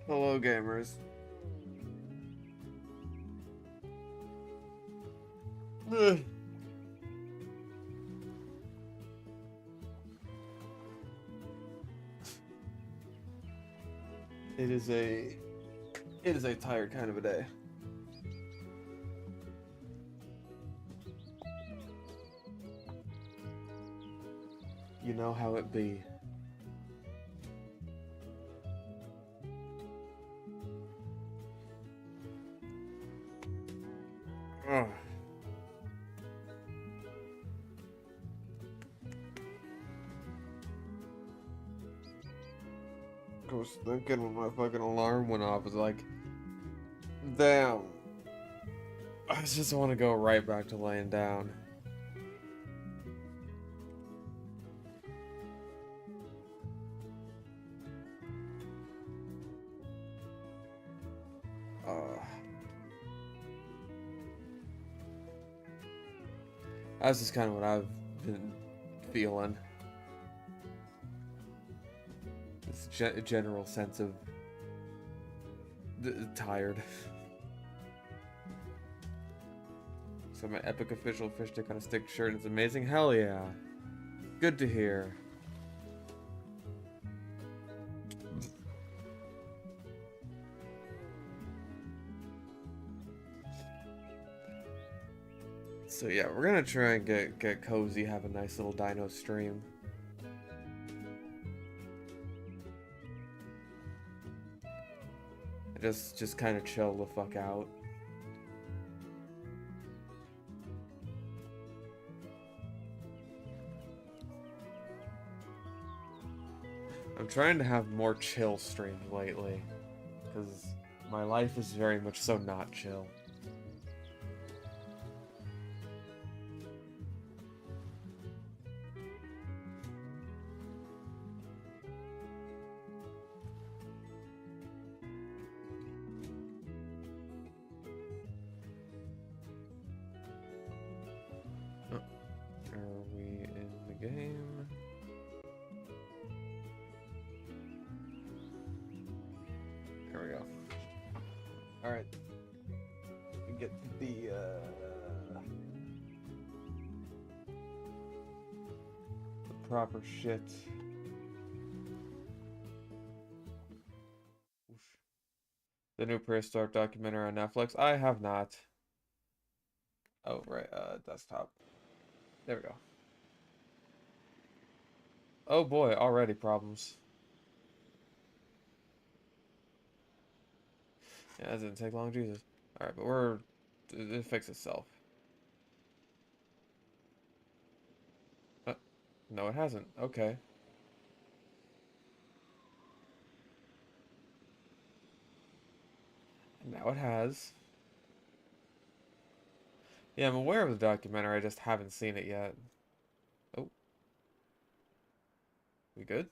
Hello, gamers. Ugh. It is a tired kind of a day. You know how it be. Ugh. I was thinking when my fucking alarm went off, I was like, damn. I just want to go right back to laying down. Uh, that's just kind of what I've been feeling. This general sense of tired. So my epic official fish stick on a stick shirt is amazing. Hell yeah. Good to hear. So yeah, we're gonna try and get cozy, have a nice little dino stream. Just kind of chill the fuck out. I'm trying to have more chill streams lately, because my life is very much so not chill. Oh, are we in the game? There we go. Alright. Get the proper shit. Oof. The new prehistoric documentary on Netflix? I have not. Oh, right, desktop. There we go. Oh boy, already problems. Yeah, that didn't take long, Jesus. Alright, but it fixed itself. No, it hasn't. Okay. Now it has. Yeah, I'm aware of the documentary, I just haven't seen it yet. Oh, we good?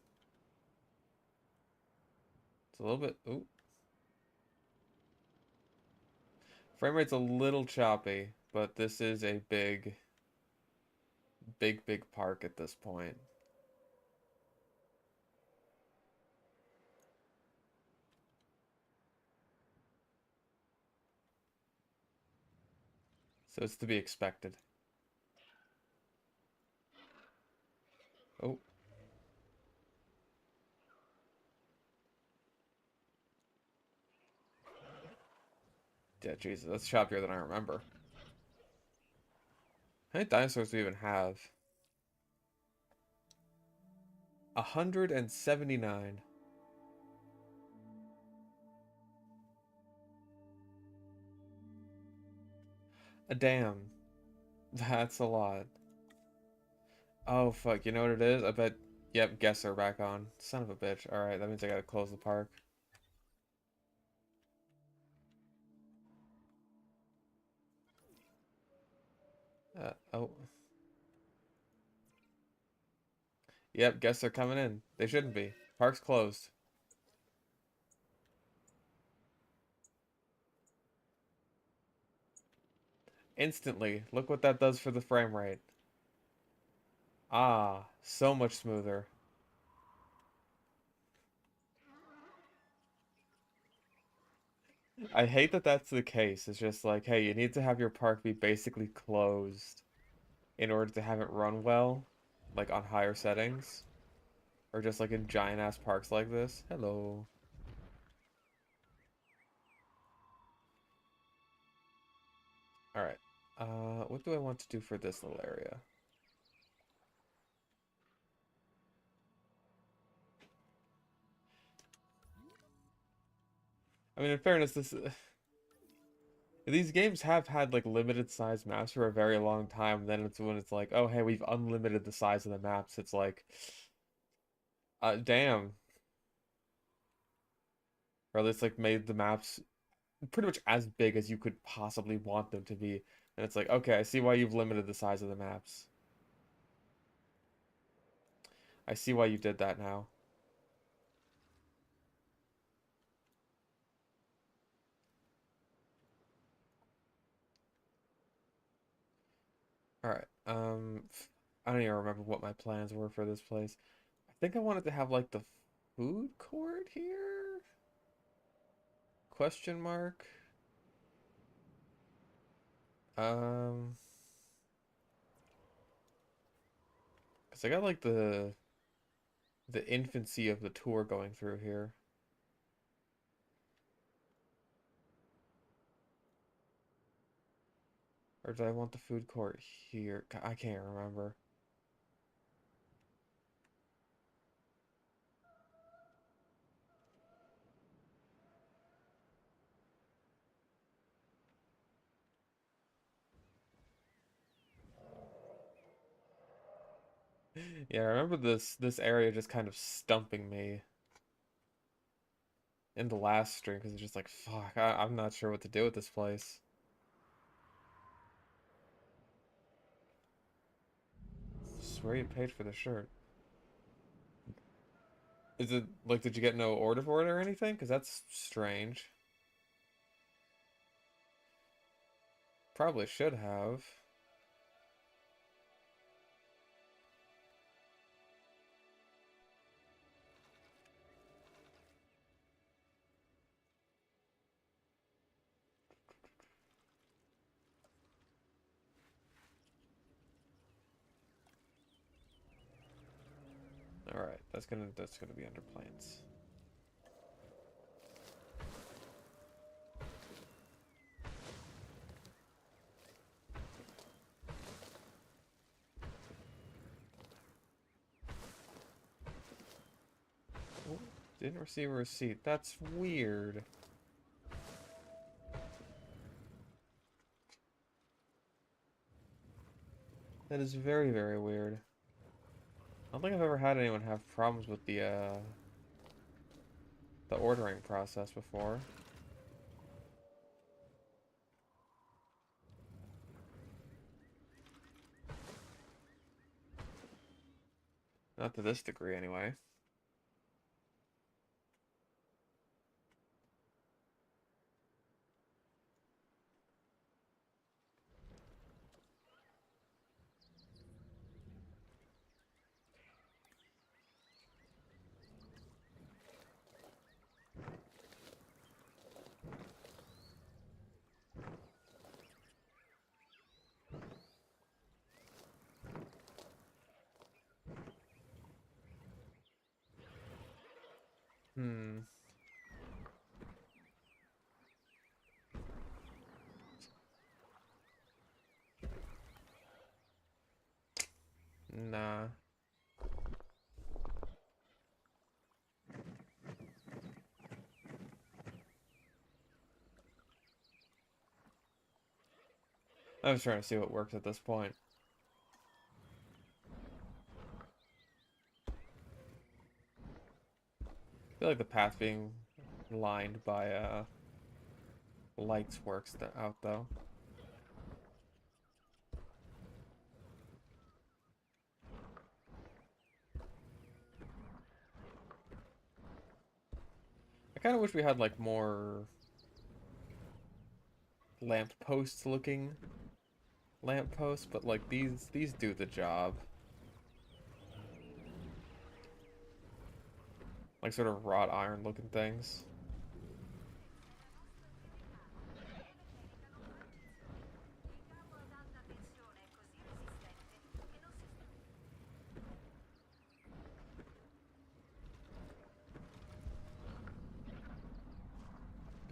It's a little bit... Oh. Frame rate's a little choppy, but this is a big park at this point. So it's to be expected. Oh. Yeah, Jesus, that's choppier than I remember. How many dinosaurs do we even have? 179. Damn. That's a lot. Oh, fuck. You know what it is? I bet... Yep, guess they're back on. Son of a bitch. Alright, that means I gotta close the park. Oh. Yep, guess they're coming in. They shouldn't be. Park's closed. Instantly. Look what that does for the frame rate. Ah, so much smoother. I hate that that's the case. It's just like, hey, you need to have your park be basically closed in order to have it run well, like on higher settings, or just like in giant ass parks like this. Hello. All right. What do I want to do for this little area? I mean, in fairness, this these games have had like limited size maps for a very long time. And then it's when it's like, oh hey, we've unlimited the size of the maps. It's like, damn. Or at least like made the maps pretty much as big as you could possibly want them to be. And it's like, okay, I see why you've limited the size of the maps. I see why you did that now. All right. I don't even remember what my plans were for this place. I think I wanted to have like the food court here? Question mark. Um, because I got like the infancy of the tour going through here. Or do I want the food court here? I can't remember. Yeah, I remember this area just kind of stumping me in the last stream because it's just like, fuck, I'm not sure what to do with this place. Swear you paid for the shirt. Is it like, did you get no order for it or anything? Because that's strange. Probably should have. All right, that's gonna be under plants. Oh, didn't receive a receipt. That's weird. That is very, very weird. I don't think I've ever had anyone have problems with the ordering process before. Not to this degree, anyway. Hmm. Nah. I was trying to see what works at this point. I feel like the path being lined by lights works out though. I kind of wish we had like more lamppost looking lampposts, but like these do the job. Like sort of wrought iron looking things.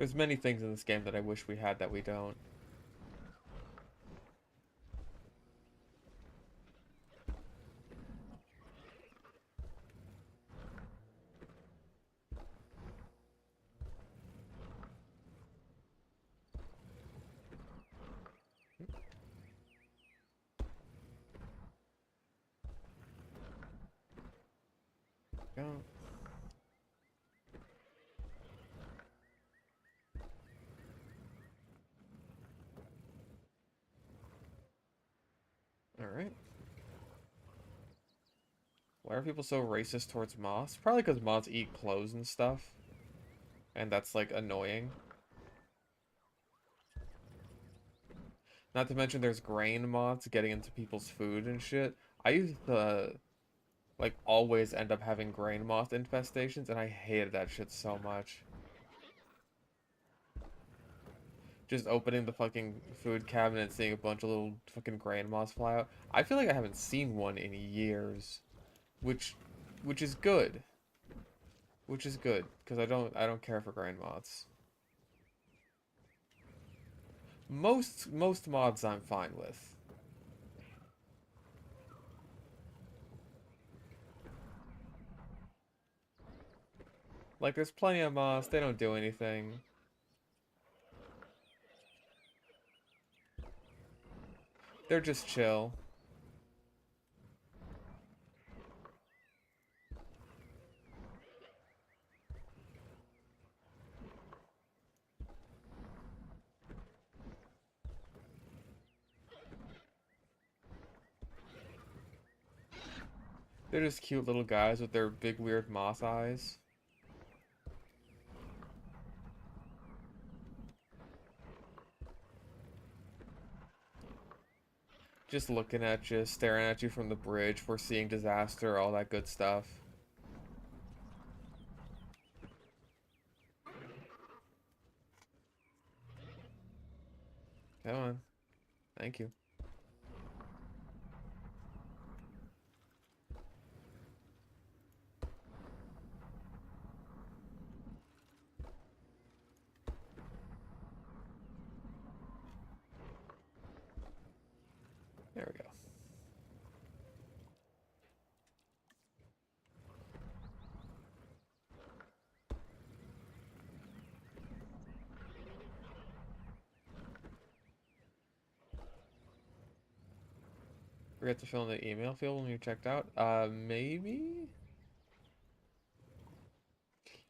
There's many things in this game that I wish we had that we don't. Go. Alright. Why are people so racist towards moths? Probably because moths eat clothes and stuff. And that's, like, annoying. Not to mention there's grain moths getting into people's food and shit. I used to, like, always end up having grain moth infestations, and I hated that shit so much. Just opening the fucking food cabinet and seeing a bunch of little fucking grain moths fly out. I feel like I haven't seen one in years. Which which is good. Which is good, because I don't care for grain moths. Most moths I'm fine with. Like, there's plenty of moths, they don't do anything. They're just chill. They're just cute little guys with their big weird moth eyes. Just looking at you, staring at you from the bridge, foreseeing disaster, all that good stuff. Come on. Thank you. There we go. Forget to fill in the email field when you checked out. Maybe?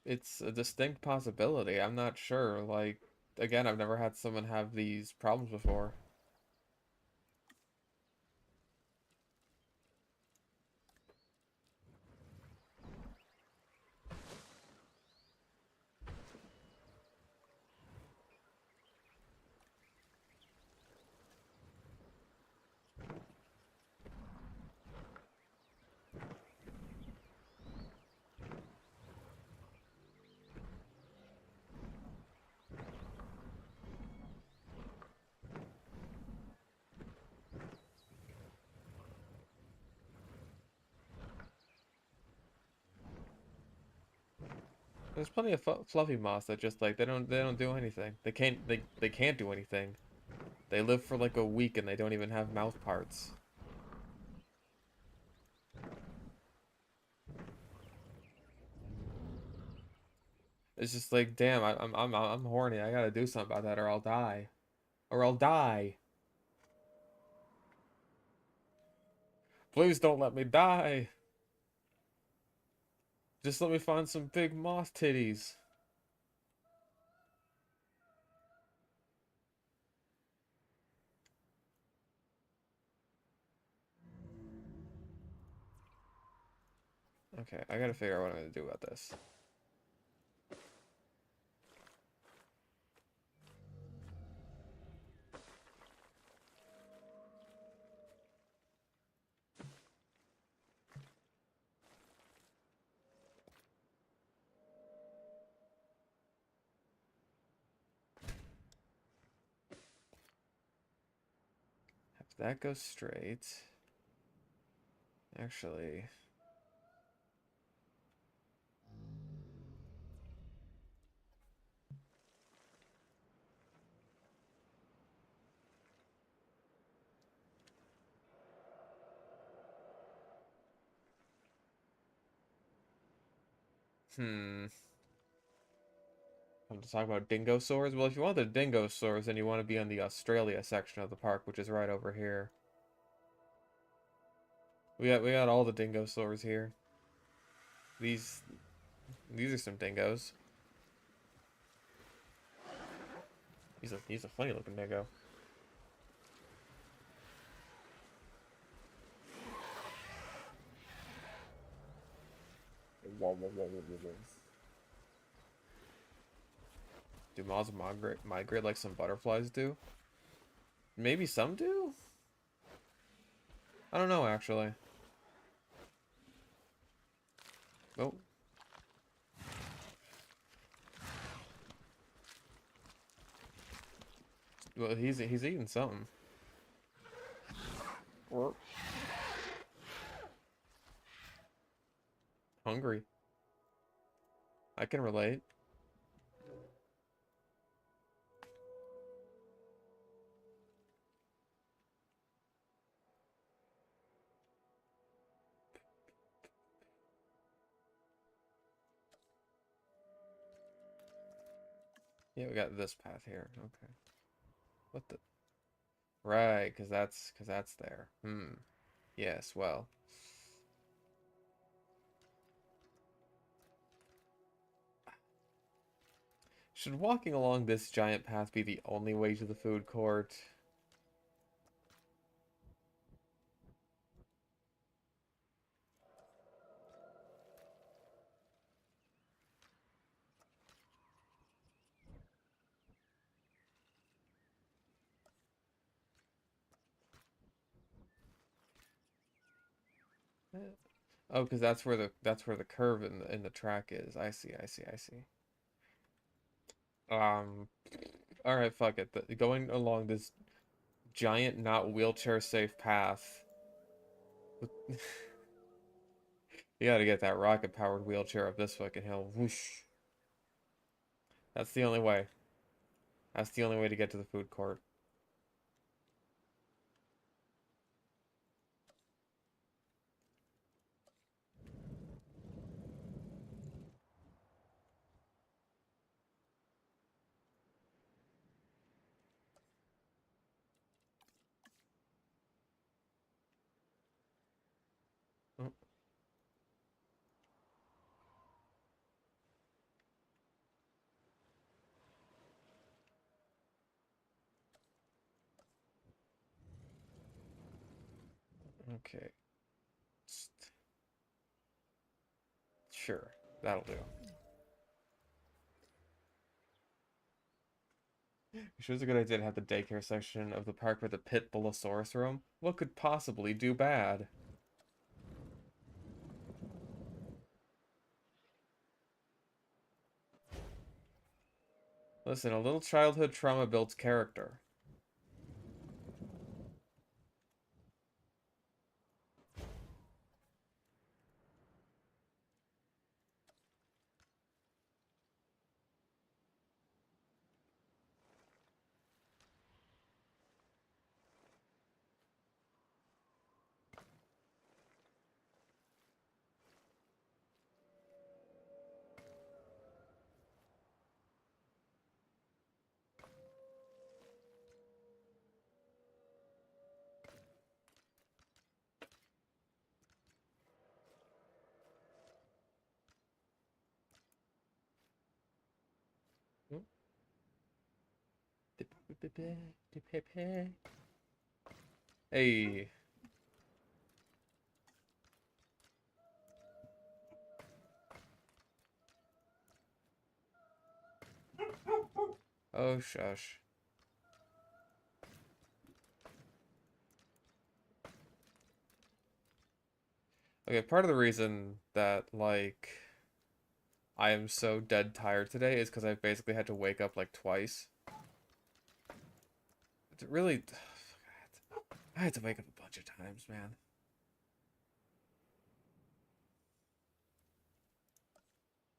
It's a distinct possibility. I'm not sure. Like, again, I've never had someone have these problems before. There's plenty of fluffy moths that just like they don't do anything. They can't do anything. They live for like a week and they don't even have mouth parts. It's just like, damn, I'm horny. I gotta do something about that or I'll die. Or I'll die. Please don't let me die. Just let me find some big moth titties. Okay, I gotta figure out what I'm gonna do about this. Have that go straight. Actually, Hmm. I'm to talk about Dingosaurs. Well, if you want the Dingosaurs, then you want to be on the Australia section of the park, which is right over here. We got all the Dingosaurs here. These these are some dingoes. He's a funny looking dingo. Do moths migrate like some butterflies do? Maybe some do? I don't know actually. Oh, well he's eating something. Or hungry. I can relate. Yeah, we got this path here. Okay. What the? Right, cause that's there. Hmm. Yes, well. Should walking along this giant path be the only way to the food court? Eh. Oh, because that's where the curve in the track is. I see, I see, I see. Um, all right, fuck it. Going along this giant, not wheelchair safe path. You gotta get that rocket powered wheelchair up this fucking hill. Whoosh. That's the only way. That's the only way to get to the food court. Oh, okay. Sure, that'll do. You sure it's a good idea to have the daycare section of the park with a pit bullosaurus roam? What could possibly do bad? Listen, a little childhood trauma builds character. Hey. Oh, shush. Okay, part of the reason that, like, I am so dead tired today is because I've basically had to wake up, like, twice. It really... I had to wake up a bunch of times, man.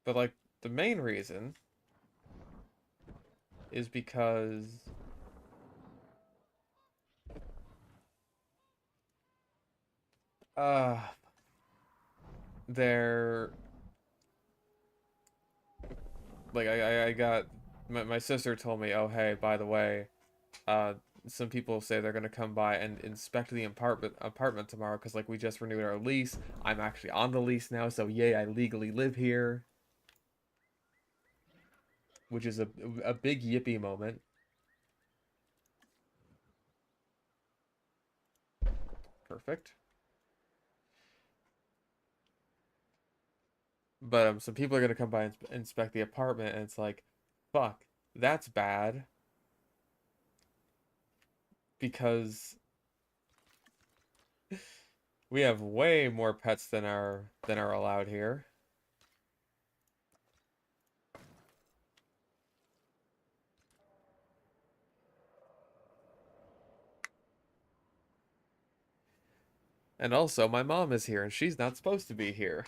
But, like, the main reason is because... Uh... They're... Like I got my sister told me, oh hey, by the way, uh, some people say they're gonna come by and inspect the apartment tomorrow because like we just renewed our lease. I'm actually on the lease now, so yay, I legally live here, which is a big yippee moment. Perfect. But some people are gonna come by and inspect the apartment, and it's like, fuck, that's bad because we have way more pets than are allowed here. And also, my mom is here, and she's not supposed to be here.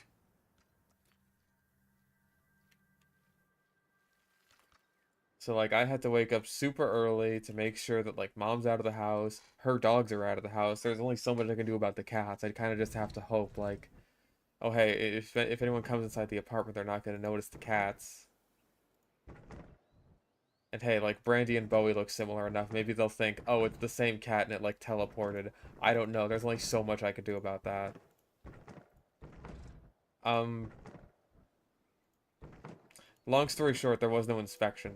So like I had to wake up super early to make sure that like mom's out of the house, her dogs are out of the house. There's only so much I can do about the cats. I kind of just have to hope like, oh hey, if anyone comes inside the apartment, they're not going to notice the cats. And hey, like Brandy and Bowie look similar enough. Maybe they'll think, oh, it's the same cat and it like teleported. I don't know. There's only so much I could do about that. Um, long story short, there was no inspection.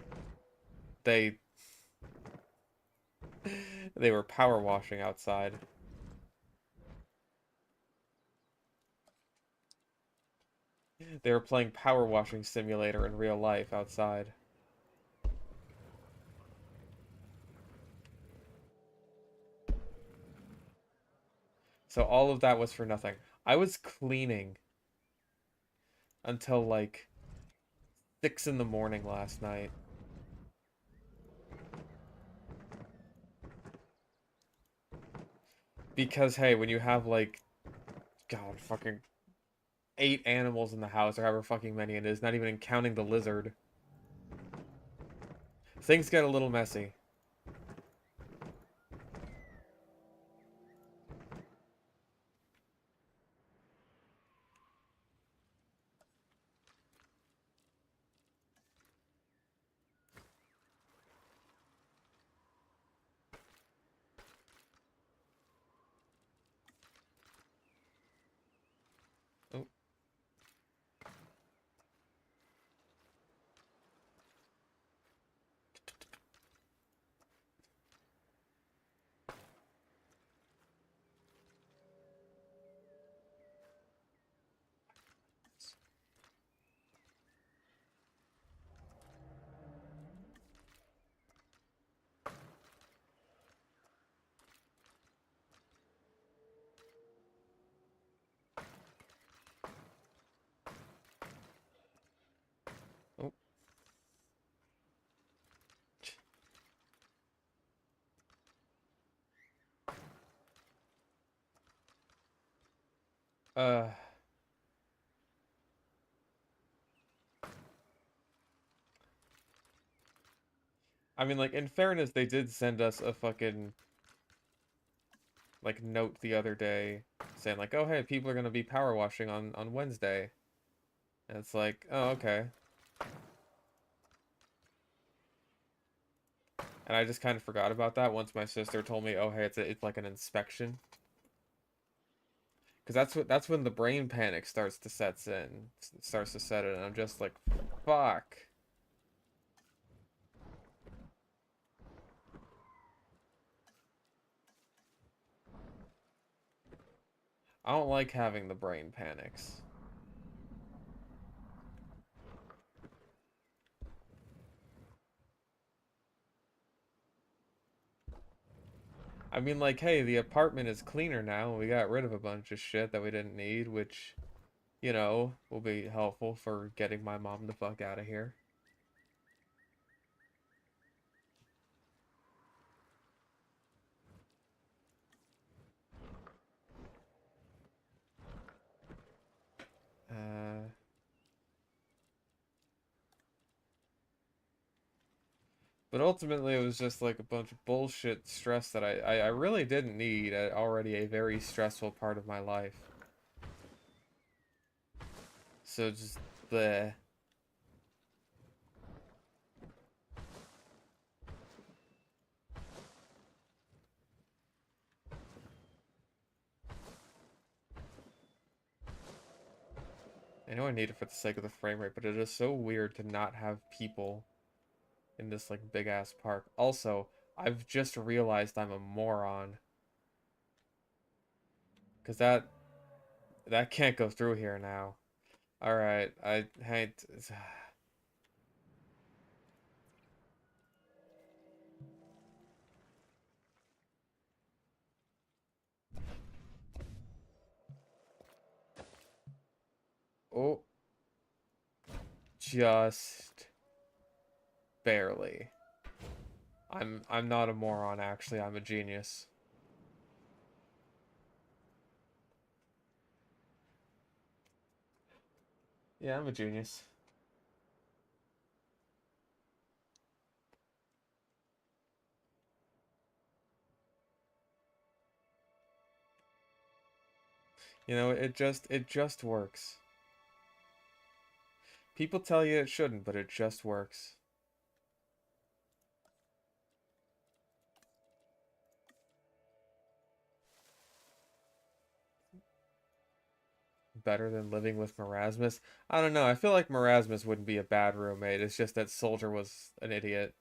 They they were power washing outside. They were playing power washing simulator in real life outside. So all of that was for nothing. I was cleaning until like 6 in the morning last night. Because hey, when you have like God fucking 8 animals in the house or however fucking many it is, not even counting the lizard, things get a little messy. Oh, oh. Uh, I mean, like in fairness, they did send us a fucking like note the other day saying like, oh hey, people are gonna be power washing on Wednesday, and it's like, oh okay. And I just kind of forgot about that once my sister told me, "Oh, hey, it's like an inspection." Because that's when the brain panic starts to set in, and I'm just like, "Fuck." I don't like having the brain panics. I mean, like, hey, the apartment is cleaner now. We got rid of a bunch of shit that we didn't need, which, will be helpful for getting my mom the fuck out of here. Uh, But ultimately, it was just like a bunch of bullshit stress that I really didn't need at already a very stressful part of my life. So just the I know I need it for the sake of the frame rate, but it is so weird to not have people in this like big ass park. Also, I've just realized I'm a moron. Cause that can't go through here now. Alright, I hate oh just barely. I'm not a moron actually, I'm a genius. Yeah, I'm a genius. You know, it just works. People tell you it shouldn't, but it just works. Better than living with Marasmus? I don't know. I feel like Marasmus wouldn't be a bad roommate. It's just that Soldier was an idiot.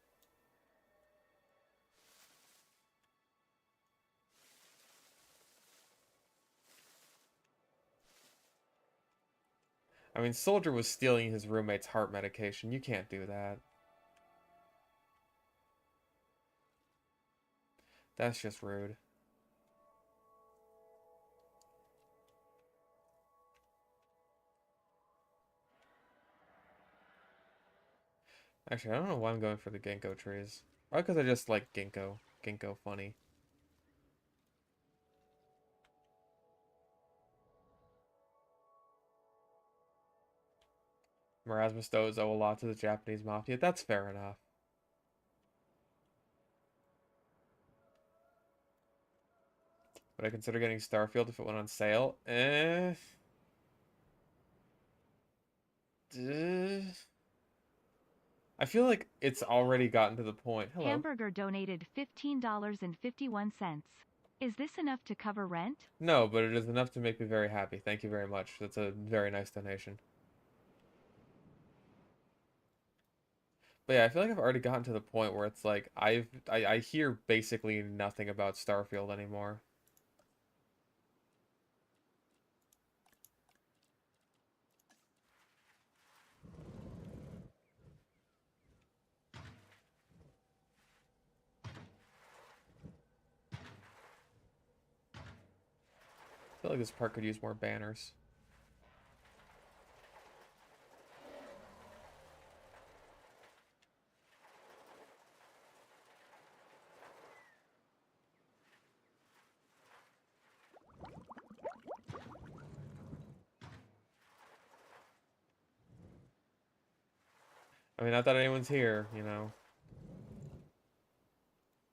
I mean, Soldier was stealing his roommate's heart medication. You can't do that. That's just rude. Actually, I don't know why I'm going for the ginkgo trees. Probably because I just like ginkgo. Ginkgo funny. Marasmus does owe a lot to the Japanese mafia. That's fair enough. Would I consider getting Starfield if it went on sale? Duh. I feel like it's already gotten to the point. Hello. Hamburger donated $15.51. Is this enough to cover rent? No, but it is enough to make me very happy. Thank you very much. That's a very nice donation. But yeah, I feel like I've already gotten to the point where it's like I hear basically nothing about Starfield anymore. I feel like this park could use more banners. I mean, not that anyone's here, you know.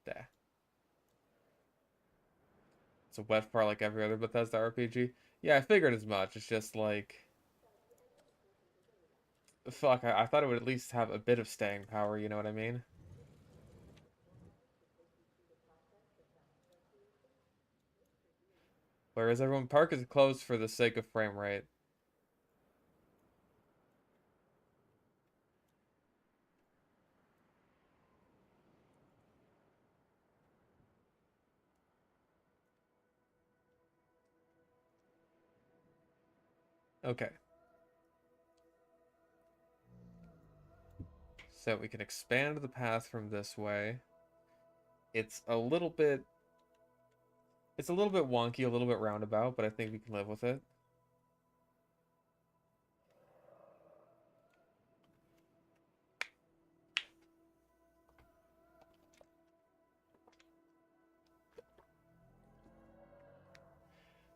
Dah. It's a wet part like every other Bethesda RPG. Yeah, I figured as much. It's just like, fuck, I thought it would at least have a bit of staying power, you know what I mean? Whereas everyone park is closed for the sake of frame rate. Okay. So we can expand the path from this way. It's a little bit wonky, a little bit roundabout, but I think we can live with it.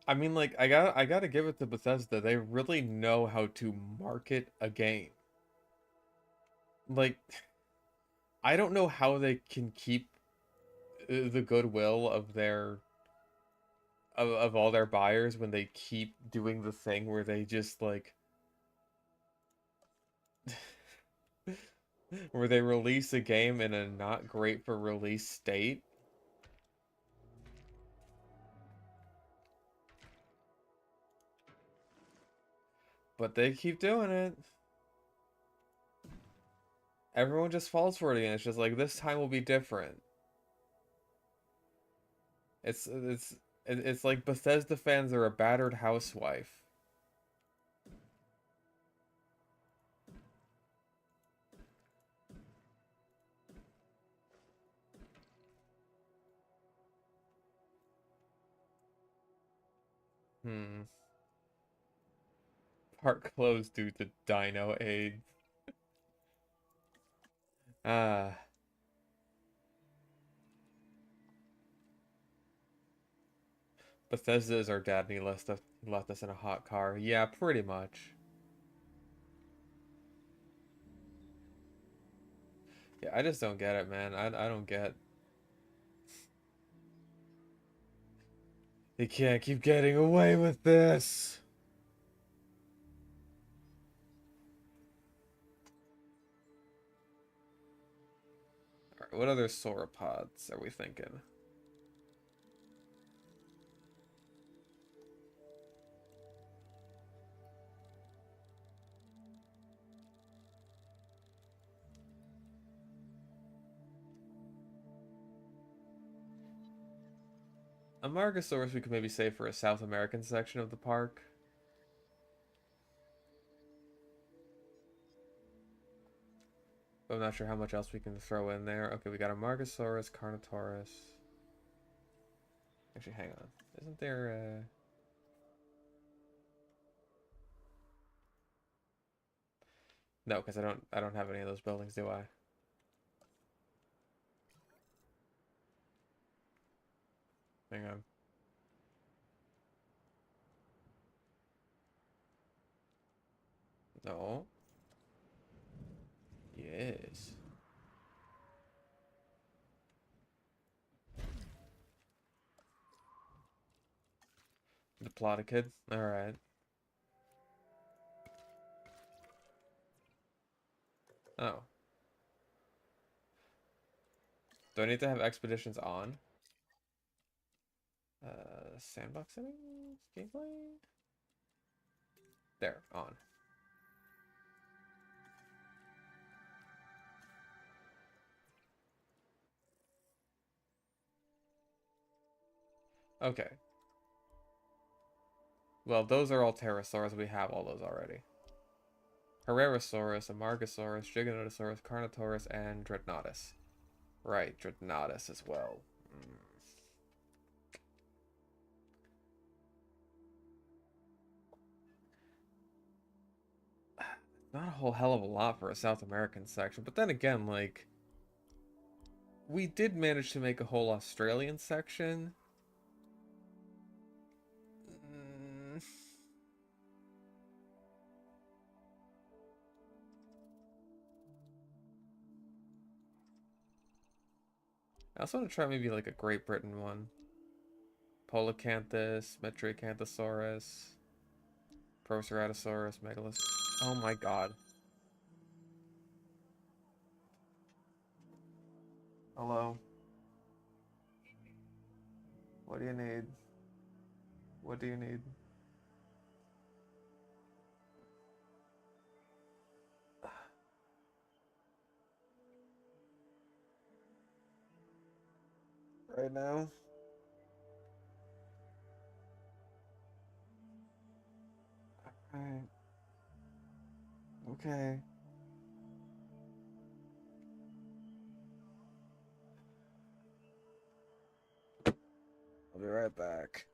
I mean, like, I gotta give it to Bethesda. They really know how to market a game. Like, I don't know how they can keep the goodwill of of all their buyers when they keep doing the thing where they just like where they release a game in a not great for release state. But they keep doing it. Everyone just falls for it again. It's just like, this time will be different. It's like Bethesda fans are a battered housewife. Hmm. Park closed due to Dino AIDS. Ah. Bethesda is our dad and he left us in a hot car. Yeah, pretty much. Yeah, I just don't get it, man. I don't get. They can't keep getting away with this. Alright, what other sauropods are we thinking? A Margosaurus we could maybe save for a South American section of the park. But I'm not sure how much else we can throw in there. Okay, we got a Margosaurus, Carnotaurus. Actually, hang on. Isn't there No, because I don't have any of those buildings, do I? Hang on. No. Yes. The Plotted. Alright. Oh. Do I need to have expeditions on? Sandbox settings? Gameplay? There, on. Okay. Well, those are all pterosaurs. We have all those already. Herrerasaurus, Amargasaurus, Giganotosaurus, Carnotaurus, and Dreadnoughtus. Right, Dreadnoughtus as well. Not a whole hell of a lot for a South American section, but then again, like, we did manage to make a whole Australian section. Mm. I also want to try maybe like a Great Britain one. Polacanthus, Metriacanthosaurus, Proceratosaurus, Megalus. Oh my god. Hello. What do you need? What do you need? Right now? Alright. Okay. I'll be right back.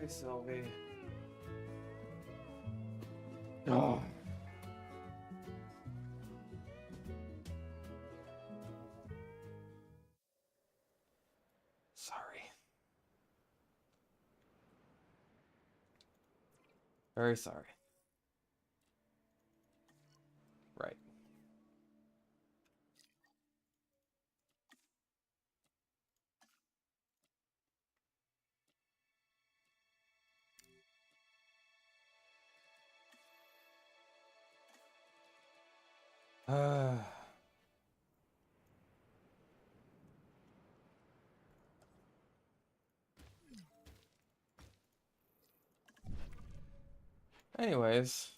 Sylvie. Oh. Sorry. Very sorry. Right. Anyways.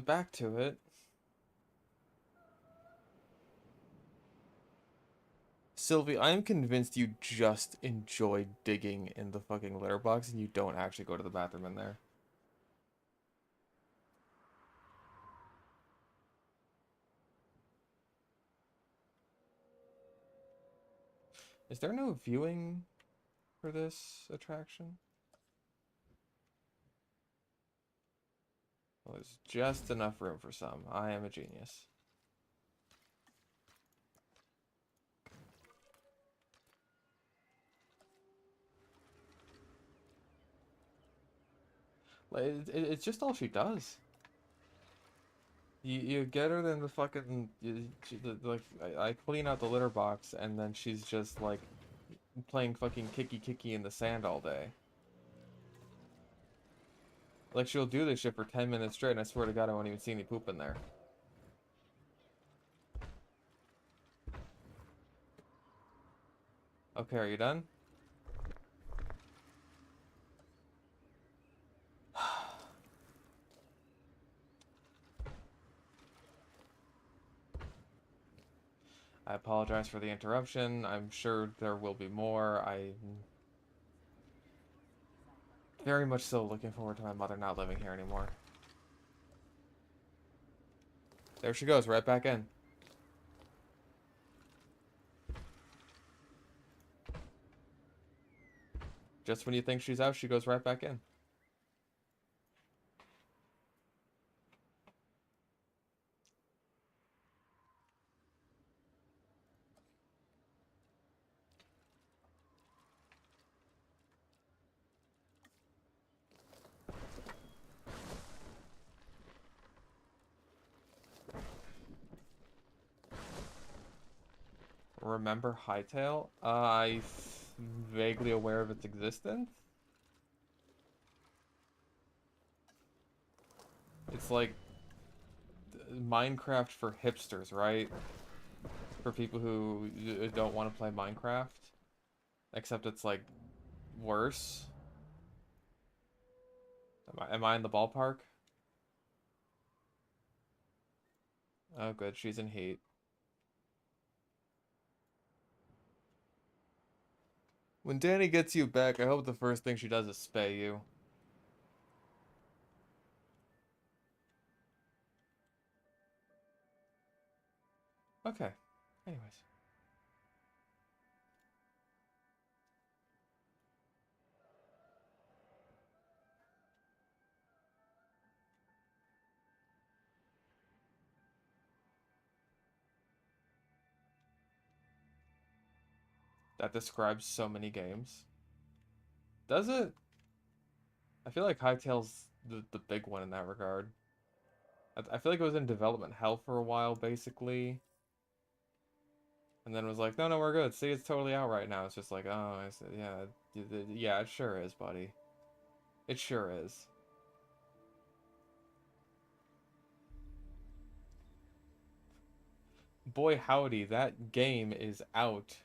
Back to it. Sylvie, I am convinced you just enjoy digging in the fucking litter box and you don't actually go to the bathroom in there. Is there no viewing for this attraction? Well, there's just enough room for some. I am a genius. Like, it's just all she does. You get her in the fucking like I clean out the litter box and then she's just like playing fucking kicky in the sand all day. Like she'll do this shit for 10 minutes straight and I swear to God I won't even see any poop in there. Okay, are you done? I apologize for the interruption. I'm sure there will be more. I'm very much so looking forward to my mother not living here anymore. There she goes, right back in. Just when you think she's out, she goes right back in. Remember Hightail? I vaguely aware of its existence. It's like Minecraft for hipsters, right? For people who don't want to play Minecraft. Except it's like worse. Am I in the ballpark? Oh good, she's in heat. When Danny gets you back, I hope the first thing she does is spay you. Okay. Anyways. That describes so many games. Does it? I feel like Hytale's the big one in that regard. I feel like it was in development hell for a while, basically. And then was like, no, we're good. See, it's totally out right now. It's just like, oh, I said, yeah, it sure is, buddy. It sure is. Boy, howdy, that game is out.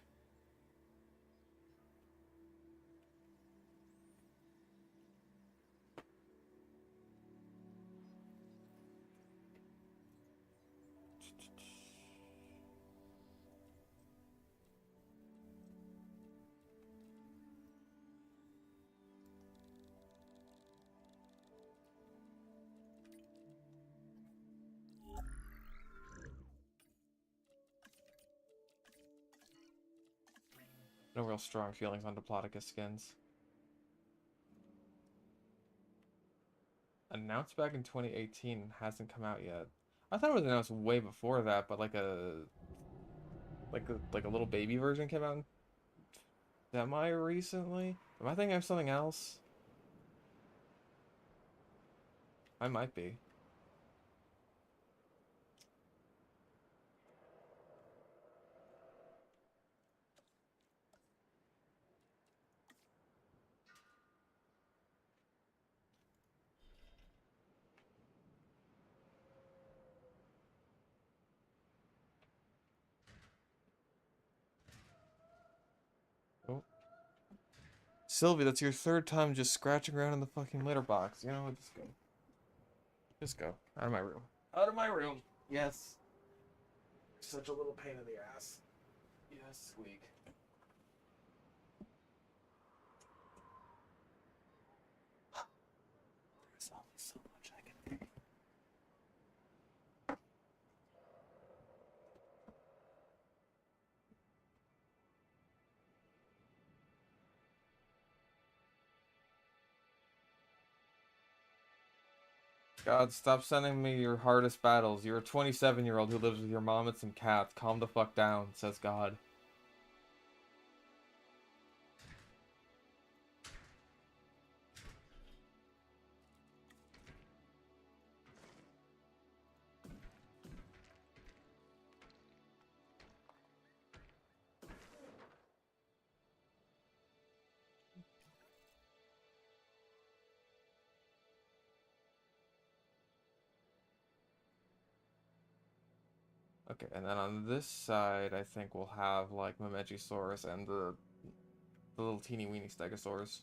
No real strong feelings on Diplodocus skins. Announced back in 2018, hasn't come out yet. I thought it was announced way before that, but like a little baby version came out semi recently. Am I thinking of something else? I might be. Oh. Sylvie, that's your third time just scratching around in the fucking litter box. You know what? Just go. Just go. Out of my room. Out of my room. Yes. Such a little pain in the ass. Yes, squeak. There's only so much I can do. God, stop sending me your hardest battles. You're a 27-year-old who lives with your mom and some cats. Calm the fuck down, says God. Okay, and then on this side, I think we'll have, like, Memegisaurus and the little teeny weeny Stegosaurs.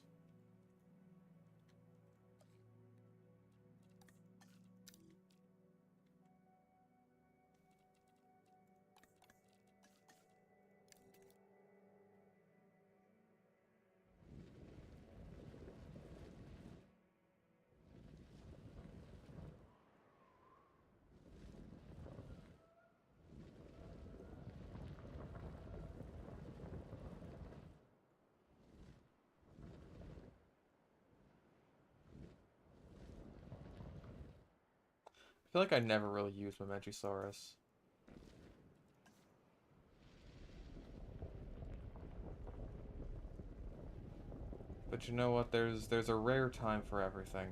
I feel like I never really used Memegisaurus. But you know what? There's a rare time for everything.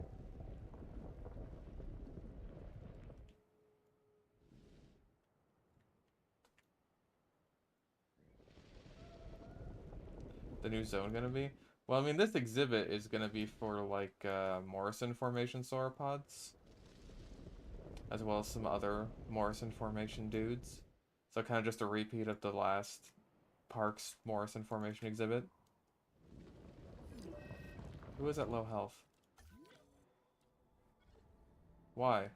The new zone gonna be? Well, I mean, this exhibit is gonna be for, like, Morrison Formation sauropods, as well as some other Morrison Formation dudes. So kind of just a repeat of the last Parks Morrison Formation exhibit. Who is at low health? Why?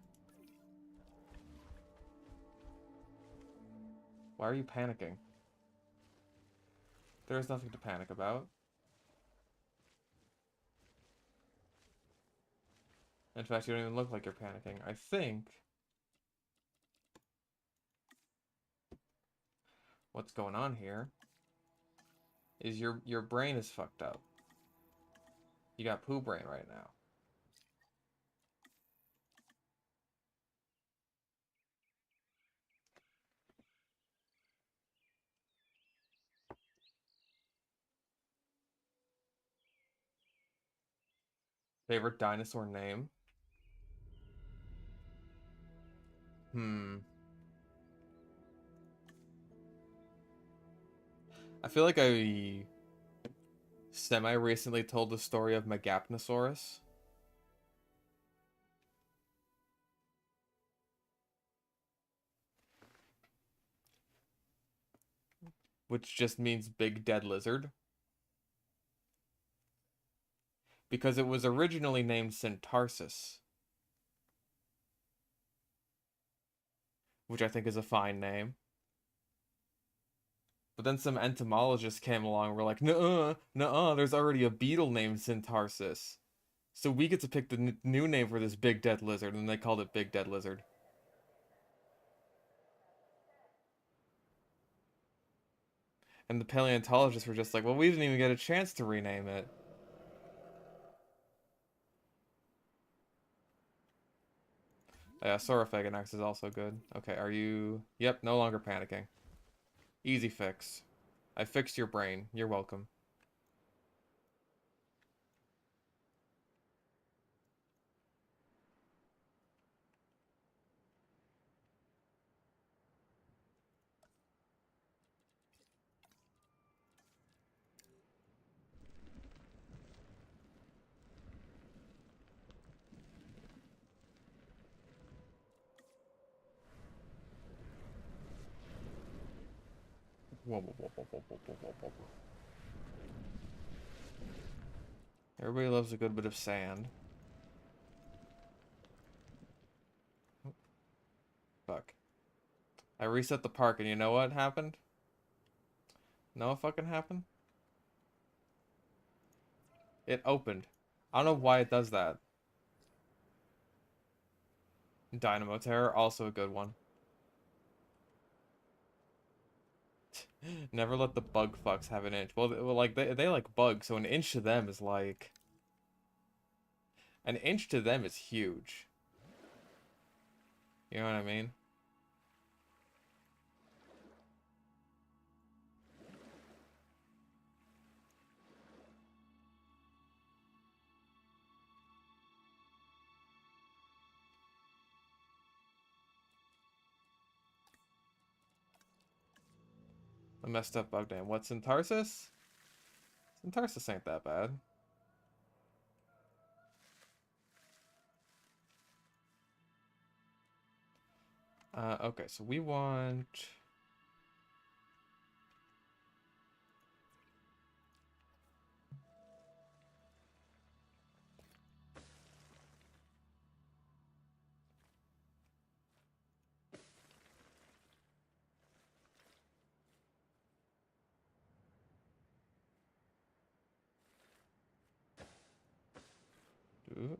Why are you panicking? There is nothing to panic about. In fact, you don't even look like you're panicking. I think what's going on here is your brain is fucked up. You got poo brain right now. Favorite dinosaur name? I feel like I semi-recently told the story of Megapnosaurus, which just means big dead lizard, because it was originally named Centarsus, which I think is a fine name. But then some entomologists came along and were like, nuh-uh, nuh-uh, there's already a beetle named Centarsus. So we get to pick the new name for this big dead lizard, and they called it Big Dead Lizard. And the paleontologists were just like, well, we didn't even get a chance to rename it. Yeah, Saurophagonax is also good. Okay, are you... Yep, no longer panicking. Easy fix. I fixed your brain. You're welcome. Whoa, whoa, whoa, whoa, whoa, whoa, whoa, whoa, whoa. Everybody loves a good bit of sand. Oh, fuck. I reset the park and you know what happened? Know what fucking happened? It opened. I don't know why it does that. Dynamo Terror, also a good one. Never let the bug fucks have an inch. Well, like they like bugs, so an inch to them is like an inch to them is huge. You know what I mean? A messed up bug name. What's in Tarsus? Tarsus ain't that bad. Okay, so we want... Ooh.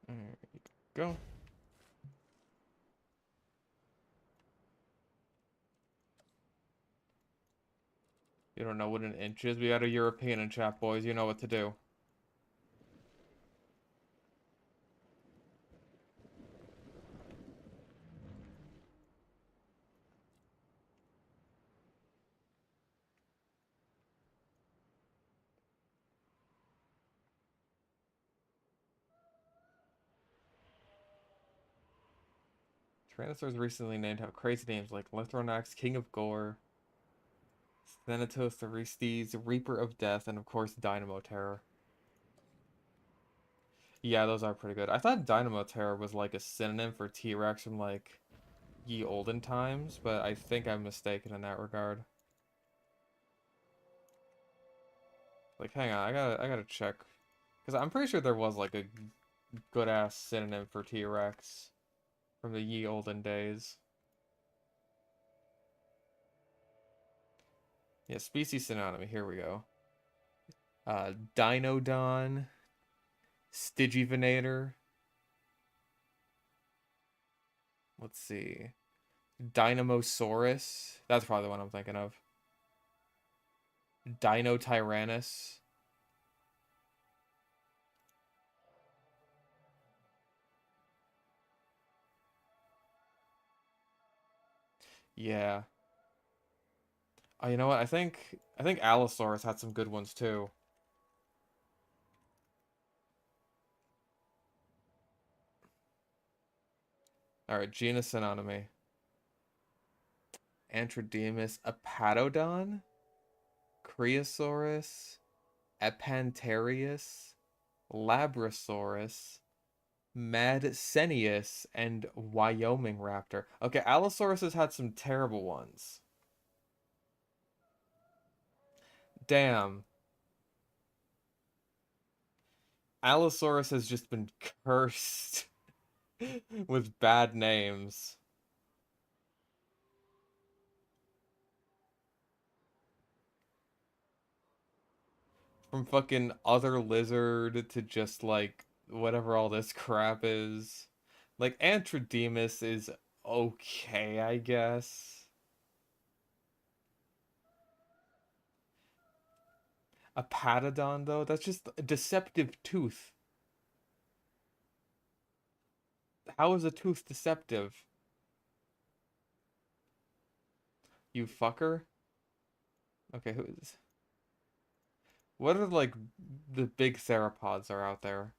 There you go. You don't know what an inch is? We got a European in chat, boys. You know what to do. Tyrannosaurs recently named have crazy names like Lithronax, King of Gore, Thanatos Aristes, Reaper of Death, and of course Dynamo Terror. Yeah, those are pretty good. I thought Dynamo Terror was like a synonym for T-Rex from like ye olden times, but I think I'm mistaken in that regard. Like, hang on, I gotta check. Because I'm pretty sure there was like a good ass synonym for T-Rex from the ye olden days. Yeah, species synonymy, here we go. Dinodon, Stygivenator. Let's see. Dynamosaurus. That's probably the one I'm thinking of. Dinotyrannus. Yeah. Oh, you know what? I think Allosaurus had some good ones too. All right, genus synonymy. Antrodemus, Apatodon, Creosaurus, Epanterius, Labrosaurus, Madcenius, and Wyoming Raptor. Okay, Allosaurus has had some terrible ones. Damn. Allosaurus has just been cursed with bad names. From fucking other lizard to just like whatever all this crap is. Like, Antrodemus is okay, I guess. A Patodon, though? That's just a deceptive tooth. How is a tooth deceptive? You fucker? Okay, who is... What are, like, the big theropods are out there?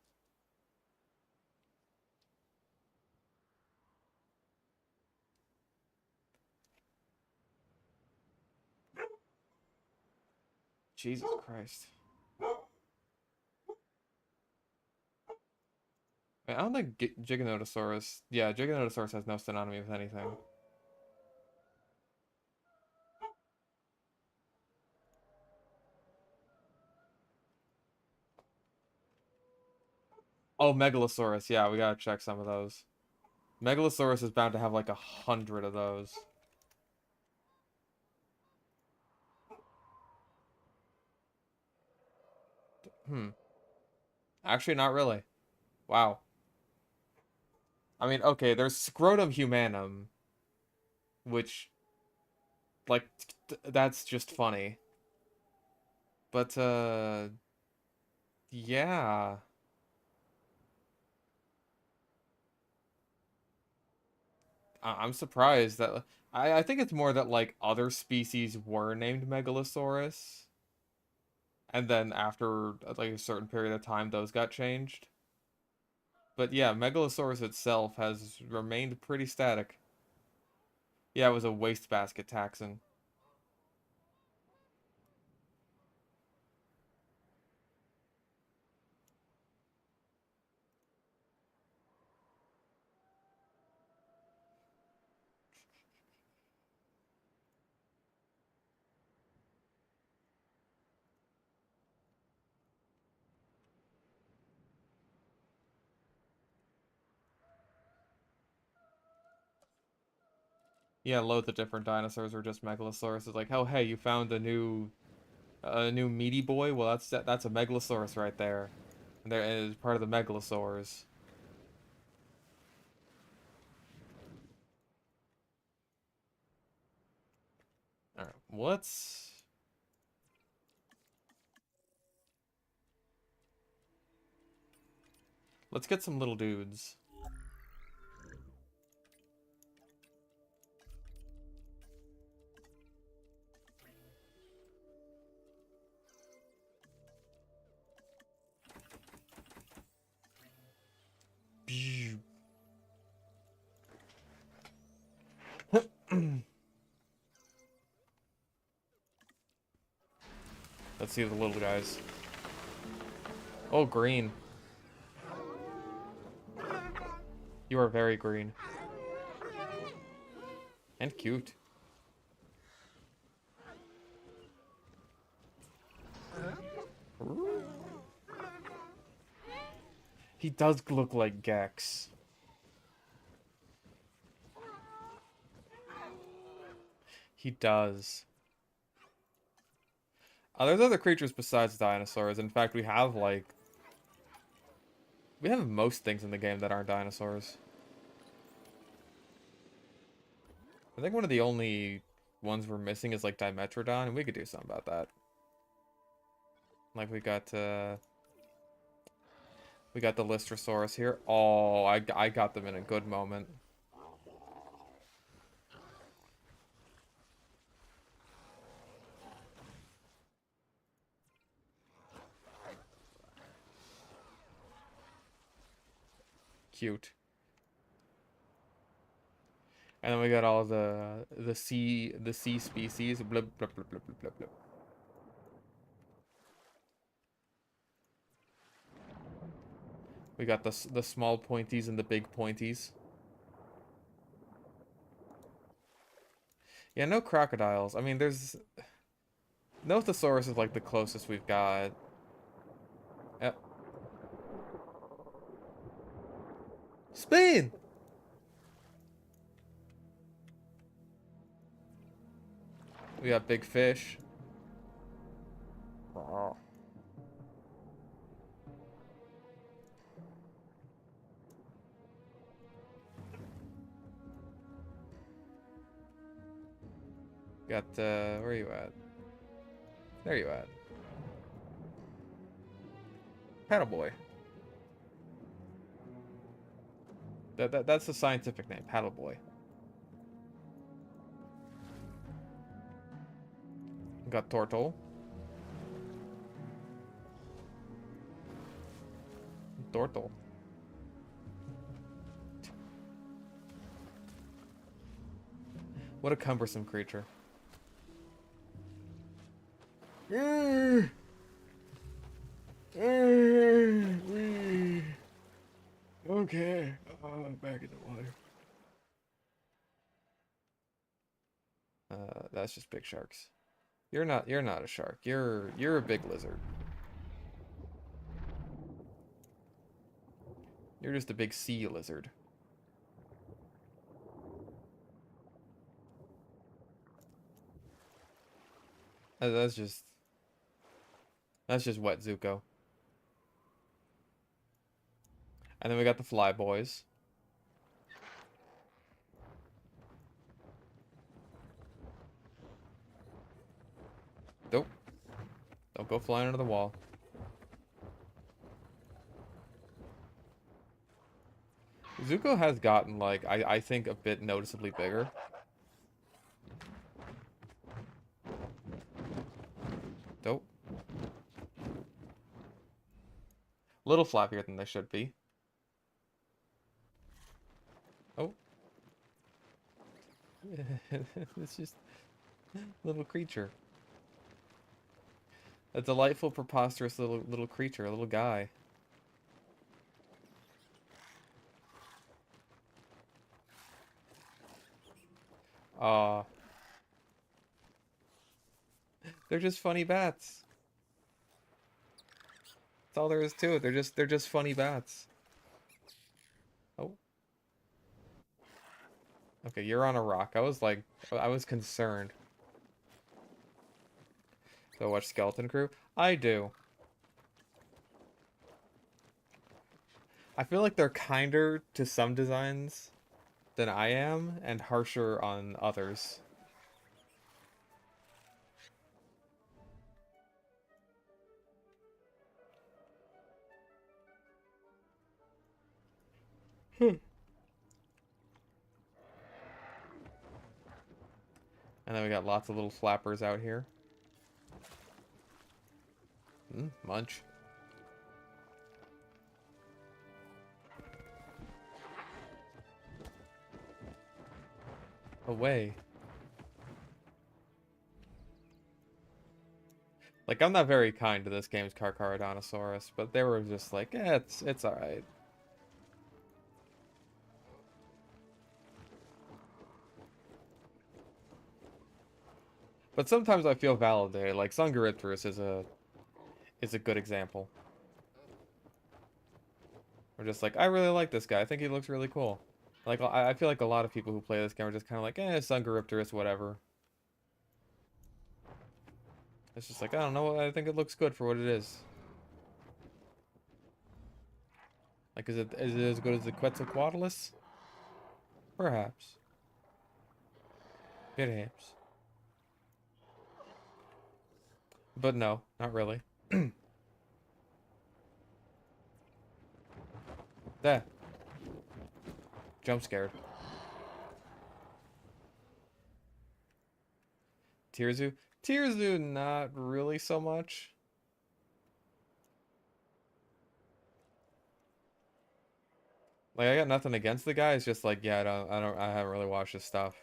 Jesus Christ. I don't think Giganotosaurus... Yeah, Giganotosaurus has no synonymy with anything. Oh, Megalosaurus. Yeah, we gotta check some of those. Megalosaurus is bound to have like 100 of those. Hmm. Actually, not really. Wow. I mean, okay, there's Scrotum humanum, which, like, that's just funny. But, yeah. I'm surprised that... I think it's more that, like, other species were named Megalosaurus, and then after, like, a certain period of time, those got changed. But yeah, Megalosaurus itself has remained pretty static. Yeah, it was a wastebasket taxon. Yeah, loads of different dinosaurs were just Megalosaurus. It's like, oh hey, you found a new meaty boy. Well, that's a Megalosaurus right there. And there is part of the Megalosaurs. All right, let's get some little dudes. Let's see the little guys. Oh, green. You are very green. And cute. He does look like Gex. He does. There's other creatures besides dinosaurs. In fact, we have most things in the game that aren't dinosaurs. I think one of the only ones we're missing is like Dimetrodon, and we could do something about that. Like we got the Lystrosaurus here. Oh, I got them in a good moment. Cute. And then we got all the sea species. Blub, blub, blub, blub, blub, blub, blub. We got the small pointies and the big pointies. Yeah, no crocodiles. I mean, there's Nothosaurus is like the closest we've got. Yep. Spain. We got big fish. Oh. Got, where are you at? There you at. Paddle boy. That's the scientific name, paddle boy. Got turtle. Turtle. What a cumbersome creature. Okay. Back in the water. That's just big sharks. You're not a shark. You're a big lizard. You're just a big sea lizard. That's just wet Zuko. And then we got the fly boys. Nope. Don't go flying under the wall. Zuko has gotten, like, I think a bit noticeably bigger. Nope. A little flappier than they should be. Oh. It's just a little creature. A delightful, preposterous little creature, a little guy. Aw. They're just funny bats. That's all there is to it. They're just funny bats. Oh. Okay, you're on a rock. I was concerned. So watch Skeleton Crew? I do. I feel like they're kinder to some designs than I am, and harsher on others. And then we got lots of little flappers out here. Munch. Away. Like, I'm not very kind to this game's Carcharodontosaurus, but they were just like, eh, it's alright. But sometimes I feel validated. Like, Sungaripterus is a good example. We're just like, I really like this guy. I think he looks really cool. Like, I feel like a lot of people who play this game are just kind of like, eh, Sungaripterus, whatever. It's just like, I don't know, I think it looks good for what it is. Like, is it as good as the Quetzalcoatlus? Perhaps. Perhaps. But no, not really. There. Jump scared. Tirzu? Tirzu, not really so much. Like, I got nothing against the guy. It's just like, yeah, I haven't really watched his stuff.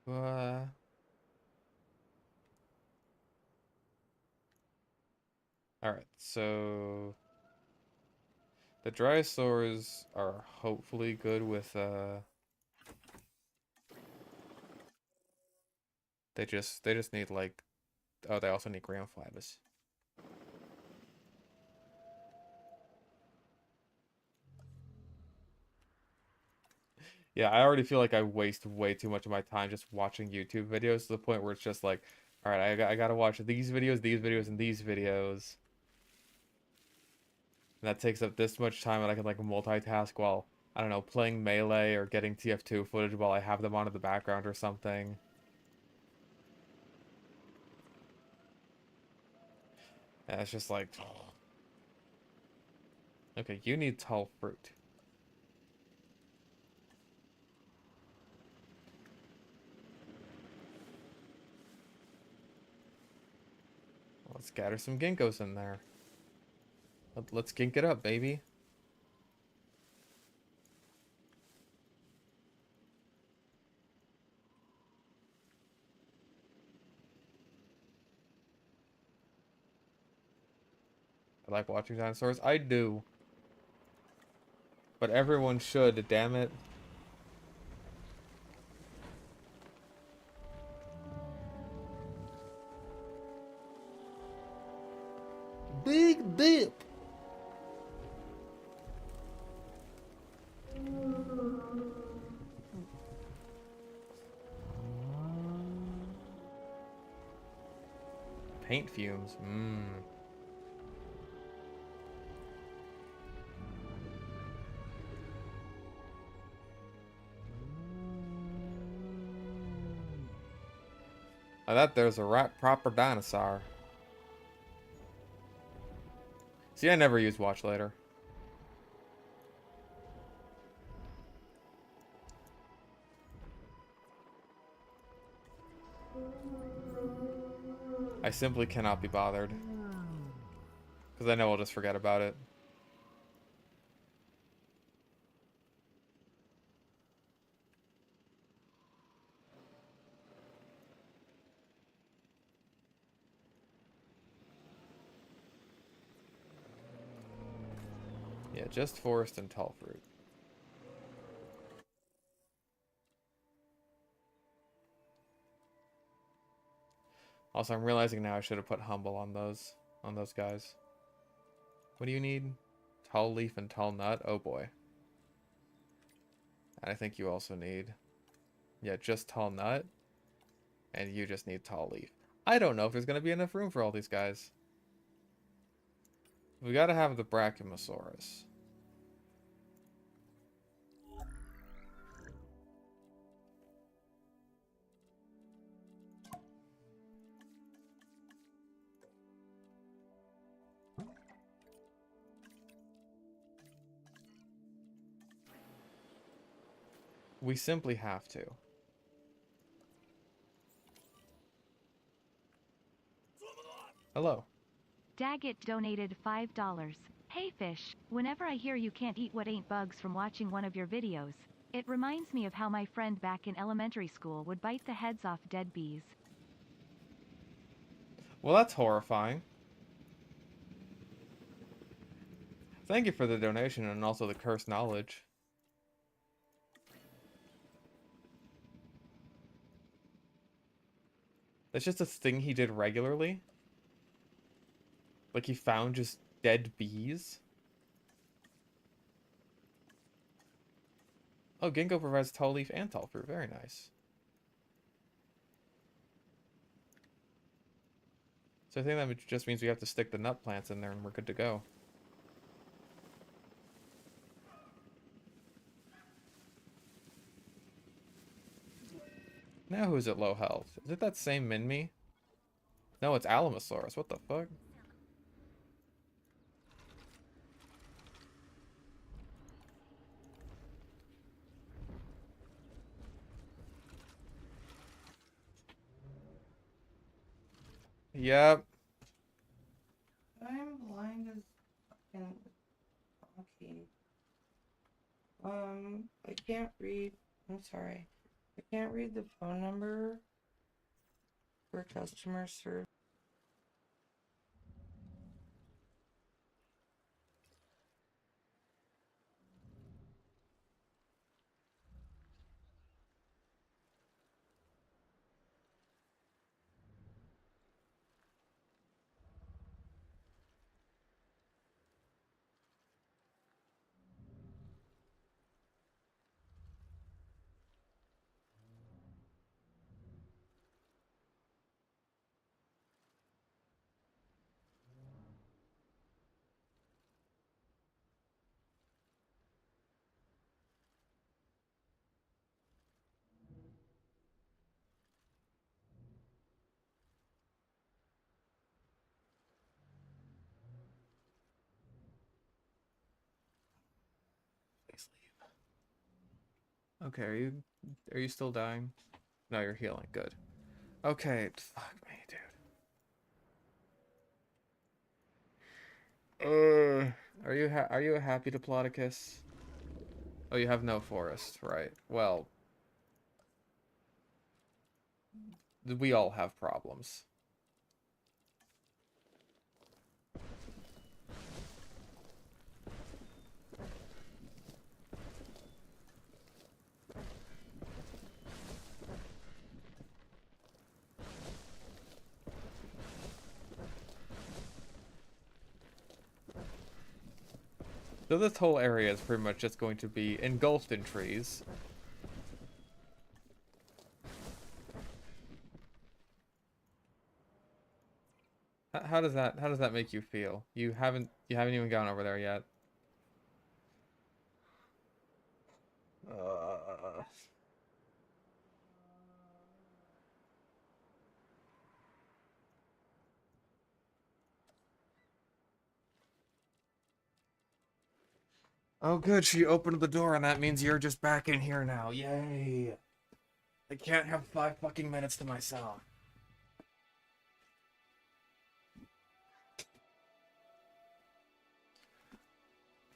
Uh, Alright, so the Dinosaurs are hopefully good with, they just need, like, oh, they also need ground fibers. Yeah, I already feel like I waste way too much of my time just watching YouTube videos to the point where it's just like, all right, I gotta watch these videos, and these videos. And that takes up this much time, and I can like multitask while, I don't know, playing Melee or getting TF2 footage while I have them on in the background or something. And it's just like, okay, you need tall fruit. Let's scatter some ginkgos in there. Let's gink it up, baby. I like watching dinosaurs. I do. But everyone should, damn it. Big dip. Paint fumes. Mmm. I thought there's a right proper dinosaur. See, I never use watch later. I simply cannot be bothered. Because I know I'll just forget about it. Yeah, just forest and tall fruit. Also, I'm realizing now I should have put humble on those guys. What do you need? Tall leaf and tall nut? Oh boy. And I think you also need, yeah, just tall nut. And you just need tall leaf. I don't know if there's going to be enough room for all these guys. We got to have the Brachiosaurus. We simply have to. Hello. Daggett donated $5. Hey fish, whenever I hear you can't eat what ain't bugs from watching one of your videos, it reminds me of how my friend back in elementary school would bite the heads off dead bees. Well, that's horrifying. Thank you for the donation and also the cursed knowledge. That's just a thing he did regularly? Like he found just dead bees? Oh, ginkgo provides tall leaf and tall fruit. Very nice. So I think that just means we have to stick the nut plants in there and we're good to go. Now who's at low health? Is it that same Minmi? No, it's Alamosaurus. What the fuck? Yep. I'm blind as fucking donkey. I can't read. I'm sorry. I can't read the phone number for customer service. Please leave. Okay, are you still dying? No, you're healing. Good. Okay, fuck me, dude. Are you a happy Diplodocus? Oh, you have no forest, right? Well, we all have problems. So this whole area is pretty much just going to be engulfed in trees. How does that make you feel? You haven't even gone over there yet. Uh, oh good, she opened the door and that means you're just back in here now. Yay. I can't have 5 fucking minutes to myself.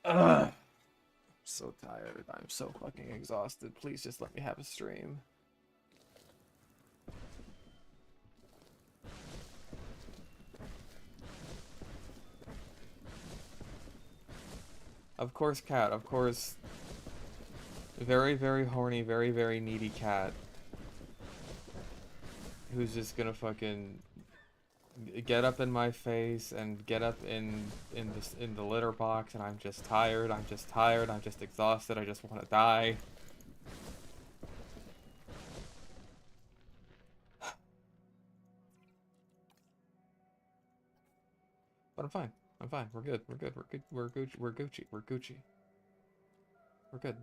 Ugh. I'm so tired. I'm so fucking exhausted. Please just let me have a stream. Of course, cat. Of course. Very, very horny, very, very needy cat. Who's just gonna fucking get up in my face and get up in the litter box, and I'm just tired. I'm just tired. I'm just exhausted. I just want to die. But I'm fine. I'm fine. We're good. We're good. We're good. We're Gucci. We're Gucci. We're Gucci. We're good.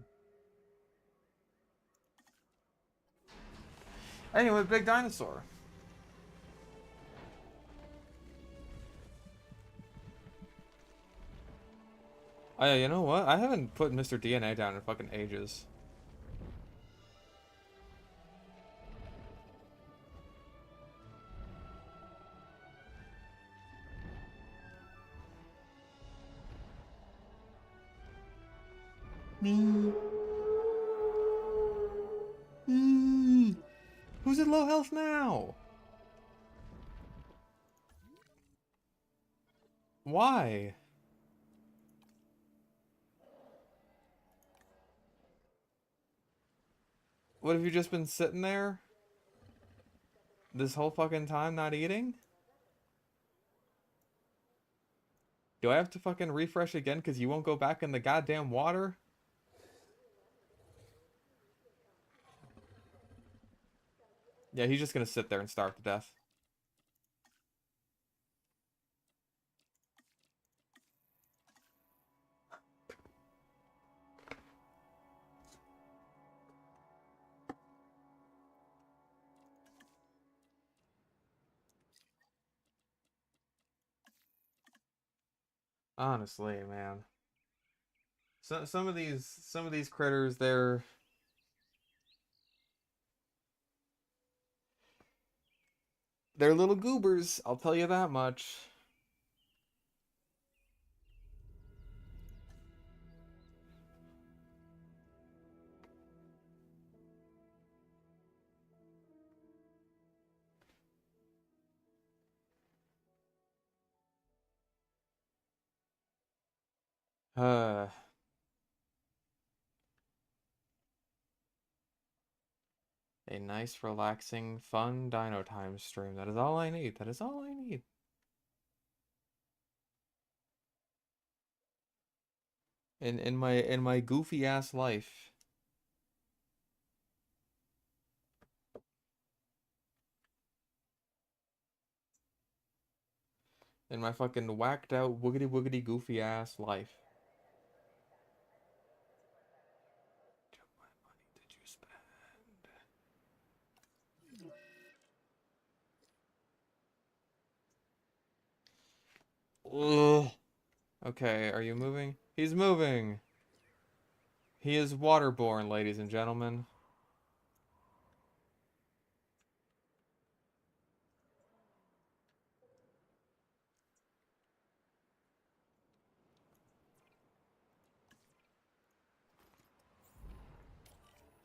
Anyway, big dinosaur. Oh yeah, you know what? I haven't put Mr. DNA down in fucking ages. Who's at low health now? Why? What, have you just been sitting there this whole fucking time not eating? Do I have to fucking refresh again because you won't go back in the goddamn water? Yeah, he's just gonna sit there and starve to death. Honestly, man. So, some of these critters, they're little goobers, I'll tell you that much. Uh, a nice, relaxing, fun Dino Time stream. That is all I need. That is all I need. In my goofy ass life. In my fucking whacked out woogity woogity goofy ass life. How much money did you spend? Ugh. Okay, are you moving? He's moving. He is waterborne, ladies and gentlemen.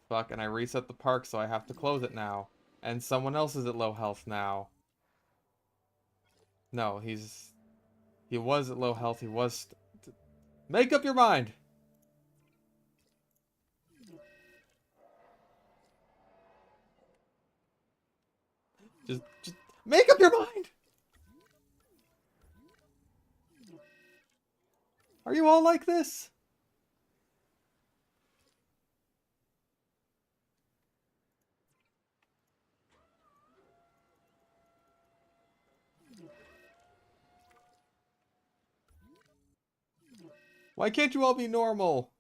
Fuck, and I reset the park, so I have to close it now. And someone else is at low health now. No, he was at low health. He was... Make up your mind! Just make up your mind! Are you all like this? Why can't you all be normal?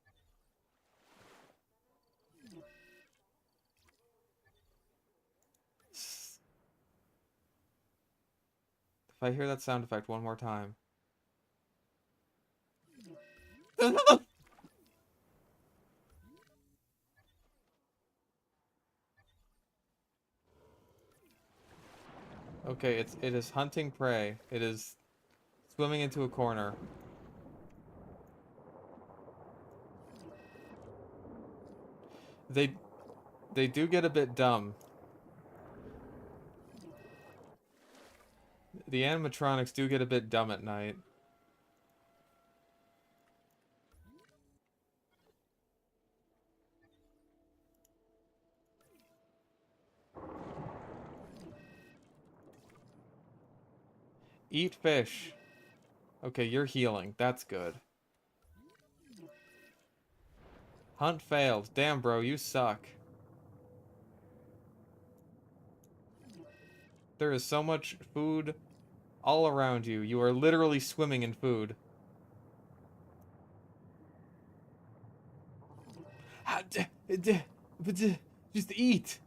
If I hear that sound effect one more time. Okay, it is hunting prey. It is swimming into a corner. They do get a bit dumb. The animatronics do get a bit dumb at night. Eat fish. Okay, you're healing. That's good. Hunt failed. Damn, bro, you suck. There is so much food all around you. You are literally swimming in food. Just eat.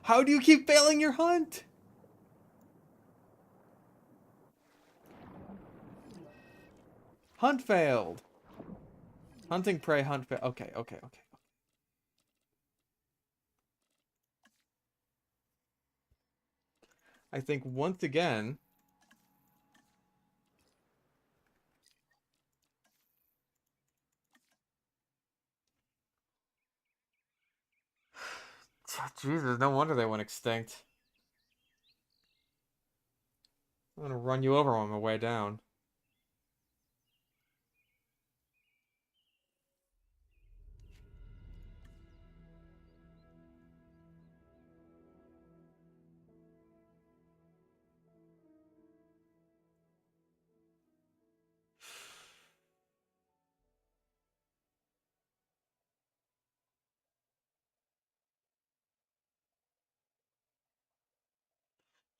How do you keep failing your hunt? Hunt failed. Hunting prey, hunt failed. Okay, okay, okay. I think once again... Jesus, no wonder they went extinct. I'm gonna run you over on my way down.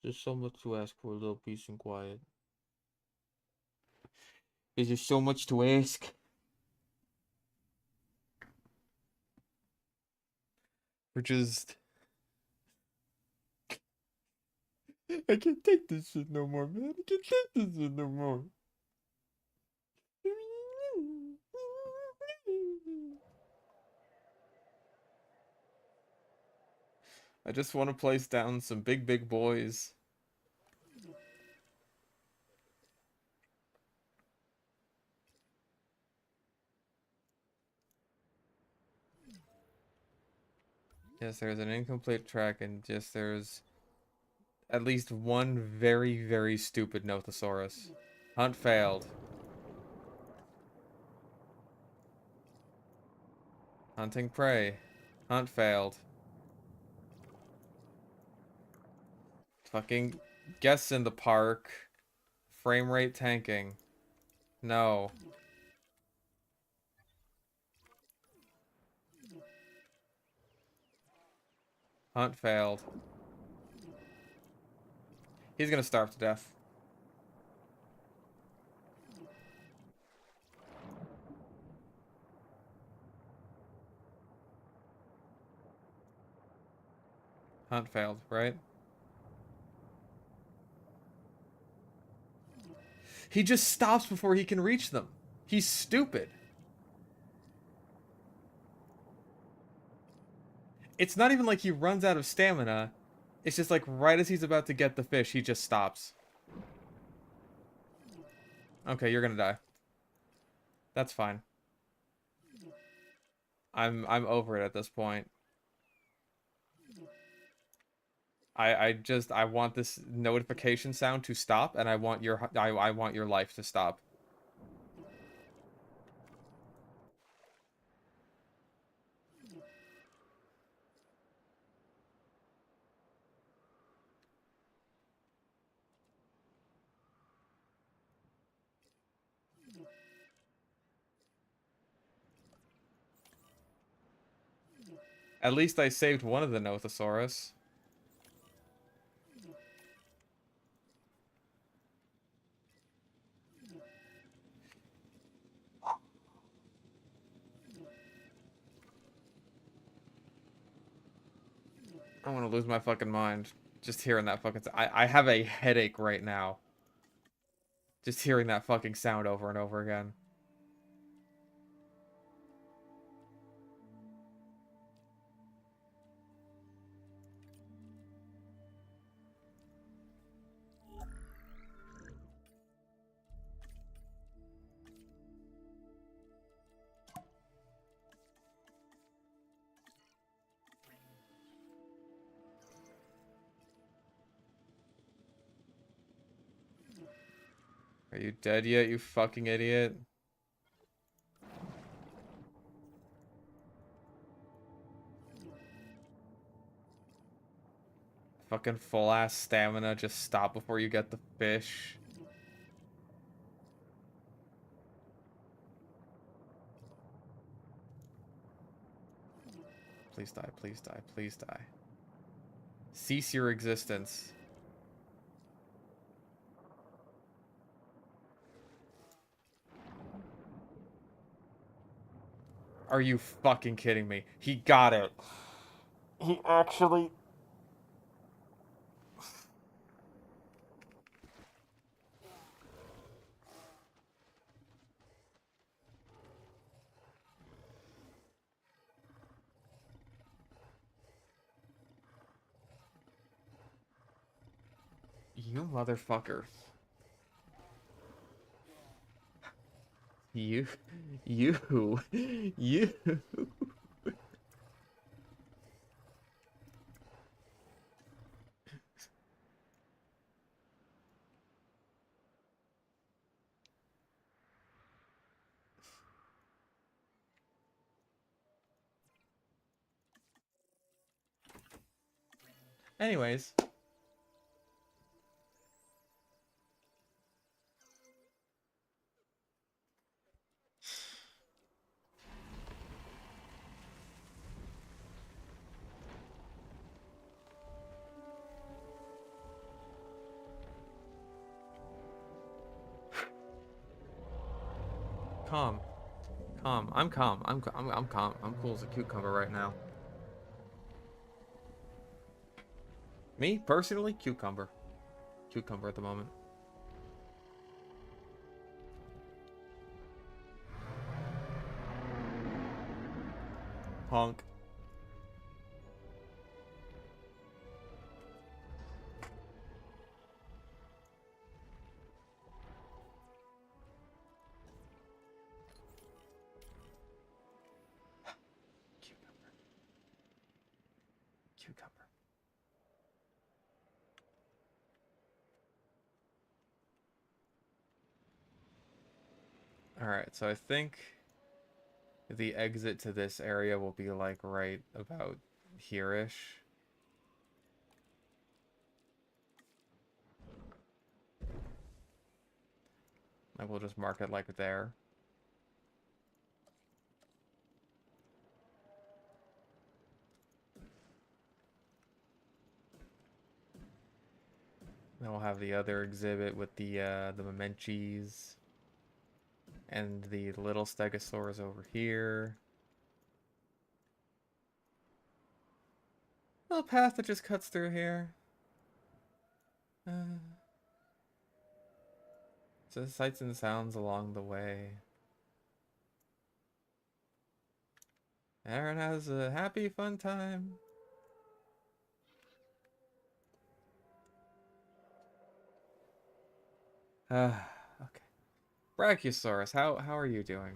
There's so much to ask for a little peace and quiet. Is there so much to ask? We're just... I can't take this shit no more, man. I can't take this shit no more. I just want to place down some big boys. Yes, there's an incomplete track, and yes, there's at least one very stupid Nothosaurus. Hunt failed. Hunting prey. Hunt failed. Fucking guests in the park. Frame rate tanking. No. Hunt failed. He's gonna starve to death. Hunt failed, right? He just stops before he can reach them. He's stupid. It's not even like he runs out of stamina. It's just like right as he's about to get the fish, he just stops. Okay, you're gonna die. That's fine. I'm over it at this point. I want this notification sound to stop, and I want your life to stop. At least I saved one of the Nothosaurus. I want to lose my fucking mind. Just hearing that fucking... I have a headache right now. Just hearing that fucking sound over and over again. Are you dead yet, you fucking idiot? Fucking full ass stamina, just stop before you get the fish. Please die, please die, please die. Cease your existence. Are you fucking kidding me? He got it. He actually... You motherfucker. You... You... You... Anyways. Calm. Calm. I'm calm. I'm calm. I'm cool as a cucumber right now. Me, personally, cucumber. Cucumber at the moment. Honk. Cucumber. Cucumber. Alright, so I think the exit to this area will be like right about here-ish. I will just mark it like there. Then we'll have the other exhibit with the Memenches and the little stegosaurs over here. Little path that just cuts through here. So sights and sounds along the way. Aaron has a happy, fun time. Okay. Brachiosaurus, how are you doing?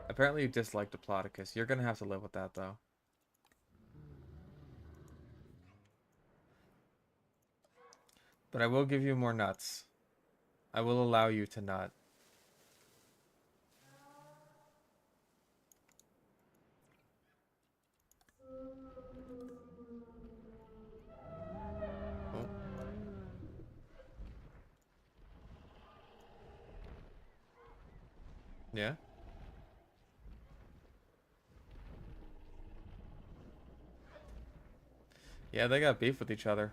Apparently you dislike Diplodocus. You're gonna have to live with that, though. But I will give you more nuts. I will allow you to nut. Oh. Yeah? Yeah, they got beef with each other.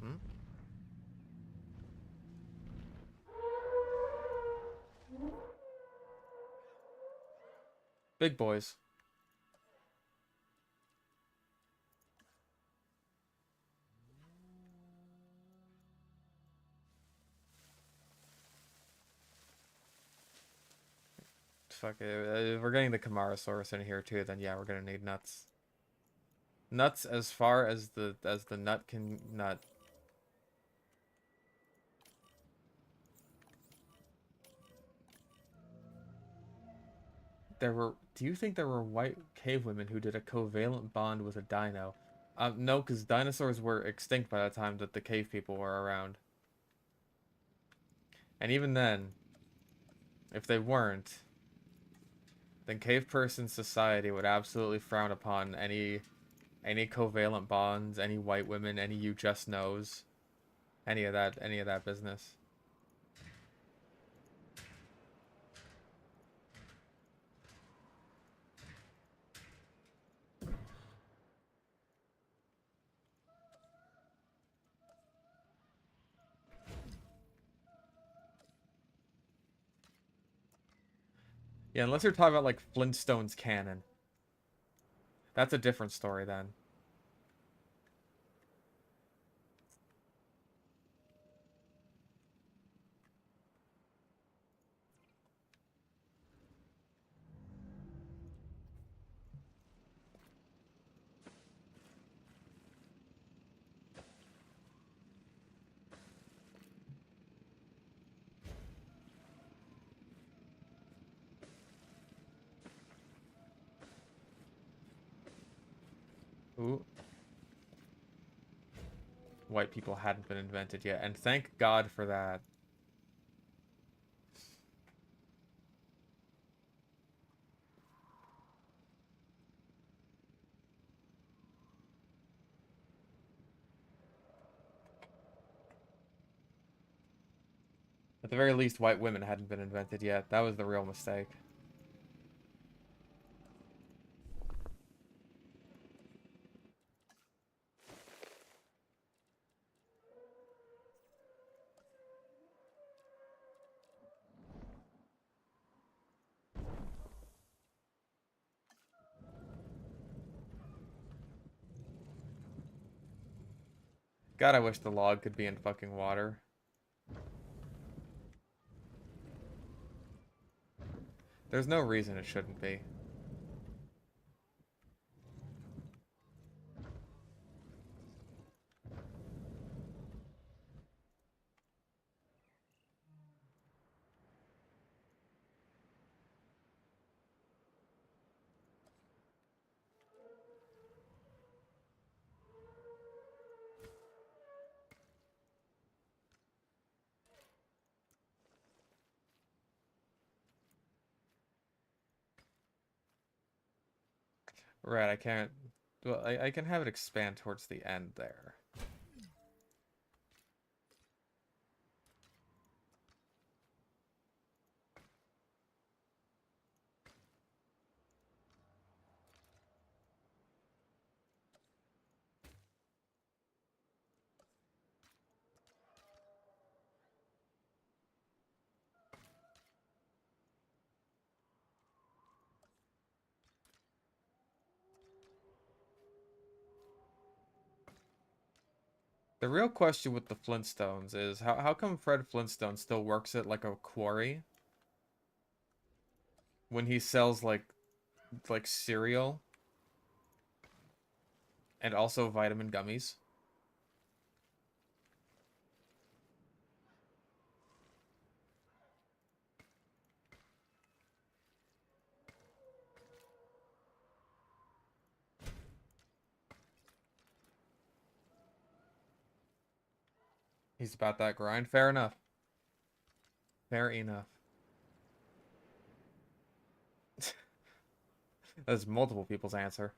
Hmm? Big boys. Fuck it. If we're getting the Camarasaurus in here too, then yeah, we're gonna need nuts. Nuts as far as the nut can nut. Do you think there were white cave women who did a covalent bond with a dino? No, because dinosaurs were extinct by the time that the cave people were around. And even then, if they weren't, then cave person society would absolutely frown upon any covalent bonds, any white women, any you just knows, any of that business. Yeah, unless you're talking about like Flintstones canon. That's a different story then. Ooh. White people hadn't been invented yet, and thank God for that. At the very least, white women hadn't been invented yet. That was the real mistake. God, I wish the log could be in fucking water. There's no reason it shouldn't be. Right, I can't... Well, I can have it expand towards the end there. The real question with the Flintstones is how come Fred Flintstone still works at like a quarry when he sells like cereal and also vitamin gummies? He's about that grind. Fair enough. Fair enough. That's multiple people's answer.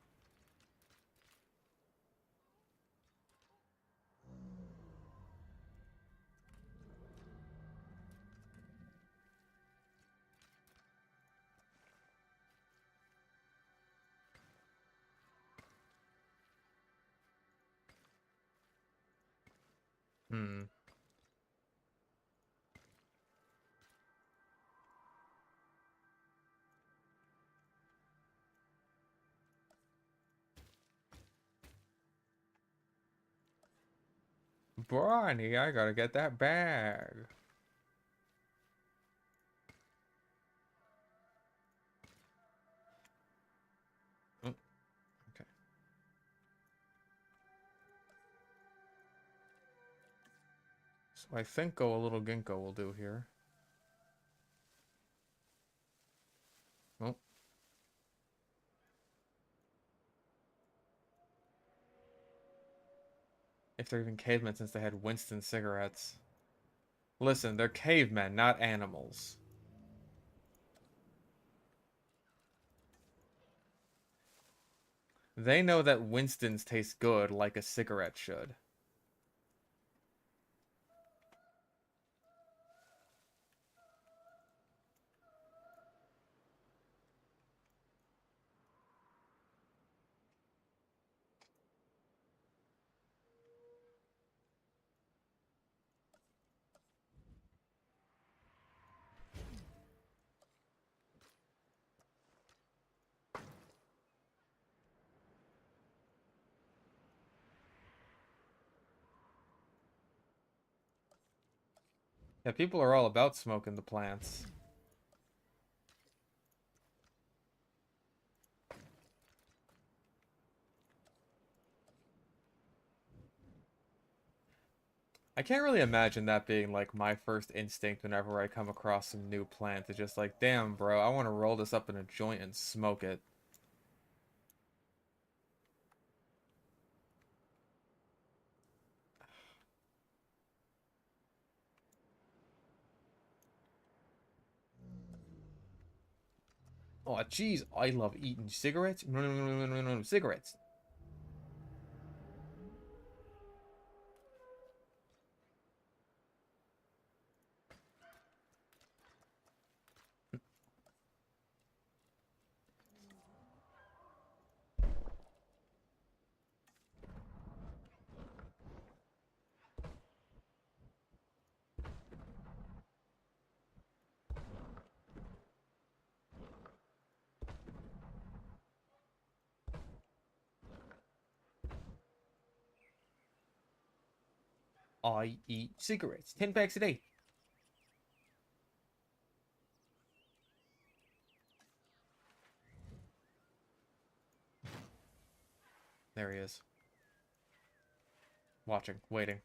Hmm. Barney, I gotta get that bag. Oh, okay. So I think go a little ginkgo will do here. Oh. If they're even cavemen since they had Winston cigarettes. Listen, they're cavemen, not animals. They know that Winston's taste good like a cigarette should. Yeah, people are all about smoking the plants. I can't really imagine that being like my first instinct whenever I come across some new plant. It's just like, damn, bro, I want to roll this up in a joint and smoke it. Oh, jeez, I love eating cigarettes. No, no, no, no, no, no, no, cigarettes. I eat cigarettes. 10 packs a day. There he is. Watching, waiting.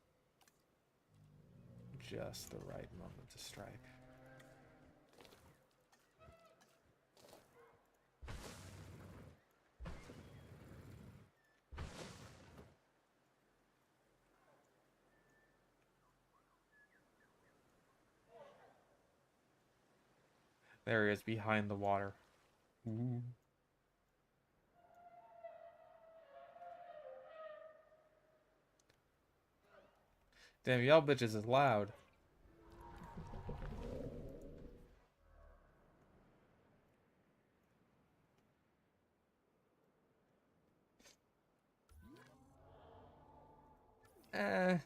Just the right moment to strike. There he is behind the water. Ooh. Damn, y'all bitches is loud. Eh.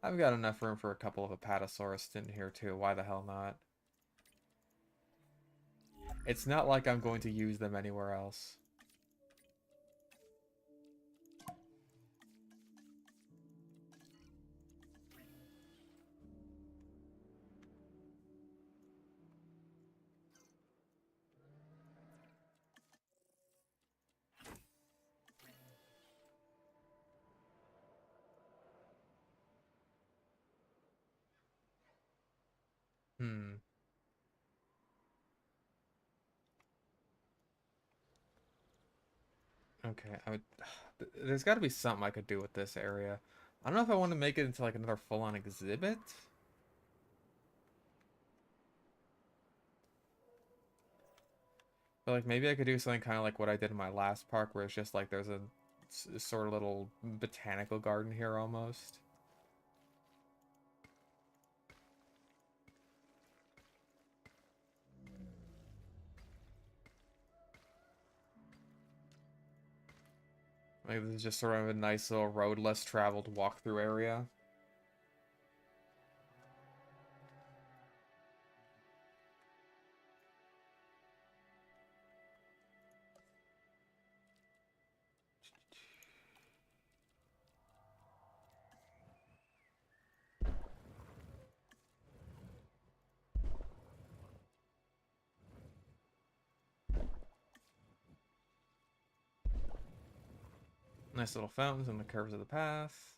I've got enough room for a couple of Apatosaurus in here too. Why the hell not? It's not like I'm going to use them anywhere else. Hmm. Okay, there's got to be something I could do with this area. I don't know if I want to make it into like another full-on exhibit. But like maybe I could do something kind of like what I did in my last park, where it's just like there's a sort of little botanical garden here almost. Like this is just sort of a nice little road less traveled walkthrough area. Nice little fountains in the curves of the path.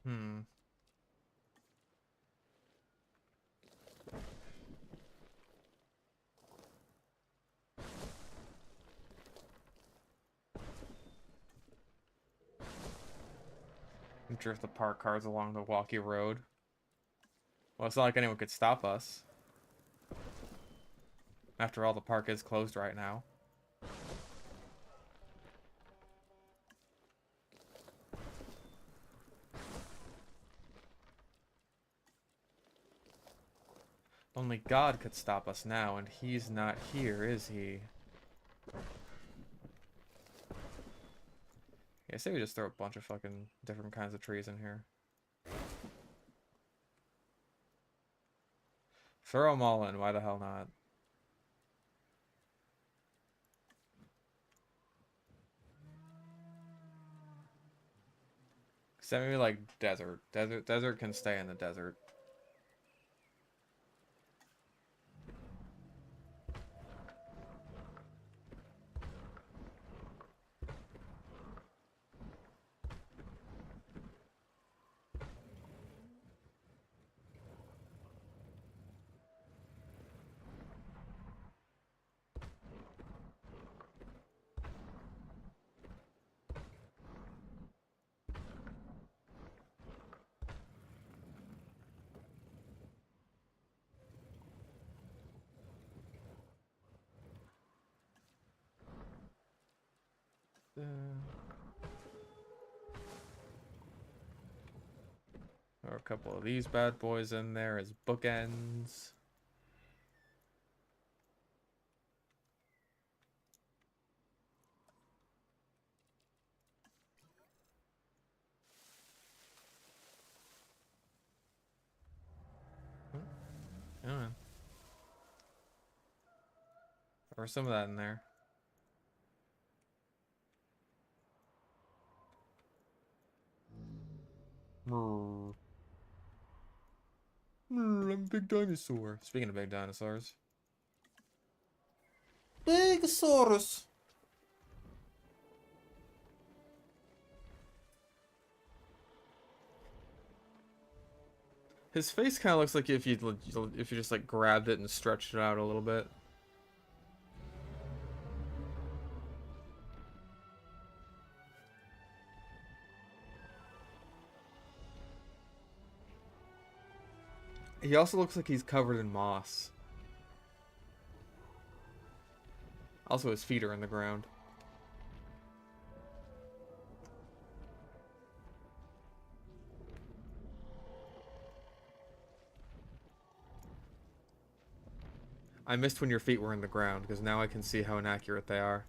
Hmm. Drift the park cars along the walkie road. Well, it's not like anyone could stop us. After all, the park is closed right now. Only God could stop us now, and he's not here, is he? Yeah, I say we just throw a bunch of fucking different kinds of trees in here. Throw them all in, why the hell not? Except maybe like desert. Desert can stay in the desert. Or a couple of these bad boys in there as bookends. Yeah. Or some of that in there. I'm a big dinosaur. Speaking of big dinosaurs. Bigosaurus! His face kind of looks like if you just like grabbed it and stretched it out a little bit. He also looks like he's covered in moss. Also, his feet are in the ground. I missed when your feet were in the ground, because now I can see how inaccurate they are.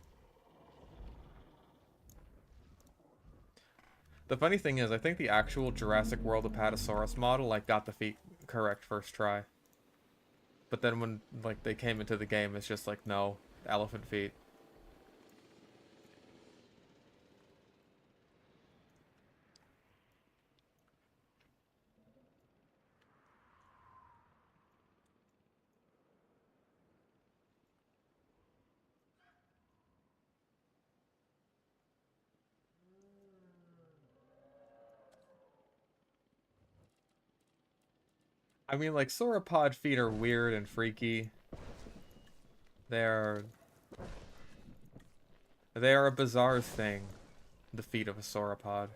The funny thing is, I think the actual Jurassic World Apatosaurus model, like, got the feet correct first try. But then when, like, they came into the game, it's just like, no, elephant feet. I mean, like, sauropod feet are weird and freaky. They're... They are a bizarre thing, the feet of a sauropod.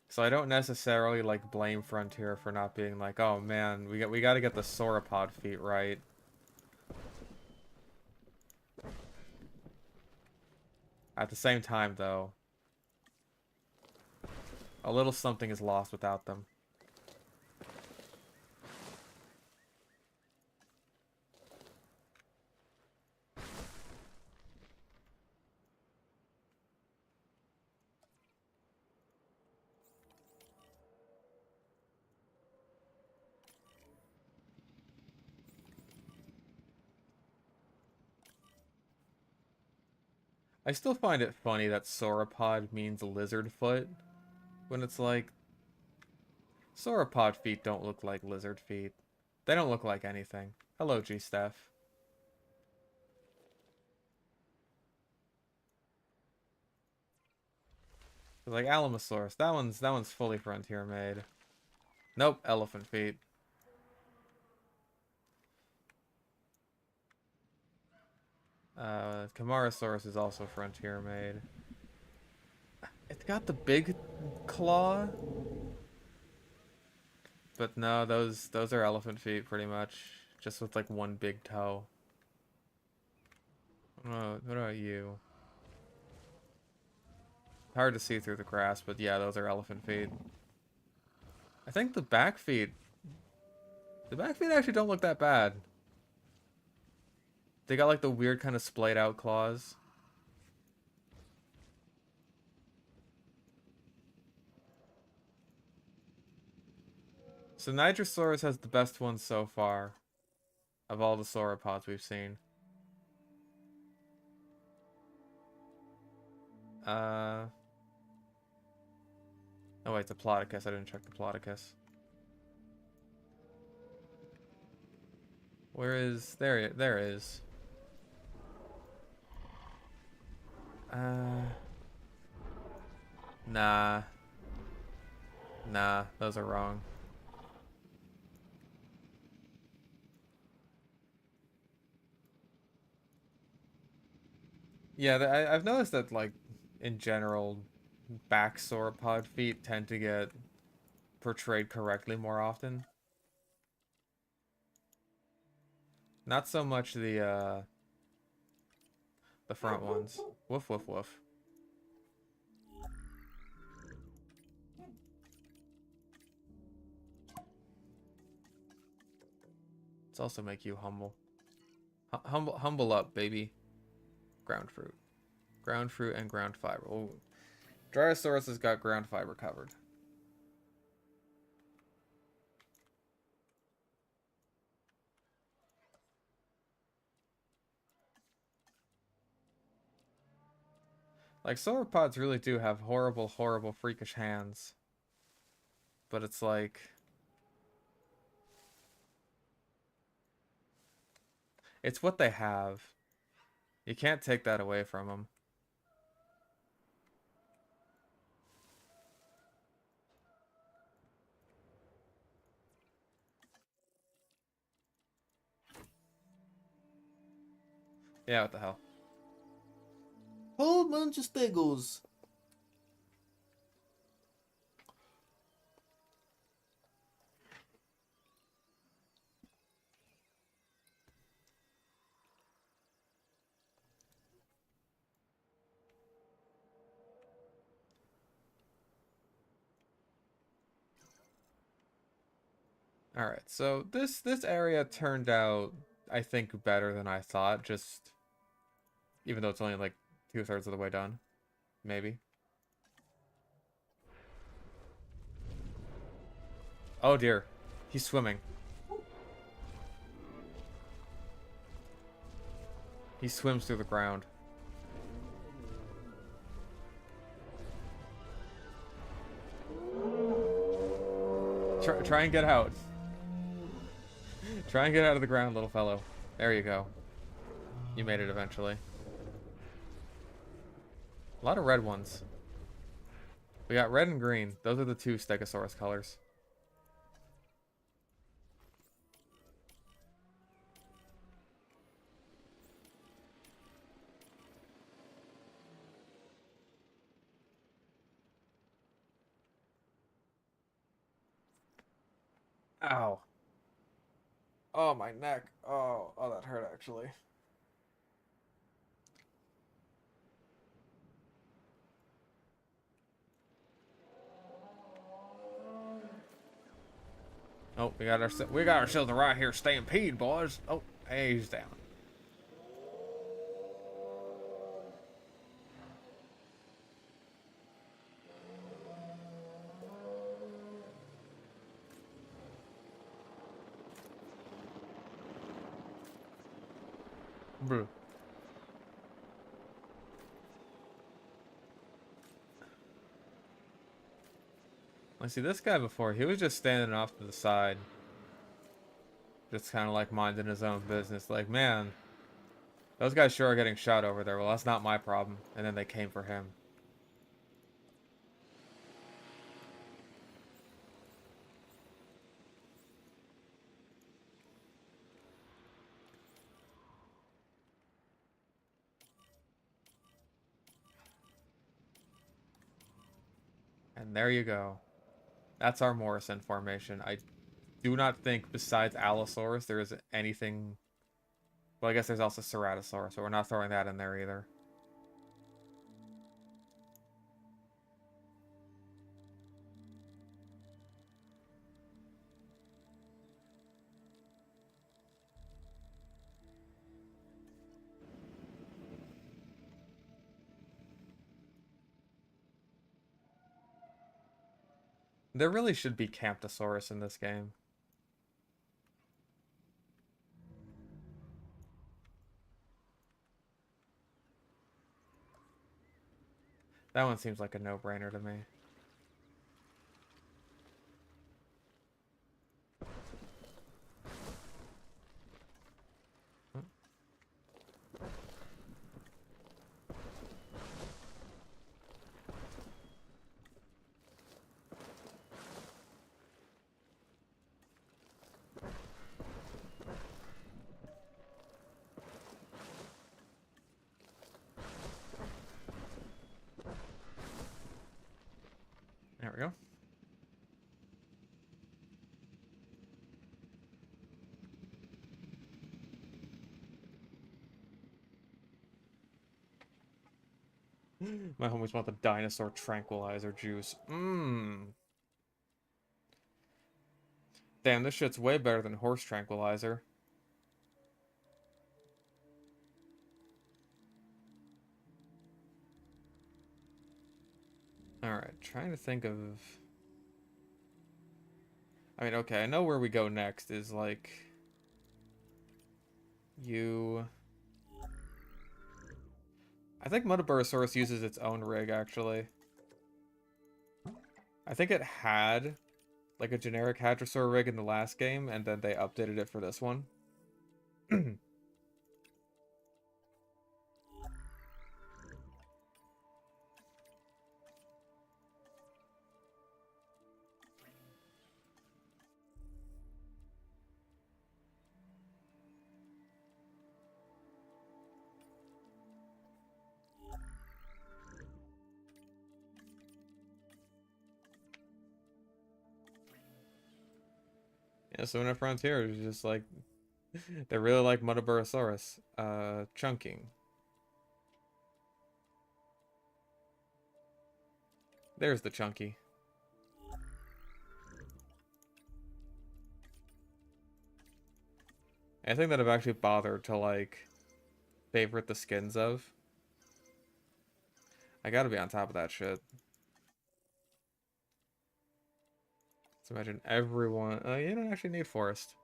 So I don't necessarily, like, blame Frontier for not being like, oh man, we gotta get the sauropod feet right. At the same time, though, a little something is lost without them. I still find it funny that sauropod means lizard foot, when it's like, sauropod feet don't look like lizard feet. They don't look like anything. Hello, G-Steph. Like Alamosaurus, that one's fully Frontier made. Nope, elephant feet. Camarasaurus is also Frontier made. It's got the big claw, but no, those are elephant feet pretty much, just with like one big toe. What about you? Hard to see through the grass, but yeah, those are elephant feet. I think the back feet actually don't look that bad. They got like the weird kind of splayed out claws. So Nigrosaurus has the best one so far of all the sauropods we've seen. Oh wait, it's a Plodicus. I didn't check the Plodicus. Where is... There is. Nah. Nah, those are wrong. Yeah, I've noticed that, like, in general, back sauropod feet tend to get portrayed correctly more often. Not so much the front ones. Woof, woof, woof. Let's also make you humble. Humble up, baby. Ground fruit. Ground fruit and ground fiber. Oh, Drysaurus has got ground fiber covered. Like, sauropods really do have horrible, horrible, freakish hands. But it's like... It's what they have. You can't take that away from them. Yeah, what the hell. Whole bunch of stiggles. Alright, so this area turned out, I think, better than I thought, just... Even though it's only like 2/3 of the way done. Maybe. Oh dear. He's swimming. He swims through the ground. Try and get out. Try and get out of the ground, little fellow. There you go. You made it eventually. A lot of red ones. We got red and green. Those are the two Stegosaurus colors. Ow. Oh, my neck. Oh, that hurt actually. Oh, we got ourselves a right here stampede, boys. Oh, hey, he's down. Bruh. I see this guy before. He was just standing off to the side. Just kind of like minding his own business. Like, man, those guys sure are getting shot over there. Well, that's not my problem. And then they came for him. And there you go. That's our Morrison formation. I do not think besides Allosaurus there is anything... Well, I guess there's also Ceratosaurus, so we're not throwing that in there either. There really should be Camptosaurus in this game. That one seems like a no-brainer to me. There we go. My homies want the dinosaur tranquilizer juice. Mmm. Damn, this shit's way better than horse tranquilizer. Alright, trying to think of... I mean, okay, I know where we go next is, like... You... I think Motoburosaurus uses its own rig, actually. I think it had, like, a generic Hadrosaur rig in the last game, and then they updated it for this one. Yeah, so in a Frontier, it's just like... They really like Motoburosaurus. Chunking. There's the Chunky. Anything that I've actually bothered to, like, favorite the skins of. I gotta be on top of that shit. Let's imagine everyone... you don't actually need forest.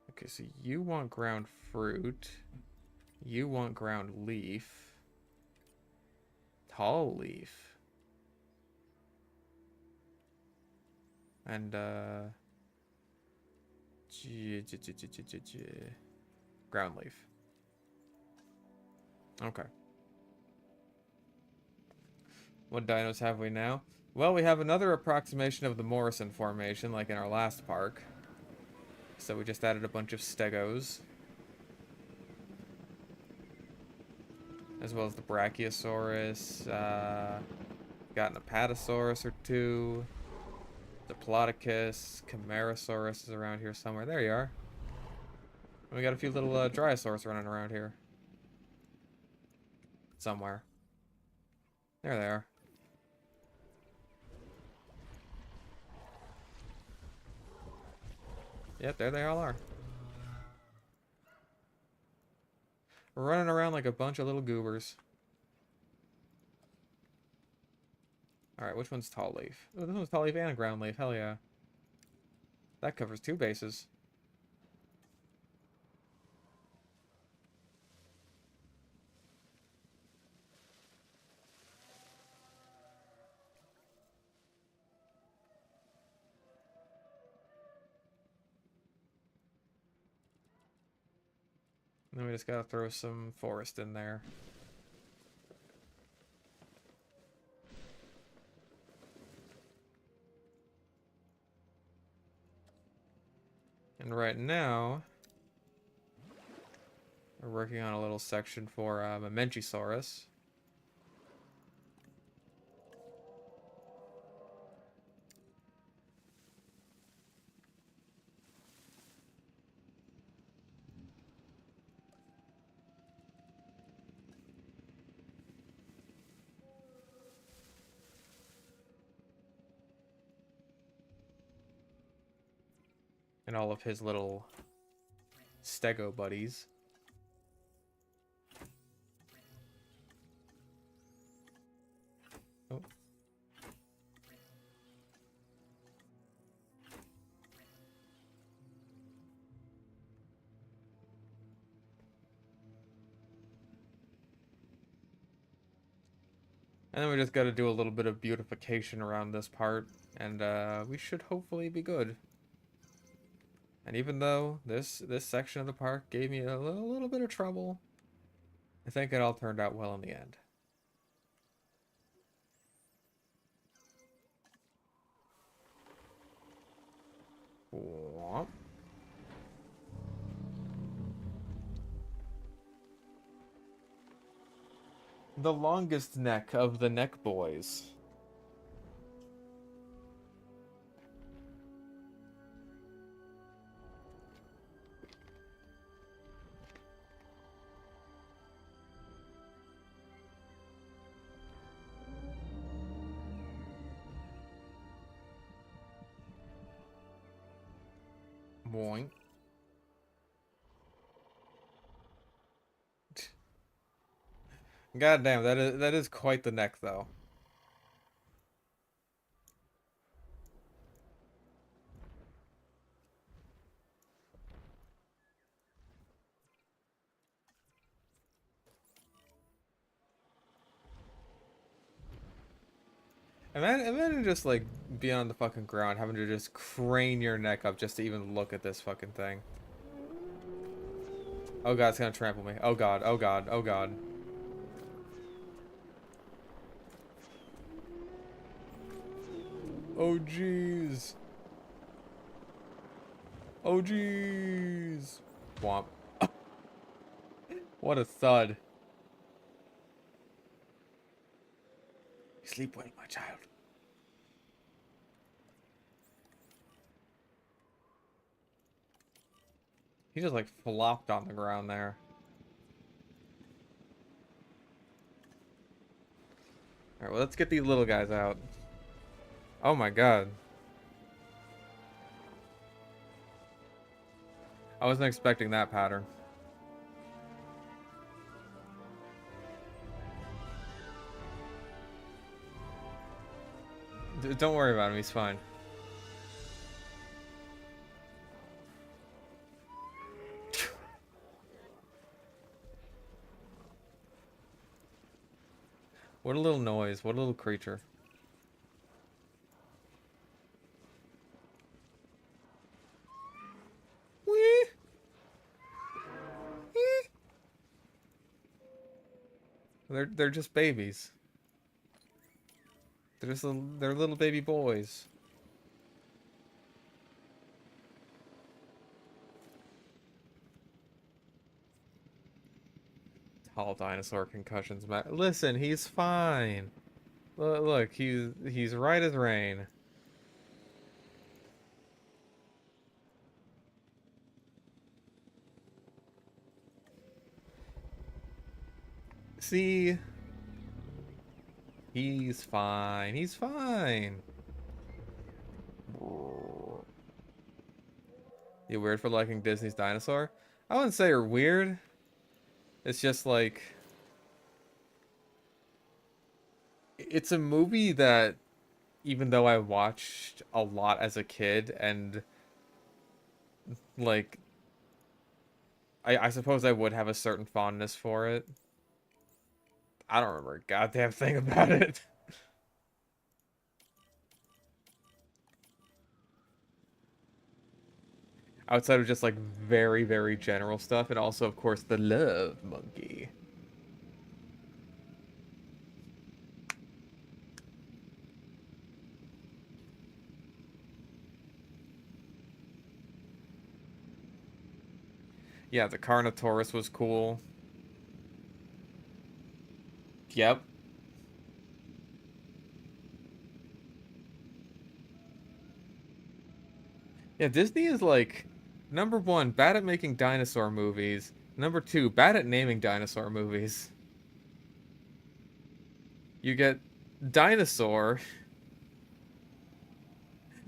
Okay, so you want ground fruit. You want ground leaf. Tall leaf. And, ground leaf. Okay. What dinos have we now? Well, we have another approximation of the Morrison formation, like in our last park. So we just added a bunch of stegos. As well as the Brachiosaurus. Got got an Apatosaurus or two. Diplodocus, Camarasaurus is around here somewhere. There you are. And we got a few little Dryosaurs running around here. Somewhere. There they are. Yep, there they all are. We're running around like a bunch of little goobers. Alright, which one's tall leaf? Oh, this one's tall leaf and a ground leaf. Hell yeah. That covers 2 bases. And then we just gotta throw some forest in there. And right now, we're working on a little section for Mamenchisaurus. And all of his little stego buddies. Oh. And then we just got to do a little bit of beautification around this part, and we should hopefully be good. And even though this section of the park gave me a little bit of trouble, I think it all turned out well in the end. Womp. The longest neck of the neck boys. Boing. God damn, that is quite the neck though. Imagine just like being on the fucking ground, having to just crane your neck up just to even look at this fucking thing. Oh god, it's gonna trample me. Oh god, oh god, oh god. Oh jeez. Oh jeez. Womp. What a thud. Sleep well, my child. He just like flopped on the ground there. Alright, well let's get these little guys out. Oh my god. I wasn't expecting that pattern. Don't worry about him, he's fine. What a little noise, what a little creature. Whee! They're just babies. They're little baby boys. Tall dinosaur concussions, Matt. Listen, he's fine. Look, he's right as rain. See, he's fine. He's fine. You weird for liking Disney's Dinosaur? I wouldn't say you're weird. It's just like it's a movie that even though I watched a lot as a kid and like I suppose I would have a certain fondness for it. I don't remember a goddamn thing about it. Outside of just like very, very general stuff, and also of course the love monkey. Yeah, the Carnotaurus was cool. Yep. Yeah, Disney is like number one, bad at making dinosaur movies. Number two, bad at naming dinosaur movies. You get dinosaur,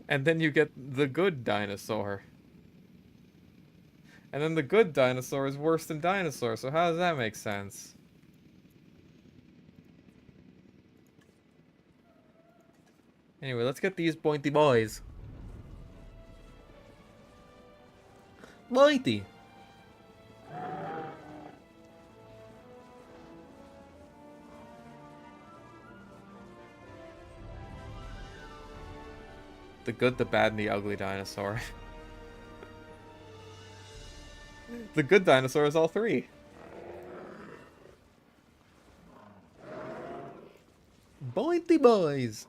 and then you get the good dinosaur. And then the good dinosaur is worse than dinosaur, so how does that make sense? Anyway, let's get these pointy boys. Pointy! The good, the bad, and the ugly dinosaur. The good dinosaur is all three. Pointy boys!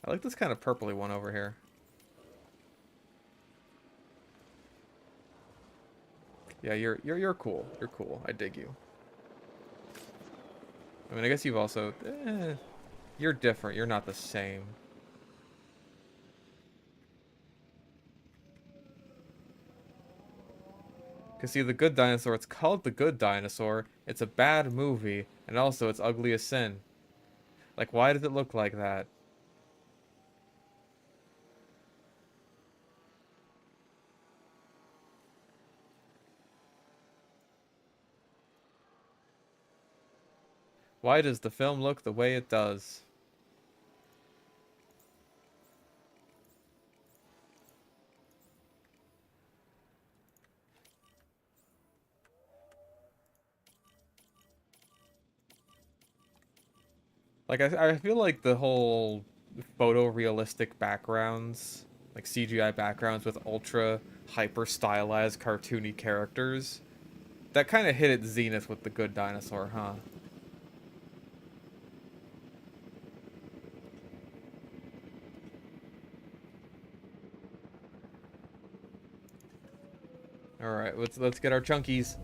I like this kind of purpley one over here. Yeah, you're cool. You're cool. I dig you. I mean, I guess you've also... you're different. You're not the same. Because see, The Good Dinosaur, it's called The Good Dinosaur. It's a bad movie. And also, it's ugly as sin. Like, why does it look like that? Why does the film look the way it does? Like, I feel like the whole photorealistic backgrounds, like CGI backgrounds with ultra hyper stylized cartoony characters, that kind of hit its zenith with The Good Dinosaur, huh? All right, let's get our chunkies.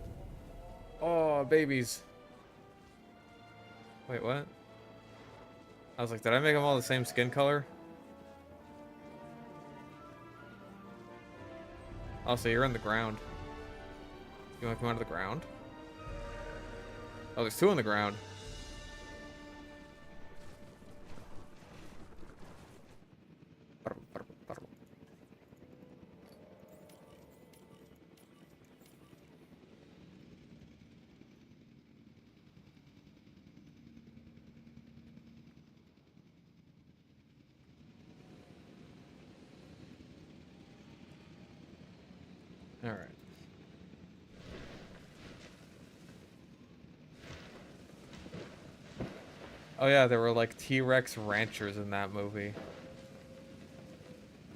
Oh, babies. Wait, what? I was like, did I make them all the same skin color? Oh, so you're in the ground. You want to come out of the ground? Oh, there's two on the ground. All right. Oh yeah, there were like T-Rex ranchers in that movie.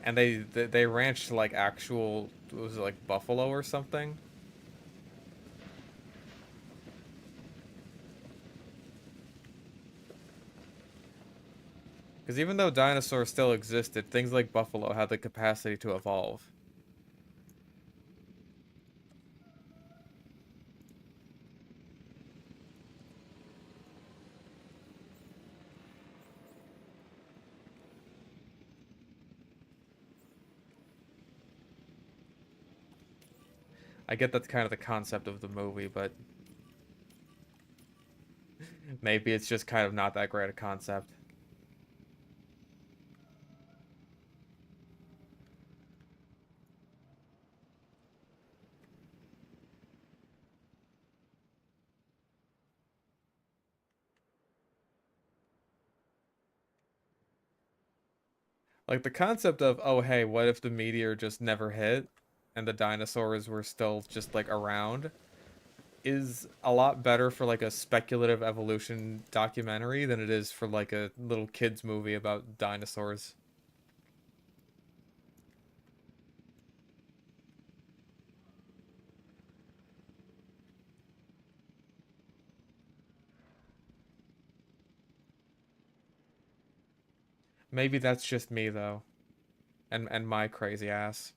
And they ranched like actual, was it like buffalo or something? Because even though dinosaurs still existed, things like buffalo had the capacity to evolve. I get that's kind of the concept of the movie, but maybe it's just kind of not that great a concept. Like the concept of, oh hey, what if the meteor just never hit and the dinosaurs were still just like around is a lot better for like a speculative evolution documentary than it is for like a little kids movie about dinosaurs. Maybe that's just me though, and my crazy ass.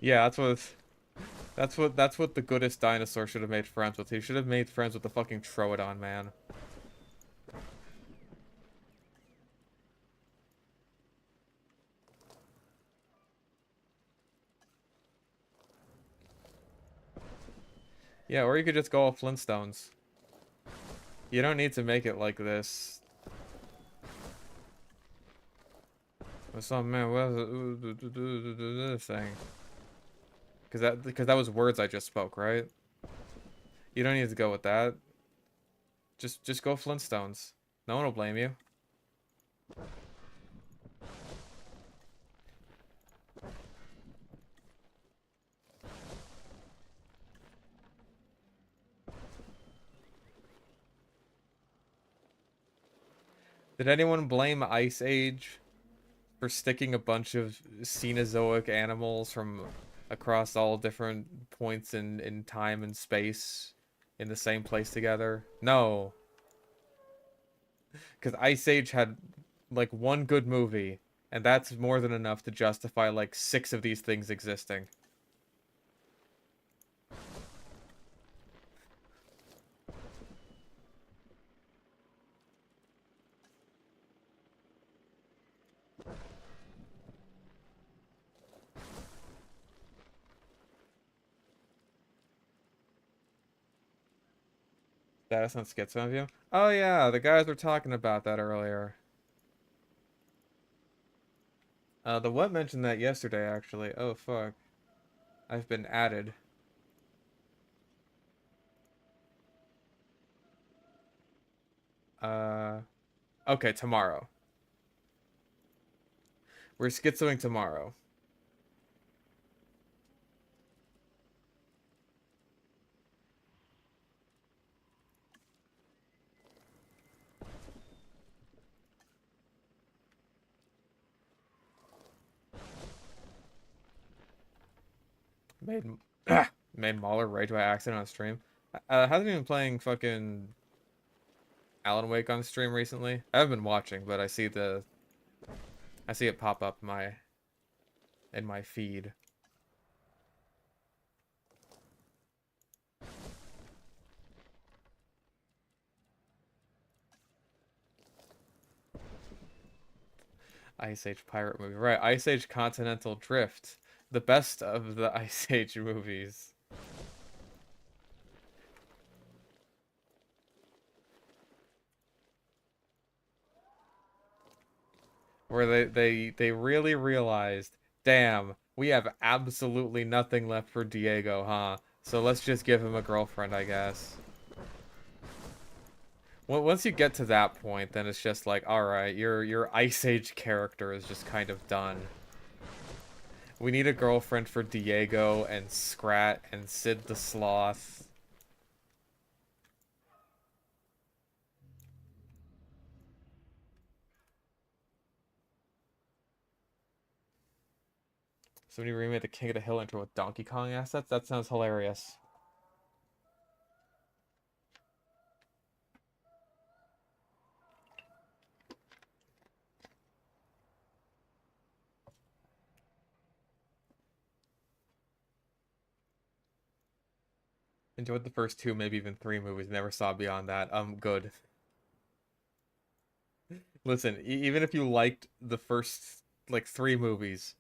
Yeah, that's what the goodest dinosaur should have made friends with. He should have made friends with the fucking Troodon man. Yeah, or you could just go all Flintstones. You don't need to make it like this. What's up, man? What is it? Thing? Because that was words I just spoke, right? You don't need to go with that. Just go Flintstones. No one will blame you. Did anyone blame Ice Age for sticking a bunch of Cenozoic animals from across all different points in time and space in the same place together? No. Because Ice Age had like one good movie, and that's more than enough to justify like 6 of these things existing. Status on Schizo View? Oh yeah, the guys were talking about that earlier. The what mentioned that yesterday actually. Oh fuck. I've been added. Uh okay, tomorrow. We're schizoing tomorrow. Made made Mahler rage by accident on stream. Hasn't been playing fucking Alan Wake on stream recently. I haven't been watching, but I see it pop up in my feed. Ice Age pirate movie. Right, Ice Age Continental Drift. The best of the Ice Age movies. Where they really realized, damn, we have absolutely nothing left for Diego, huh? So let's just give him a girlfriend, I guess. Well, once you get to that point, then it's just like, all right, your Ice Age character is just kind of done. We need a girlfriend for Diego and Scrat and Sid the Sloth. Somebody remade the King of the Hill intro with Donkey Kong assets? That sounds hilarious. Enjoyed the first two, maybe even three movies. Never saw beyond that. Good. Listen, even if you liked the first like three movies,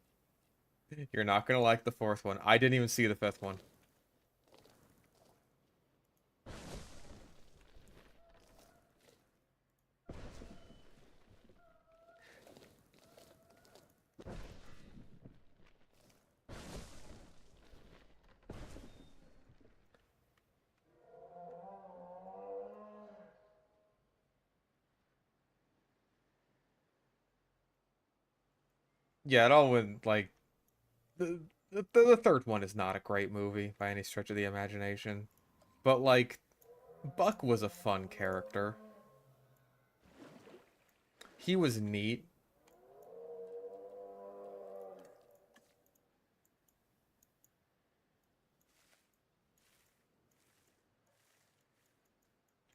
you're not gonna like the fourth one. I didn't even see the fifth one. Yeah, it all went like the third one is not a great movie by any stretch of the imagination, but like Buck was a fun character. He was neat.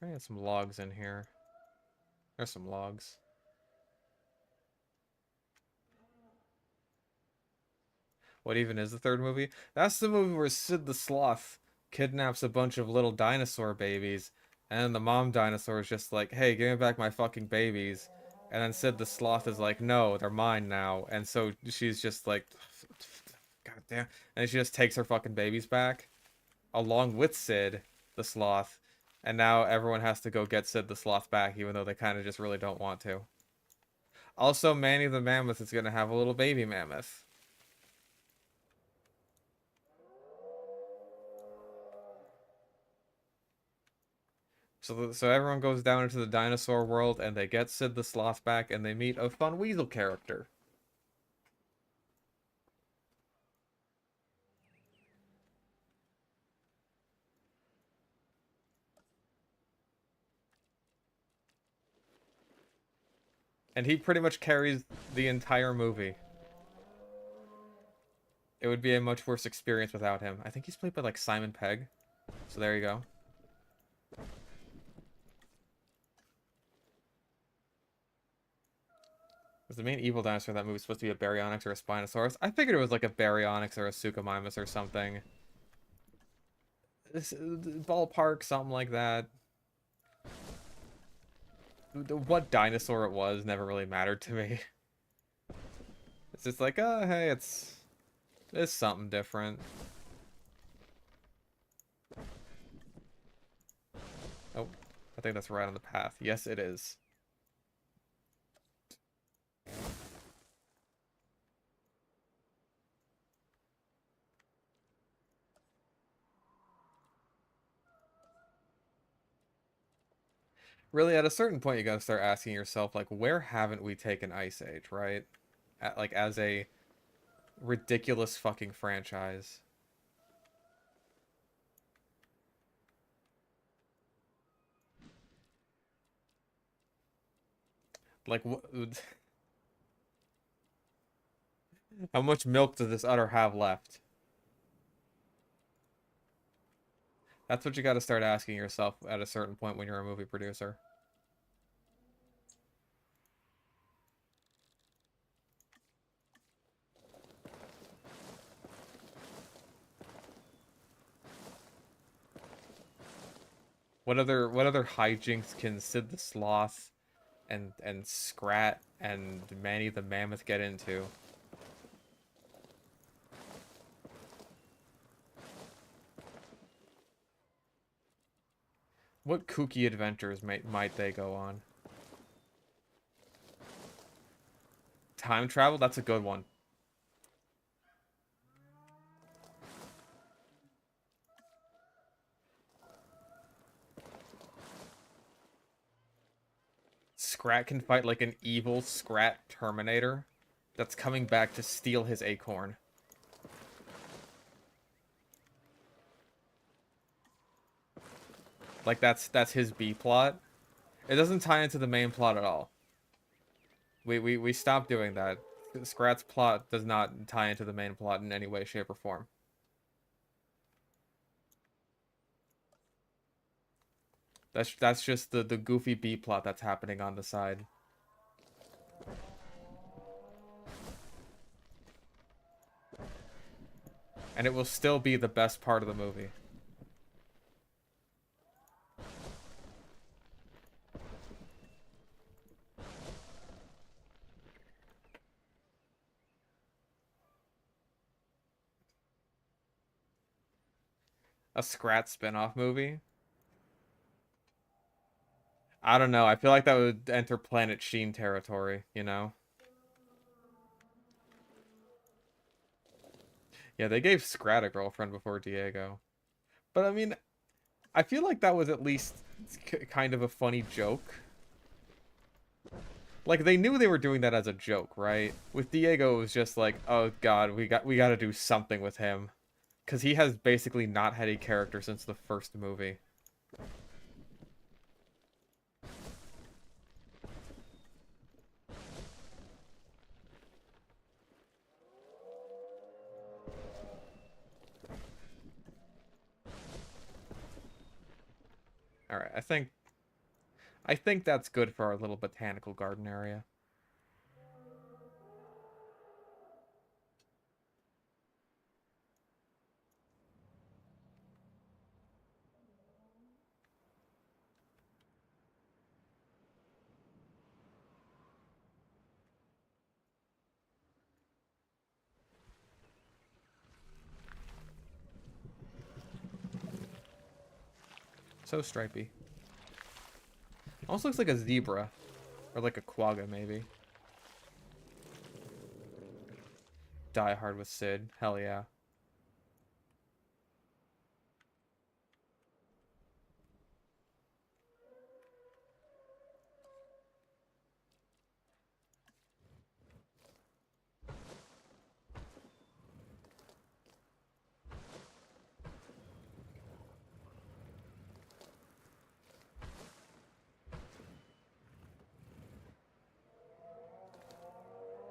Trying to get some logs in here. There's some logs. What even is the third movie? That's the movie where Sid the Sloth kidnaps a bunch of little dinosaur babies, and the mom dinosaur is just like, hey, give me back my fucking babies. And then Sid the Sloth is like, no, they're mine now. And so she's just like, God damn. And she just takes her fucking babies back, along with Sid the Sloth. And now everyone has to go get Sid the Sloth back, even though they kind of just really don't want to. Also, Manny the Mammoth is going to have a little baby mammoth. So everyone goes down into the dinosaur world, and they get Sid the Sloth back, and they meet a fun weasel character. And he pretty much carries the entire movie. It would be a much worse experience without him. I think he's played by, like, Simon Pegg. So there you go. Was the main evil dinosaur in that movie supposed to be a Baryonyx or a Spinosaurus? I figured it was like a Baryonyx or a Suchomimus or something. Ballpark, something like that. What dinosaur it was never really mattered to me. It's just like, oh, hey, it's something different. Oh, I think that's right on the path. Yes, it is. Really, at a certain point, you gotta start asking yourself, like, where haven't we taken Ice Age, right? Like, as a ridiculous fucking franchise. Like, how much milk does this udder have left? That's what you gotta start asking yourself at a certain point when you're a movie producer. What other hijinks can Sid the Sloth and Scrat and Manny the Mammoth get into? What kooky adventures might they go on? Time travel? That's a good one. Scrat can fight like an evil Scrat Terminator that's coming back to steal his acorn. Like that's his B plot. It doesn't tie into the main plot at all. We stopped doing that. Scrat's plot does not tie into the main plot in any way, shape, or form. That's just the goofy B plot that's happening on the side. And it will still be the best part of the movie. A Scrat spin-off movie. I don't know. I feel like that would enter Planet Sheen territory, you know? Yeah, they gave Scrat a girlfriend before Diego. But I mean, I feel like that was at least kind of a funny joke. Like they knew they were doing that as a joke, right? With Diego, it was just like, oh god, we got to do something with him, because he has basically not had a character since the first movie. All right, I think that's good for our little botanical garden area. So stripy. Almost looks like a zebra. Or like a quagga, maybe. Die Hard with Sid. Hell yeah.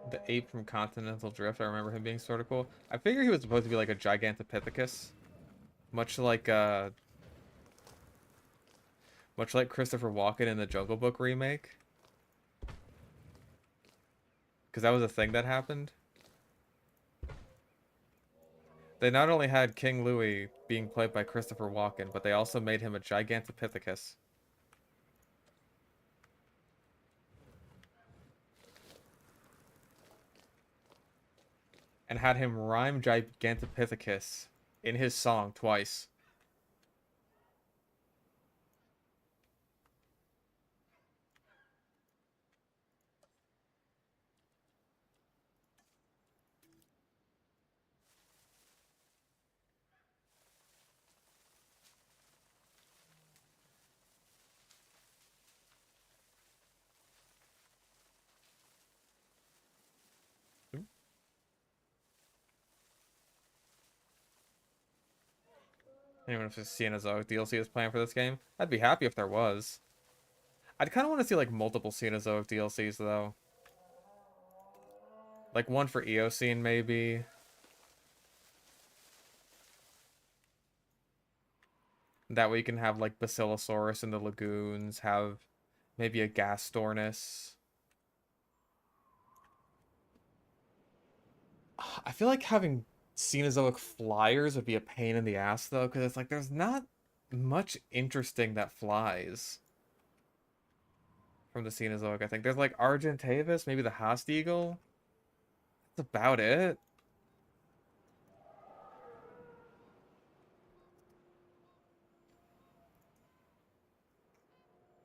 The ape from Continental Drift, I remember him being sort of cool. I figure he was supposed to be like a Gigantopithecus. Much like Christopher Walken in the Jungle Book remake. Because that was a thing that happened. They not only had King Louis being played by Christopher Walken, but they also made him a Gigantopithecus. And had him rhyme Gigantopithecus in his song twice. Anyone if there's Cenozoic DLC is planned for this game? I'd be happy if there was. I'd kind of want to see like multiple Cenozoic DLCs though. Like one for Eocene maybe. That way you can have like Basilosaurus in the lagoons, have maybe a Gastornis. I feel like having Cenozoic flyers would be a pain in the ass though, because it's like there's not much interesting that flies from the Cenozoic. I think there's like Argentavis, maybe the Haast Eagle. That's about it.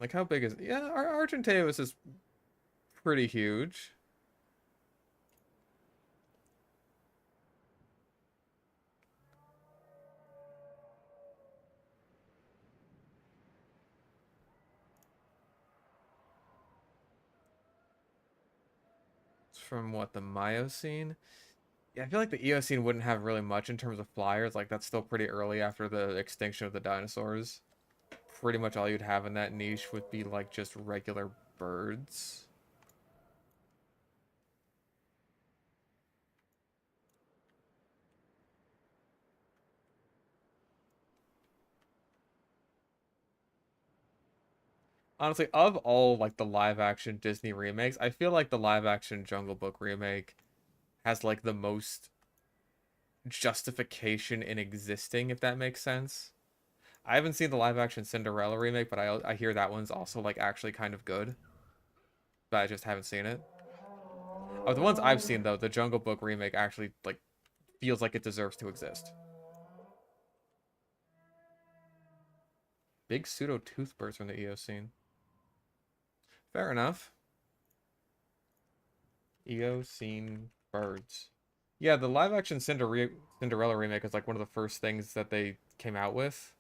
Like how big is yeah, Argentavis is pretty huge. It's from what, the Miocene? Yeah, I feel like the Eocene wouldn't have really much in terms of flyers. Like that's still pretty early after the extinction of the dinosaurs. Pretty much all you'd have in that niche would be like just regular birds. Honestly, of all like the live action Disney remakes, I feel like the live action Jungle Book remake has like the most justification in existing, if that makes sense. I haven't seen the live action Cinderella remake, but I hear that one's also like actually kind of good, but I just haven't seen it. Of the ones I've seen though, the Jungle Book remake actually like feels like it deserves to exist. Big pseudo toothbirds from the Eocene. Fair enough. Eocene birds. Yeah, the live action Cinderella remake was like one of the first things that they came out with.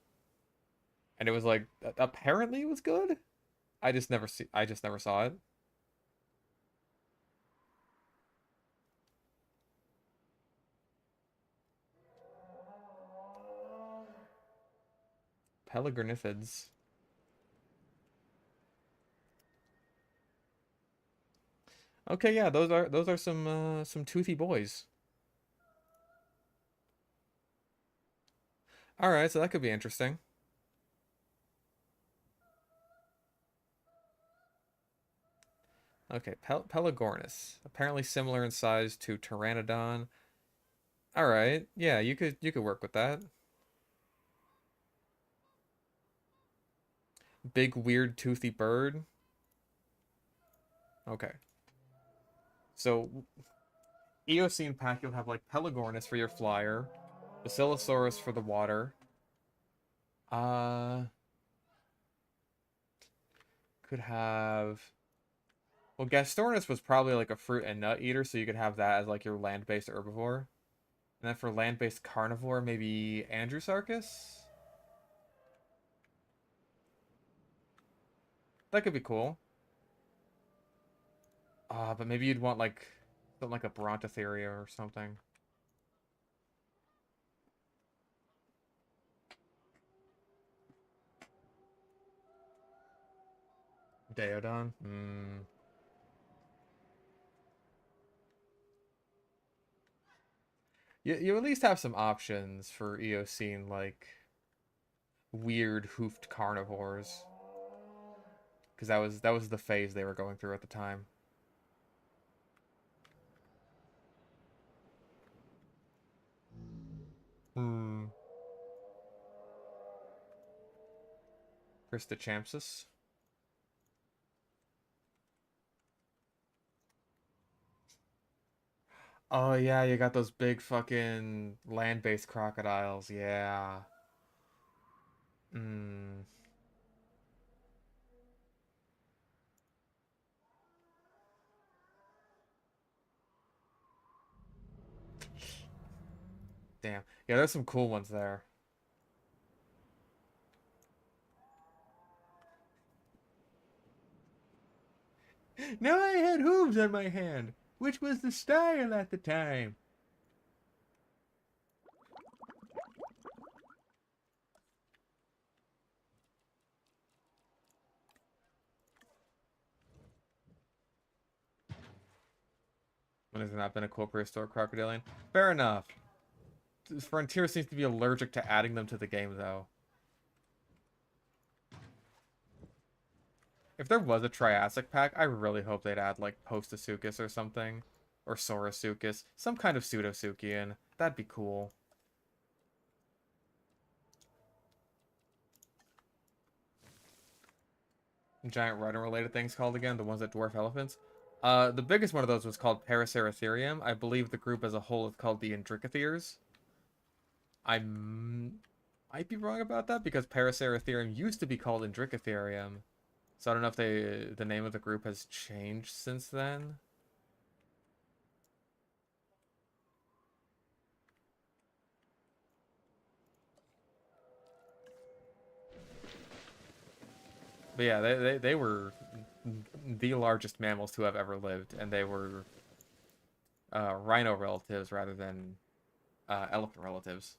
And it was like apparently it was good. I just never saw it. Pelagrinithids. Okay, yeah, those are some toothy boys. All right, so that could be interesting. Okay, Pelagornis. Apparently similar in size to Pteranodon. All right. Yeah, you could work with that. Big weird toothy bird. Okay. So Eocene pack you'll have like Pelagornis for your flyer, Basilosaurus for the water. Uh could have well Gastornis was probably like a fruit and nut eater, so you could have that as like your land-based herbivore. And then for land-based carnivore, maybe Andrewsarchus? That could be cool. But maybe you'd want like something like a Brontotheria or something. Daodon? Hmm. You at least have some options for Eocene, like weird hoofed carnivores, because that was the phase they were going through at the time. Hmm. Christochampsus. Oh yeah, you got those big fucking land-based crocodiles. Yeah. Hmm. Damn. Yeah, there's some cool ones there. Now I had hooves on my hand, which was the style at the time. When has not been a cool prehistoric crocodilian? Fair enough. Frontier seems to be allergic to adding them to the game, though. If there was a Triassic pack, I really hope they'd add, like, Postosuchus or something. Or Saurosuchus. Some kind of Pseudosuchian. That'd be cool. Giant rodent-related things called again? The ones that dwarf elephants? The biggest one of those was called Paraceratherium. I believe the group as a whole is called the Indricotheres. I might be wrong about that because Paraceratherium used to be called Indricotherium. So I don't know if the name of the group has changed since then. But yeah, they were the largest mammals to have ever lived, and they were rhino relatives rather than elephant relatives.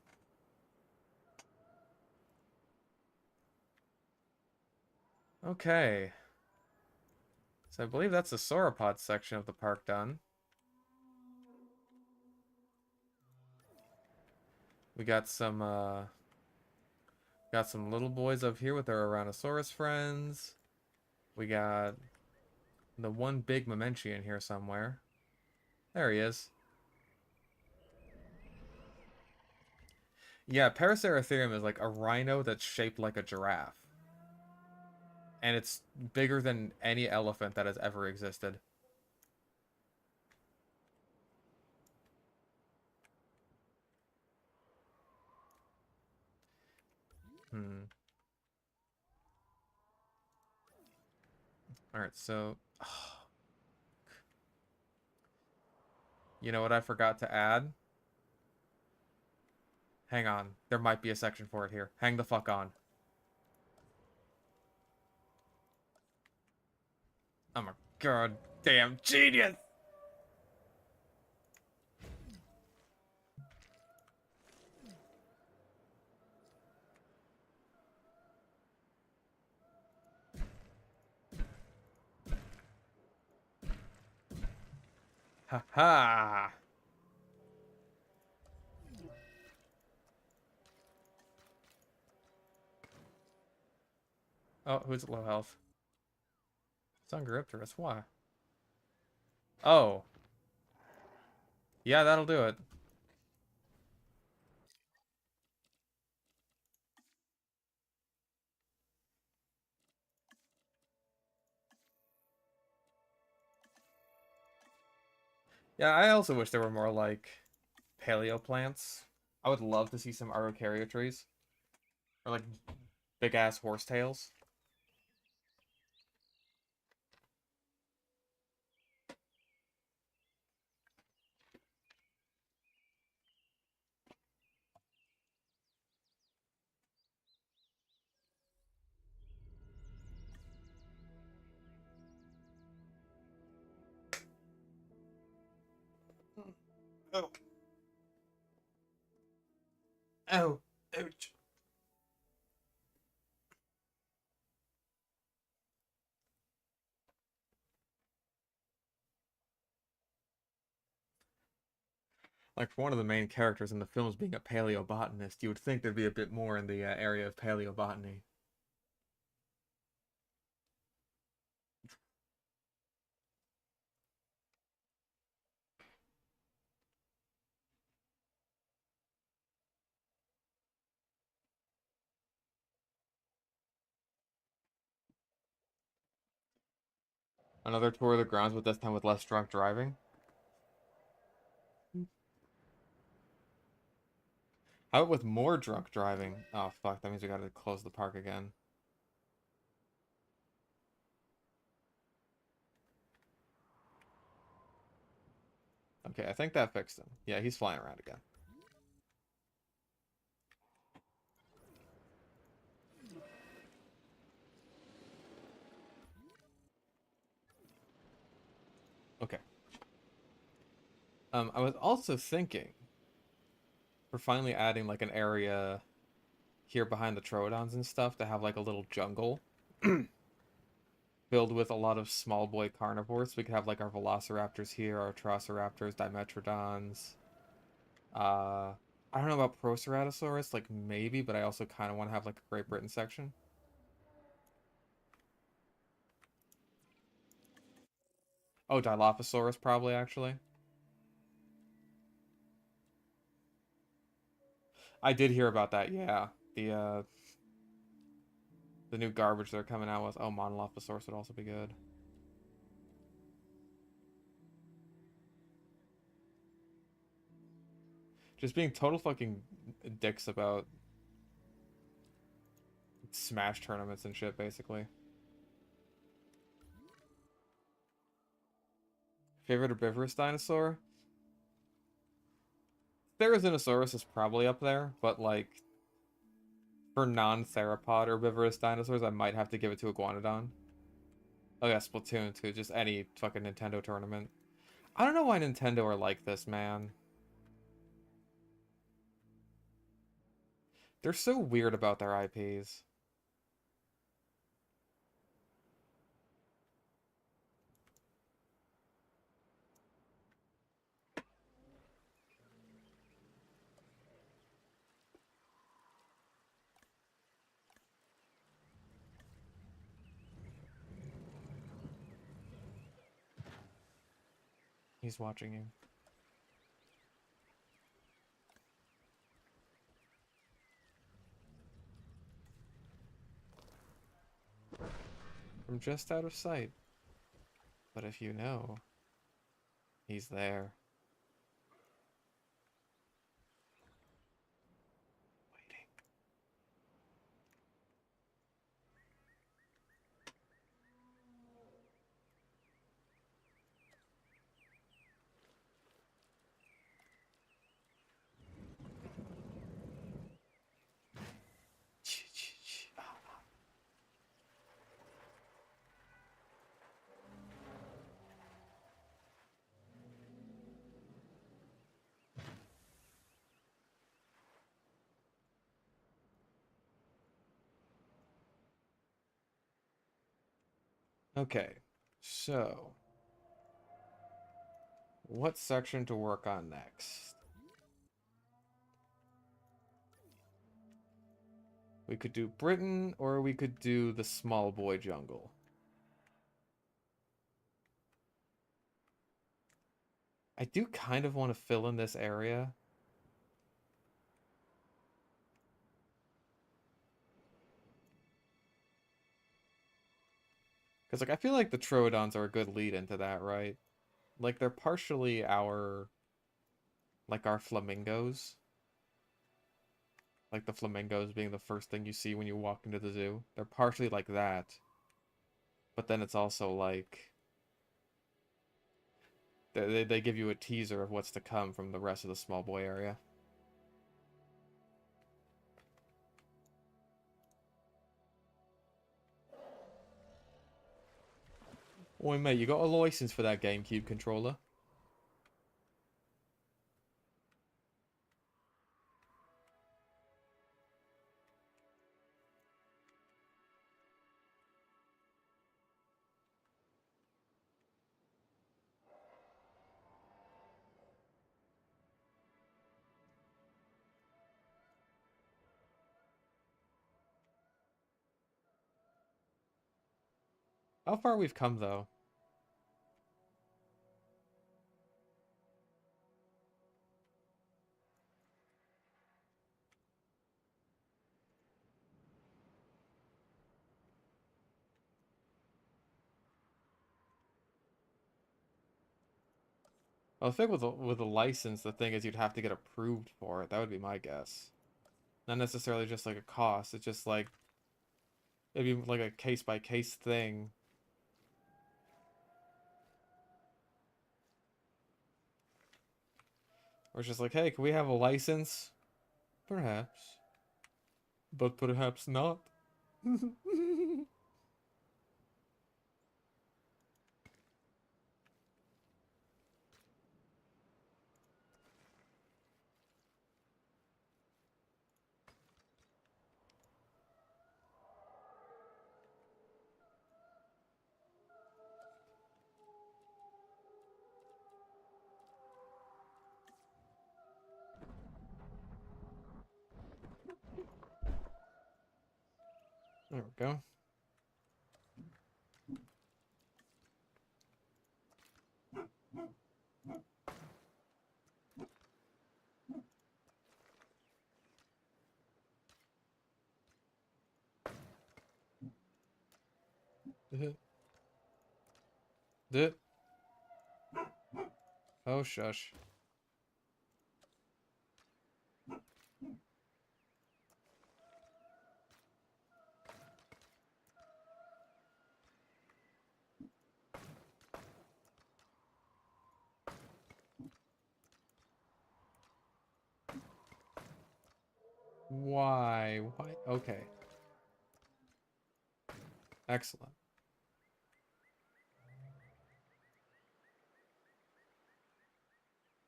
Okay, so I believe that's the sauropod section of the park done. We got some little boys up here with their Tyrannosaurus friends. We got the one big Mamenchian here somewhere. There he is. Yeah, Paraceratherium is like a rhino that's shaped like a giraffe. And it's bigger than any elephant that has ever existed. Hmm. Alright, so... You know what I forgot to add? Hang on. There might be a section for it here. Hang the fuck on. I'm a goddamn genius! Ha ha! Oh, who's at low health? Sungaripterus, why? Oh. Yeah, that'll do it. Yeah, I also wish there were more, like, paleo plants. I would love to see some Araucaria trees. Or, like, big-ass horsetails. Oh. Oh. Ouch. Like, for one of the main characters in the films being a paleobotanist, you would think there'd be a bit more in the area of paleobotany. Another tour of the grounds, but this time with less drunk driving. How about with more drunk driving? Oh, fuck, that means we gotta close the park again. Okay, I think that fixed him. Yeah, he's flying around again. Okay. I was also thinking for finally adding like an area here behind the Troodons and stuff to have like a little jungle filled with a lot of small boy carnivores. We could have like our Velociraptors here, our Troceraptors, Dimetrodons. Uh, I don't know about Proceratosaurus, like maybe, but I also kind of want to have like a Great Britain section. Oh, Dilophosaurus probably actually. I did hear about that. Yeah, the new garbage they're coming out with. Oh, Monolophosaurus would also be good. Just being total fucking dicks about Smash tournaments and shit, basically. Favorite herbivorous dinosaur? Therizinosaurus is probably up there, but like for non-theropod herbivorous dinosaurs, I might have to give it to Iguanodon. Oh yeah, Splatoon too. Just any fucking Nintendo tournament. I don't know why Nintendo are like this, man. They're so weird about their IPs. He's watching you. From just out of sight. But if you know, he's there. Waiting. Okay, so what section to work on next? We could do Britain, or we could do the small boy jungle. I do kind of want to fill in this area. Because, like, I feel like the Troodons are a good lead into that, right? Like, they're partially our, like, our flamingos. Like, the flamingos being the first thing you see when you walk into the zoo. They're partially like that. But then it's also, like, they give you a teaser of what's to come from the rest of the small boy area. Oi, mate, you got a license for that GameCube controller? How far we've come, though. Well, I think with a license, the thing is you'd have to get approved for it. That would be my guess. Not necessarily just like a cost. It's just like it'd be like a case by case thing. Or it's just like, hey, can we have a license? Perhaps. But perhaps not. There we go. Did. Oh, shush. Why? Why? Okay. Excellent.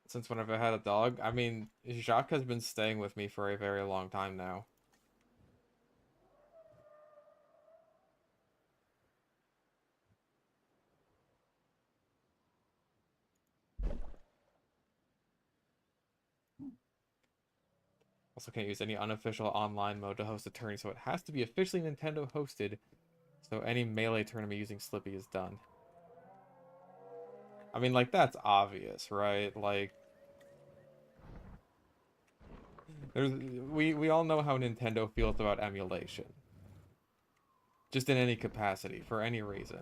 Since whenever I had a dog, I mean, Jacques has been staying with me for a very long time now. Also can't use any unofficial online mode to host a tourney, so it has to be officially Nintendo hosted. So any melee tournament using Slippy is done. I mean, like, that's obvious, right? Like, we all know how Nintendo feels about emulation. Just in any capacity, for any reason.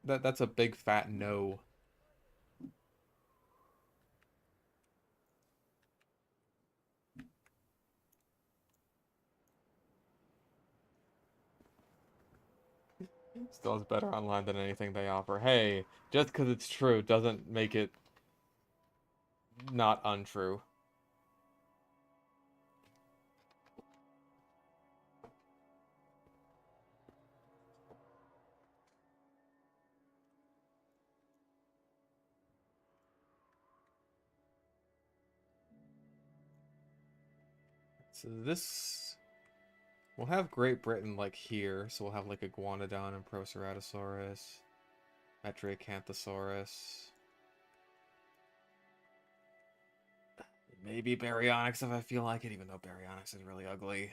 That's a big fat no. Still is better online than anything they offer. Hey, just because it's true doesn't make it not untrue. So this We'll have Great Britain like here, so we'll have like Iguanodon and Proceratosaurus, Metriacanthosaurus. Maybe Baryonyx if I feel like it, even though Baryonyx is really ugly.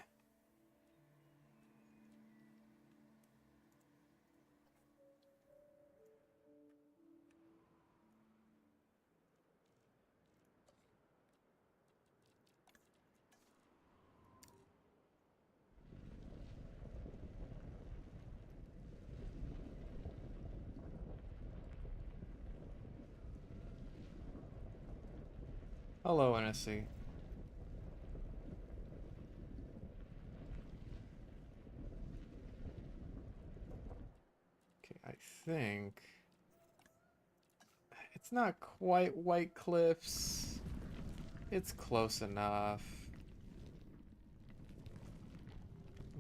Hello, NSC. Okay, I think it's not quite White Cliffs. It's close enough.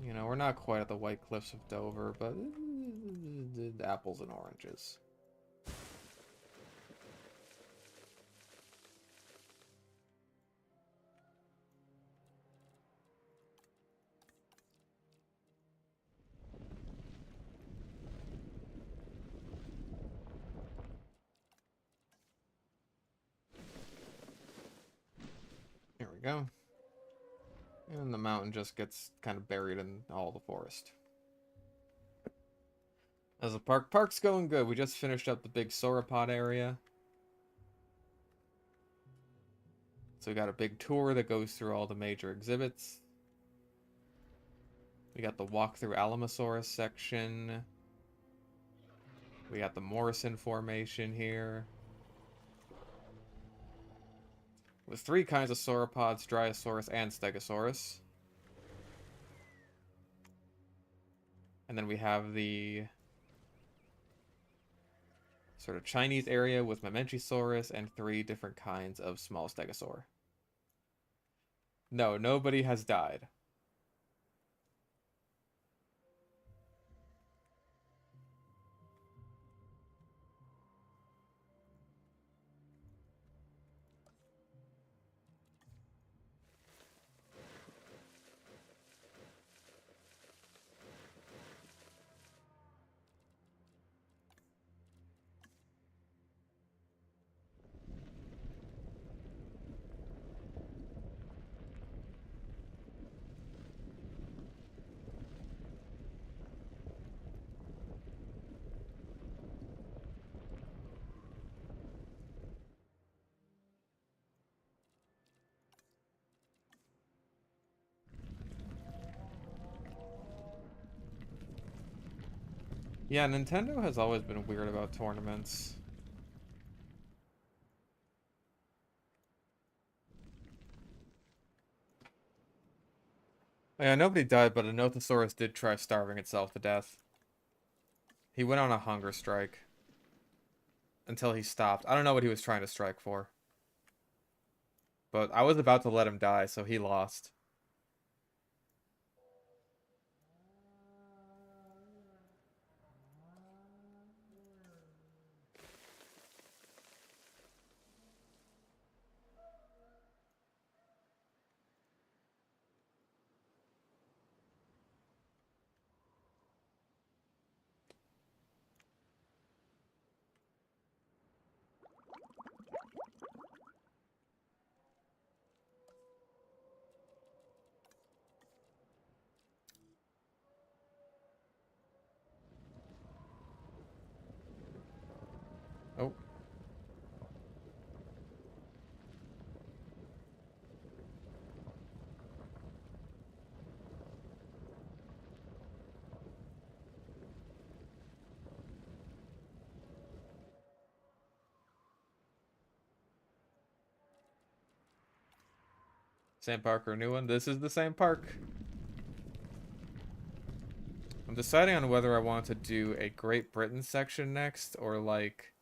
You know, we're not quite at the White Cliffs of Dover, but apples and oranges. Here we go. And the mountain just gets kind of buried in all the forest. As a park's going good. We just finished up the big sauropod area. So we got a big tour that goes through all the major exhibits. We got the walk through Alamosaurus section. We got the Morrison Formation here. With 3 kinds of sauropods, Dryosaurus and Stegosaurus. And then we have the sort of Chinese area with Mamenchisaurus and 3 different kinds of small stegosaur. No, nobody has died. Yeah, Nintendo has always been weird about tournaments. Yeah, nobody died, but a Nothosaurus did try starving itself to death. He went on a hunger strike. Until he stopped. I don't know what he was trying to strike for. But I was about to let him die, so he lost. Oh. Same park or new one? This is the same park. I'm deciding on whether I want to do a Great Britain section next, or like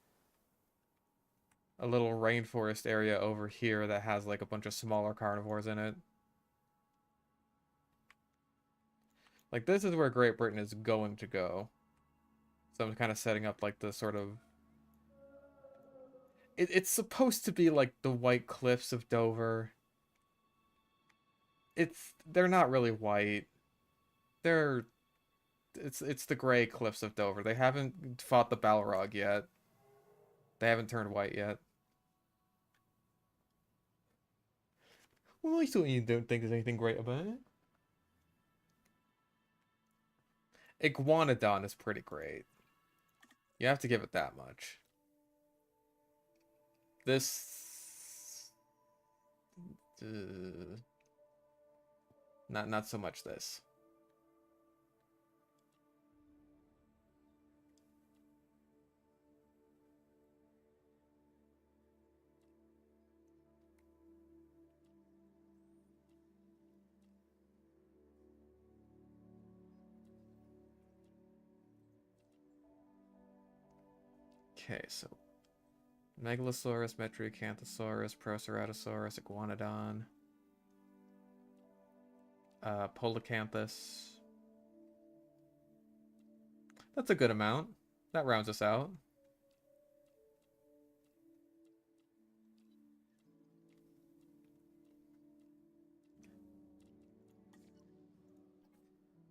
a little rainforest area over here that has like a bunch of smaller carnivores in it. Like this is where Great Britain is going to go. So I'm kind of setting up like the sort of... It's supposed to be like the White Cliffs of Dover. They're not really white. They're it's the gray cliffs of Dover. They haven't fought the Balrog yet. They haven't turned white yet. Well, I certainly don't think there's anything great about it. Iguanodon is pretty great. You have to give it that much. This... not so much this. Okay, so Megalosaurus, Metriacanthosaurus, Proceratosaurus, Iguanodon, Polacanthus. That's a good amount. That rounds us out.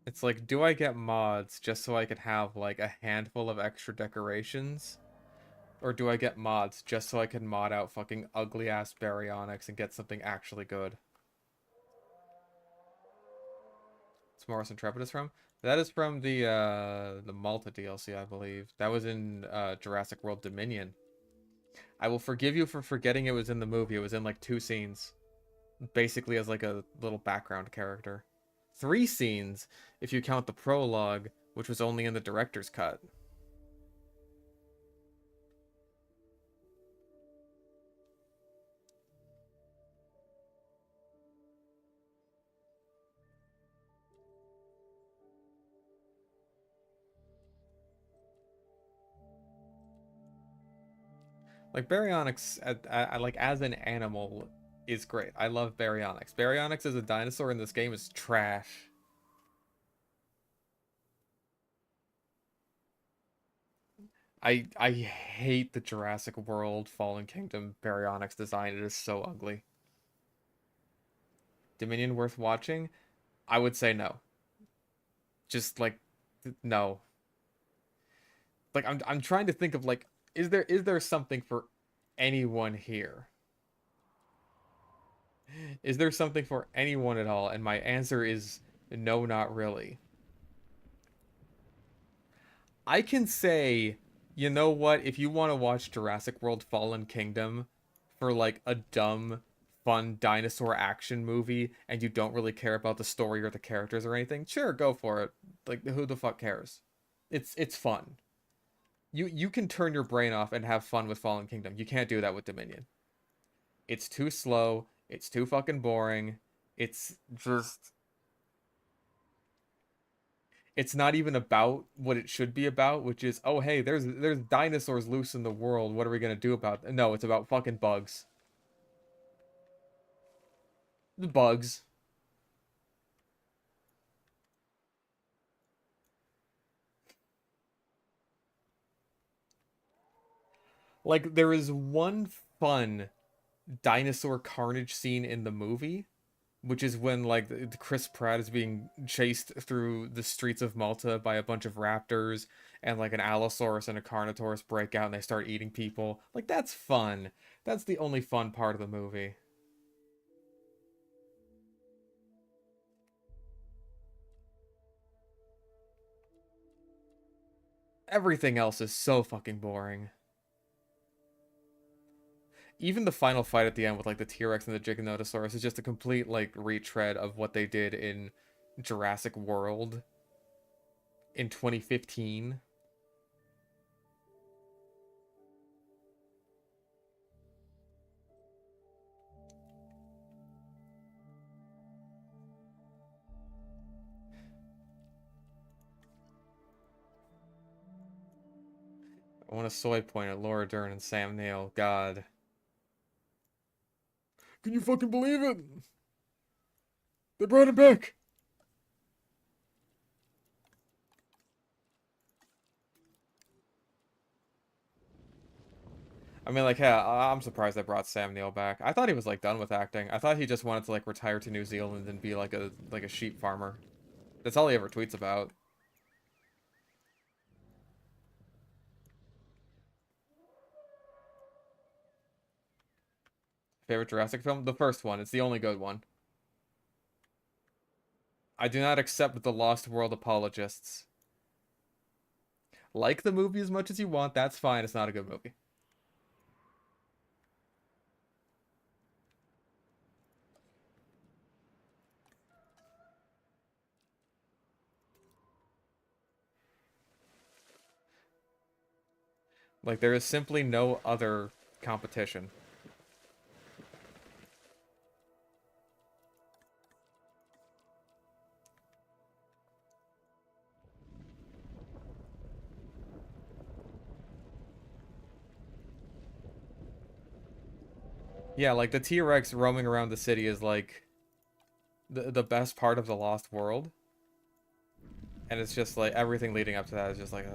It's like, do I get mods just so I can have like a handful of extra decorations? Or do I get mods just so I can mod out fucking ugly ass baryonyx and get something actually good? It's Morris Intrepidus from? That is from the Malta DLC, I believe. That was in Jurassic World Dominion. I will forgive you for forgetting it was in the movie. It was in like 2 scenes. Basically as like a little background character. 3 scenes if you count the prologue, which was only in the director's cut. Like Baryonyx, like as an animal, is great. I love Baryonyx. Baryonyx as a dinosaur in this game is trash. I hate the Jurassic World Fallen Kingdom Baryonyx design. It is so ugly. Dominion worth watching? I would say no. Just like no. Like I'm trying to think of like is there something for anyone here? Is there something for anyone at all? And my answer is no, not really. I can say, you know what, if you want to watch Jurassic World Fallen Kingdom for like a dumb, fun dinosaur action movie and you don't really care about the story or the characters or anything, sure, go for it. Like who the fuck cares? It's fun. You can turn your brain off and have fun with Fallen Kingdom. You can't do that with Dominion. It's too slow, it's too fucking boring. It's just it's not even about what it should be about, which is, oh hey, there's dinosaurs loose in the world. What are we gonna do about it? No, it's about fucking bugs. The bugs. Like there is one fun dinosaur carnage scene in the movie, which is when like Chris Pratt is being chased through the streets of Malta by a bunch of raptors and like an Allosaurus and a Carnotaurus break out and they start eating people. Like that's fun. That's the only fun part of the movie. Everything else is so fucking boring. Even the final fight at the end with like the T-Rex and the Giganotosaurus is just a complete like retread of what they did in Jurassic World in 2015. I want a soy point at Laura Dern and Sam Neill. God. Can you fucking believe it? They brought it back. I mean, like, yeah, I'm surprised they brought Sam Neill back. I thought he was like done with acting. I thought he just wanted to like retire to New Zealand and be like a sheep farmer. That's all he ever tweets about. Favorite Jurassic film? The first one. It's the only good one. I do not accept the Lost World apologists. Like the movie as much as you want, that's fine. It's not a good movie. Like, there is simply no other competition. Yeah, like, the T-Rex roaming around the city is, like, the best part of the Lost World. And it's just, like, everything leading up to that is just like,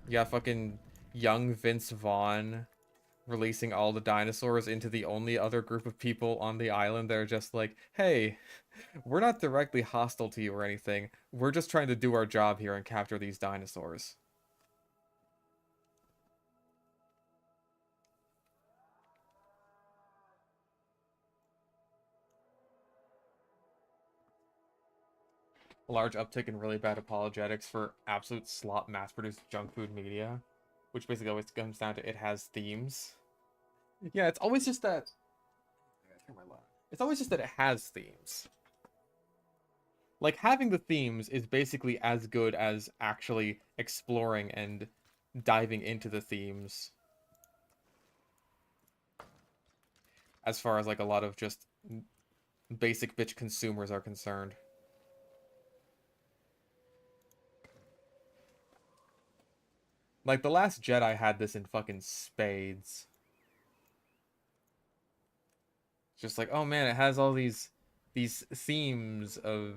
yeah, fucking young Vince Vaughn releasing all the dinosaurs into the only other group of people on the island. They're just like, hey, we're not directly hostile to you or anything. We're just trying to do our job here and capture these dinosaurs. A large uptick in really bad apologetics for absolute slop mass-produced junk food media, which basically always comes down to it has themes. Yeah, it's always just that. It's always just that it has themes. Like, having the themes is basically as good as actually exploring and diving into the themes. As far as, like, a lot of just basic bitch consumers are concerned. Like, The Last Jedi had this in fucking spades. Just like, oh man, it has all these themes of,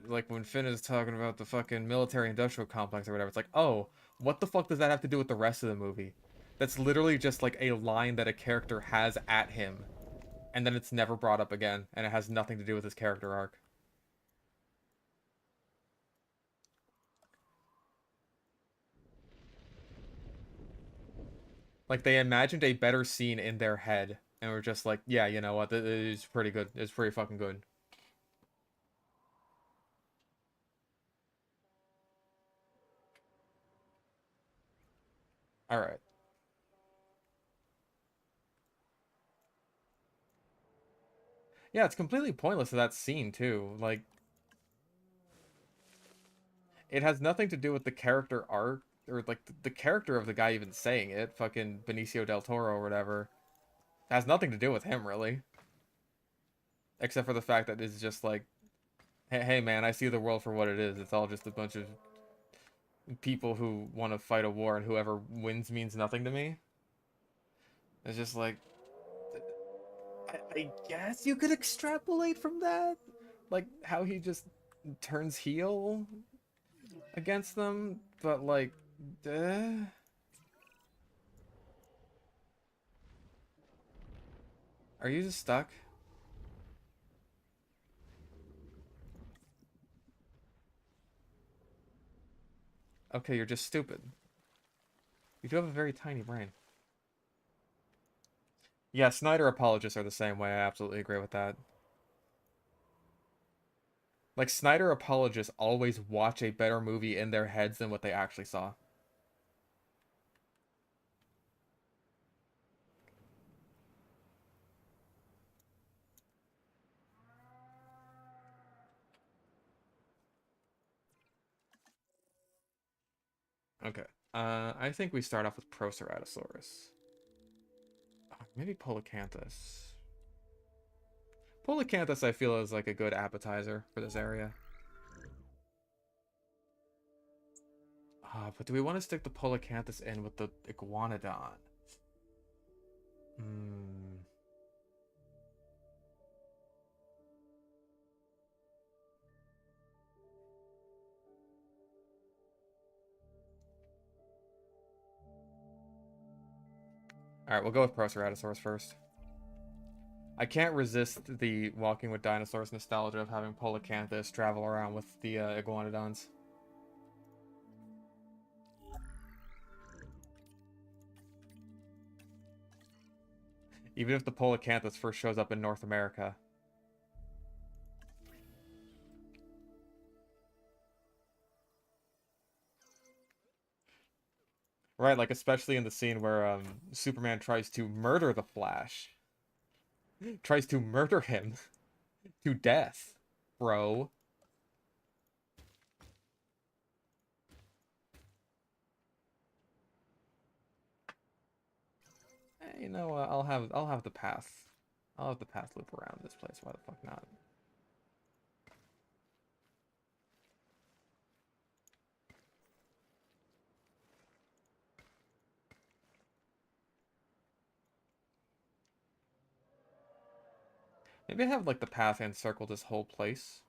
like, when Finn is talking about the fucking military-industrial complex or whatever, it's like, oh, what the fuck does that have to do with the rest of the movie? That's literally just, like, a line that a character has at him, and then it's never brought up again, and it has nothing to do with his character arc. Like, they imagined a better scene in their head, and were just like, yeah, you know what, it's pretty good. It's pretty fucking good. Alright. Yeah, it's completely pointless to that scene, too. Like, it has nothing to do with the character arc, or, like, the character of the guy even saying it, fucking Benicio del Toro or whatever. It has nothing to do with him, really. Except for the fact that it's just like, hey man, I see the world for what it is. It's all just a bunch of people who want to fight a war, and whoever wins means nothing to me. It's just like, I guess you could extrapolate from that, like how he just turns heel against them, but like, are you just stuck? Okay, you're just stupid. You do have a very tiny brain. Yeah, Snyder apologists are the same way. I absolutely agree with that. Like, Snyder apologists always watch a better movie in their heads than what they actually saw. Okay. I think we start off with Proceratosaurus. Maybe Polacanthus. Polacanthus, I feel, is like a good appetizer for this area. But do we want to stick the Polacanthus in with the Iguanodon? Hmm. Alright, we'll go with Proceratosaurus first. I can't resist the Walking with Dinosaurs nostalgia of having Polacanthus travel around with the iguanodons. Even if the Polacanthus first shows up in North America. Right, like especially in the scene where Superman tries to murder the Flash. Tries to murder him to death, bro. You know what? I'll have the path. I'll have the path loop around this place. Why the fuck not? Maybe I have like the path encircle this whole place.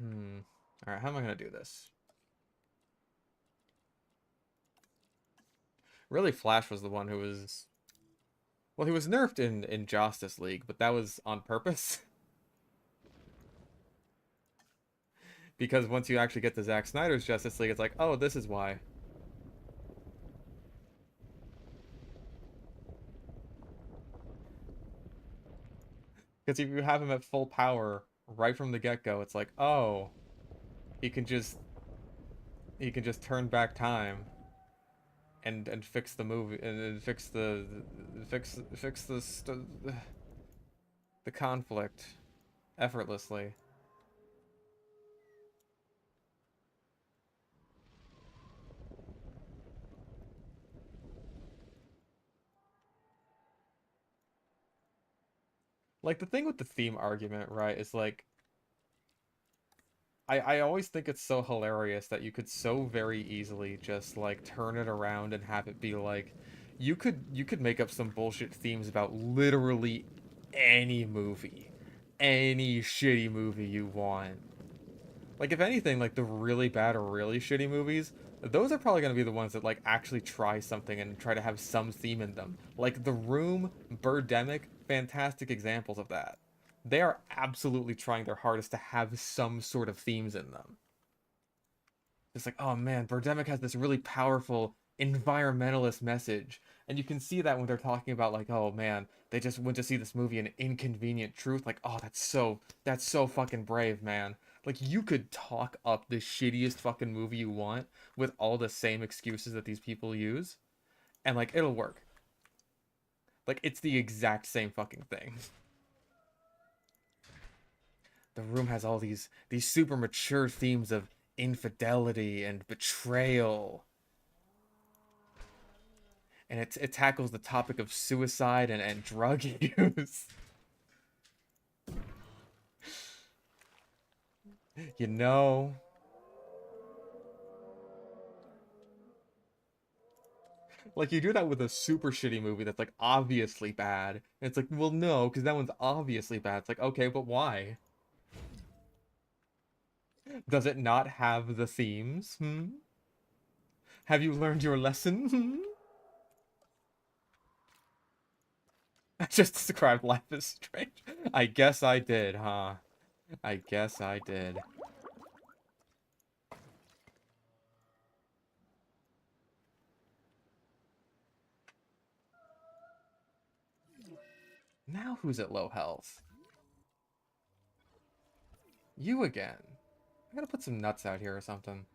Alright, how am I gonna do this? Really, Flash was the one who was... Well, he was nerfed in Justice League, but that was on purpose. Because once you actually get to Zack Snyder's Justice League, it's like, oh, this is why. Because if you have him at full power right from the get-go, it's like, oh, he can just turn back time and fix the movie and fix the conflict effortlessly. Like the thing with the theme argument, right, is like I always think it's so hilarious that you could so very easily just like turn it around and have it be like you could make up some bullshit themes about literally any movie. Any shitty movie you want. Like if anything, like the really bad or really shitty movies, those are probably going to be the ones that like actually try something and try to have some theme in them. Like The Room, Birdemic, fantastic examples of that. They are absolutely trying their hardest to have some sort of themes in them. It's like, oh man, Birdemic has this really powerful environmentalist message. And you can see that when they're talking about like, oh man, they just went to see this movie, An Inconvenient Truth. Like, oh, that's so fucking brave, man. Like, you could talk up the shittiest fucking movie you want with all the same excuses that these people use, and like, it'll work. Like, it's the exact same fucking thing. The Room has all these super mature themes of infidelity and betrayal, and it tackles the topic of suicide and drug use. You know, like you do that with a super shitty movie that's like obviously bad. And it's like, well, no, because that one's obviously bad. It's like, okay, but why? Does it not have the themes? Have you learned your lesson? I just described life as strange. I guess I did, huh? I guess I did. Now who's at low health? You again. I gotta put some nuts out here or something.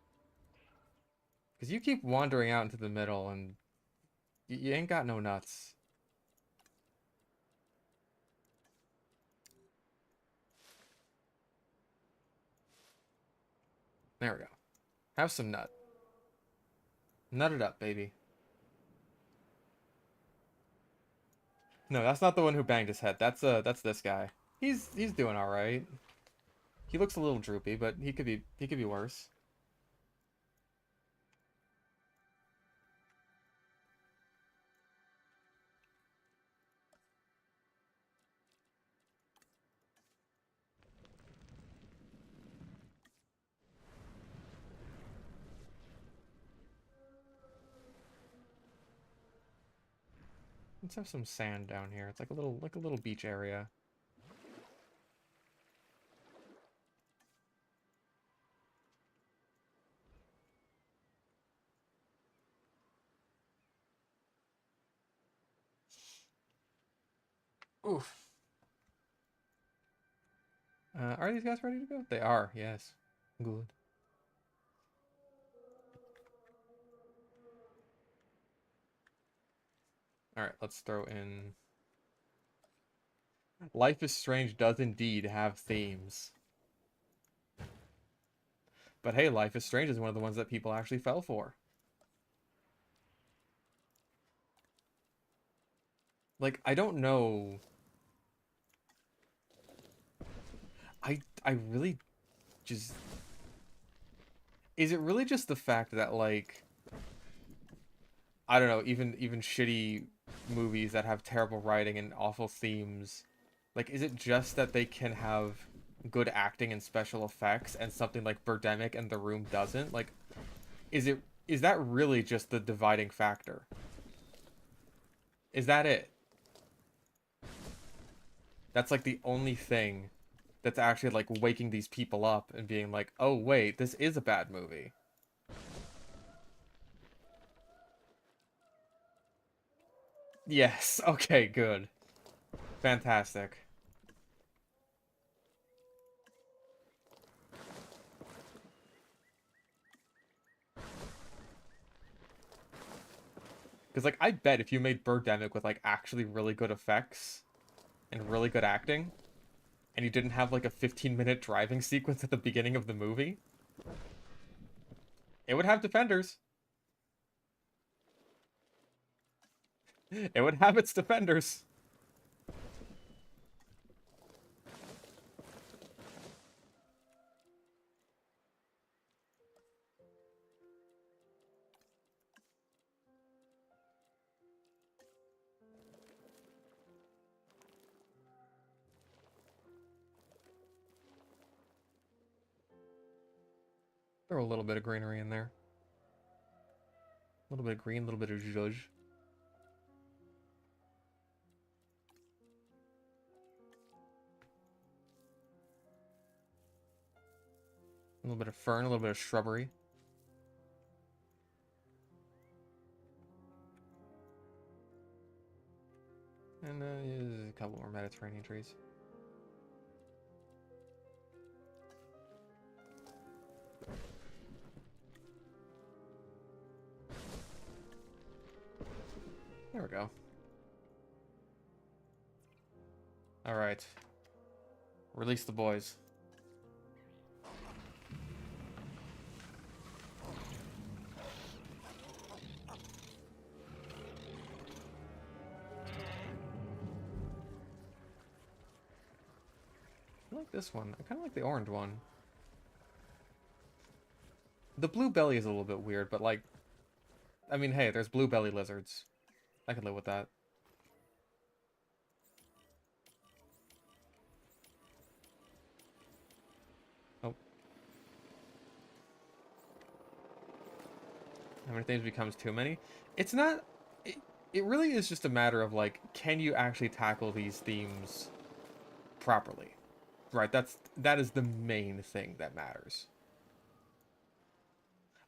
Because you keep wandering out into the middle and you ain't got no nuts. There we go. Have some nut. Nut it up, baby. No, that's not the one who banged his head. That's this guy. He's doing all right. He looks a little droopy, but he could be worse. Let's have some sand down here. It's like a little beach area. Oof. Are these guys ready to go? They are, yes. Good. Alright, let's throw in... Life is Strange does indeed have themes. But hey, Life is Strange is one of the ones that people actually fell for. Like, I don't know... I really just... Is it really just the fact that, like... I don't know, even shitty movies that have terrible writing and awful themes, like, is it just that they can have good acting and special effects and something like Birdemic and The Room doesn't? Like, is that really just the dividing factor? Is that it? That's like the only thing that's actually like waking these people up and being like, oh wait, this is a bad movie. Yes, okay, good. Fantastic. Because, like, I bet if you made Birdemic with, like, actually really good effects and really good acting, and you didn't have, like, a 15-minute driving sequence at the beginning of the movie, it would have defenders. It would have its defenders. Throw a little bit of greenery in there. A little bit of green, a little bit of zhuzh. A little bit of fern, a little bit of shrubbery. And a couple more Mediterranean trees. There we go. Alright. Release the boys. I like this one. I kind of like the orange one. The blue belly is a little bit weird, but like... I mean, hey, there's blue belly lizards. I can live with that. Oh. How many things becomes too many? It's not... It really is just a matter of, like, can you actually tackle these themes properly? Right, that is the main thing that matters.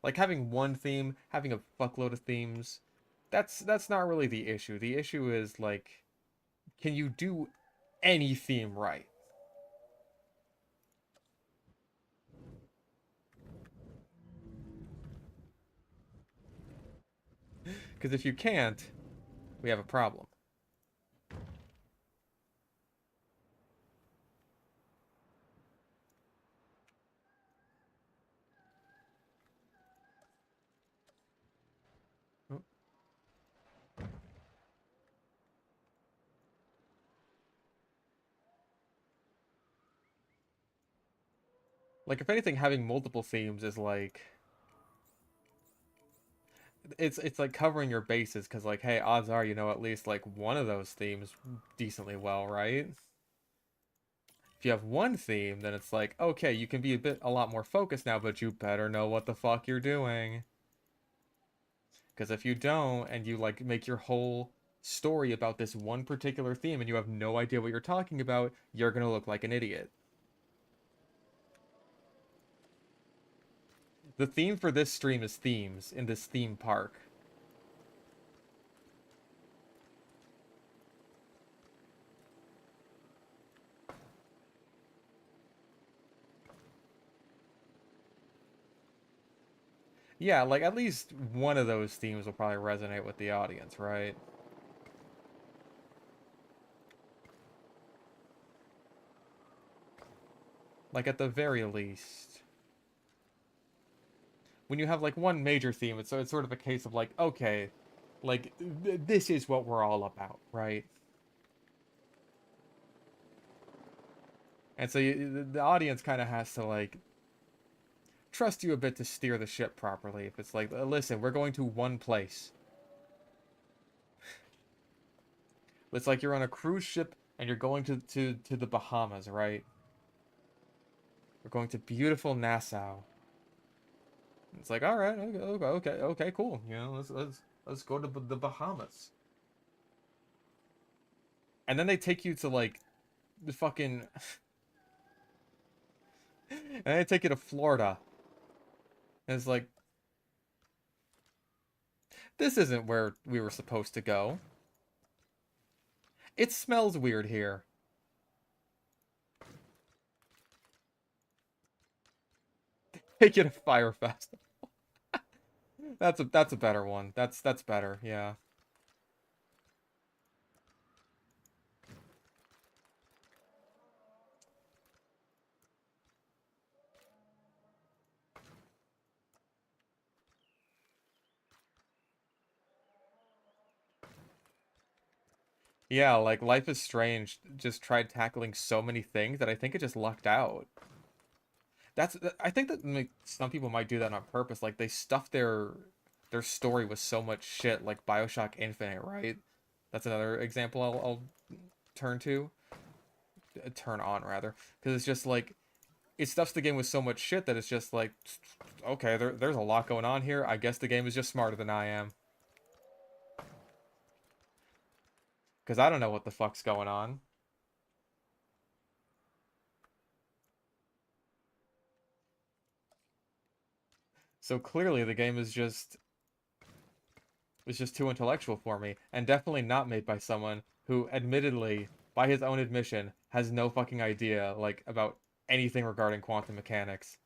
Like, having one theme, having a fuckload of themes, that's not really the issue. The issue is, like, can you do any theme right? Because if you can't, we have a problem. Oh. Like, if anything, having multiple themes is like... It's like covering your bases, because, like, hey, odds are you know at least, like, one of those themes decently well, right? If you have one theme, then it's like, okay, you can be a lot more focused now, but you better know what the fuck you're doing. Because if you don't, and you, like, make your whole story about this one particular theme and you have no idea what you're talking about, you're gonna look like an idiot. The theme for this stream is themes in this theme park. Yeah, like at least one of those themes will probably resonate with the audience, right? Like at the very least. When you have like one major theme, it's sort of a case of like, okay, like this is what we're all about, right? And so the audience kind of has to like trust you a bit to steer the ship properly. If it's like, listen, we're going to one place. It's like you're on a cruise ship and you're going to the Bahamas, right? We're going to beautiful Nassau. It's like, all right, okay, cool. You know, let's go to the Bahamas. And then they take you to like the fucking, and they take you to Florida. And it's like, this isn't where we were supposed to go. It smells weird here. Take you to Fire Festival. That's a better one. That's better. Yeah. Yeah, like Life is Strange just tried tackling so many things that I think it just lucked out. I think that like, some people might do that on purpose. Like they stuff their story with so much shit, like BioShock Infinite, right? That's another example I'll turn to, turn on rather, because it's just like it stuffs the game with so much shit that it's just like, okay, there's a lot going on here. I guess the game is just smarter than I am, because I don't know what the fuck's going on. So clearly the game is just was just too intellectual for me, and definitely not made by someone who, admittedly, by his own admission, has no fucking idea, like, about anything regarding quantum mechanics,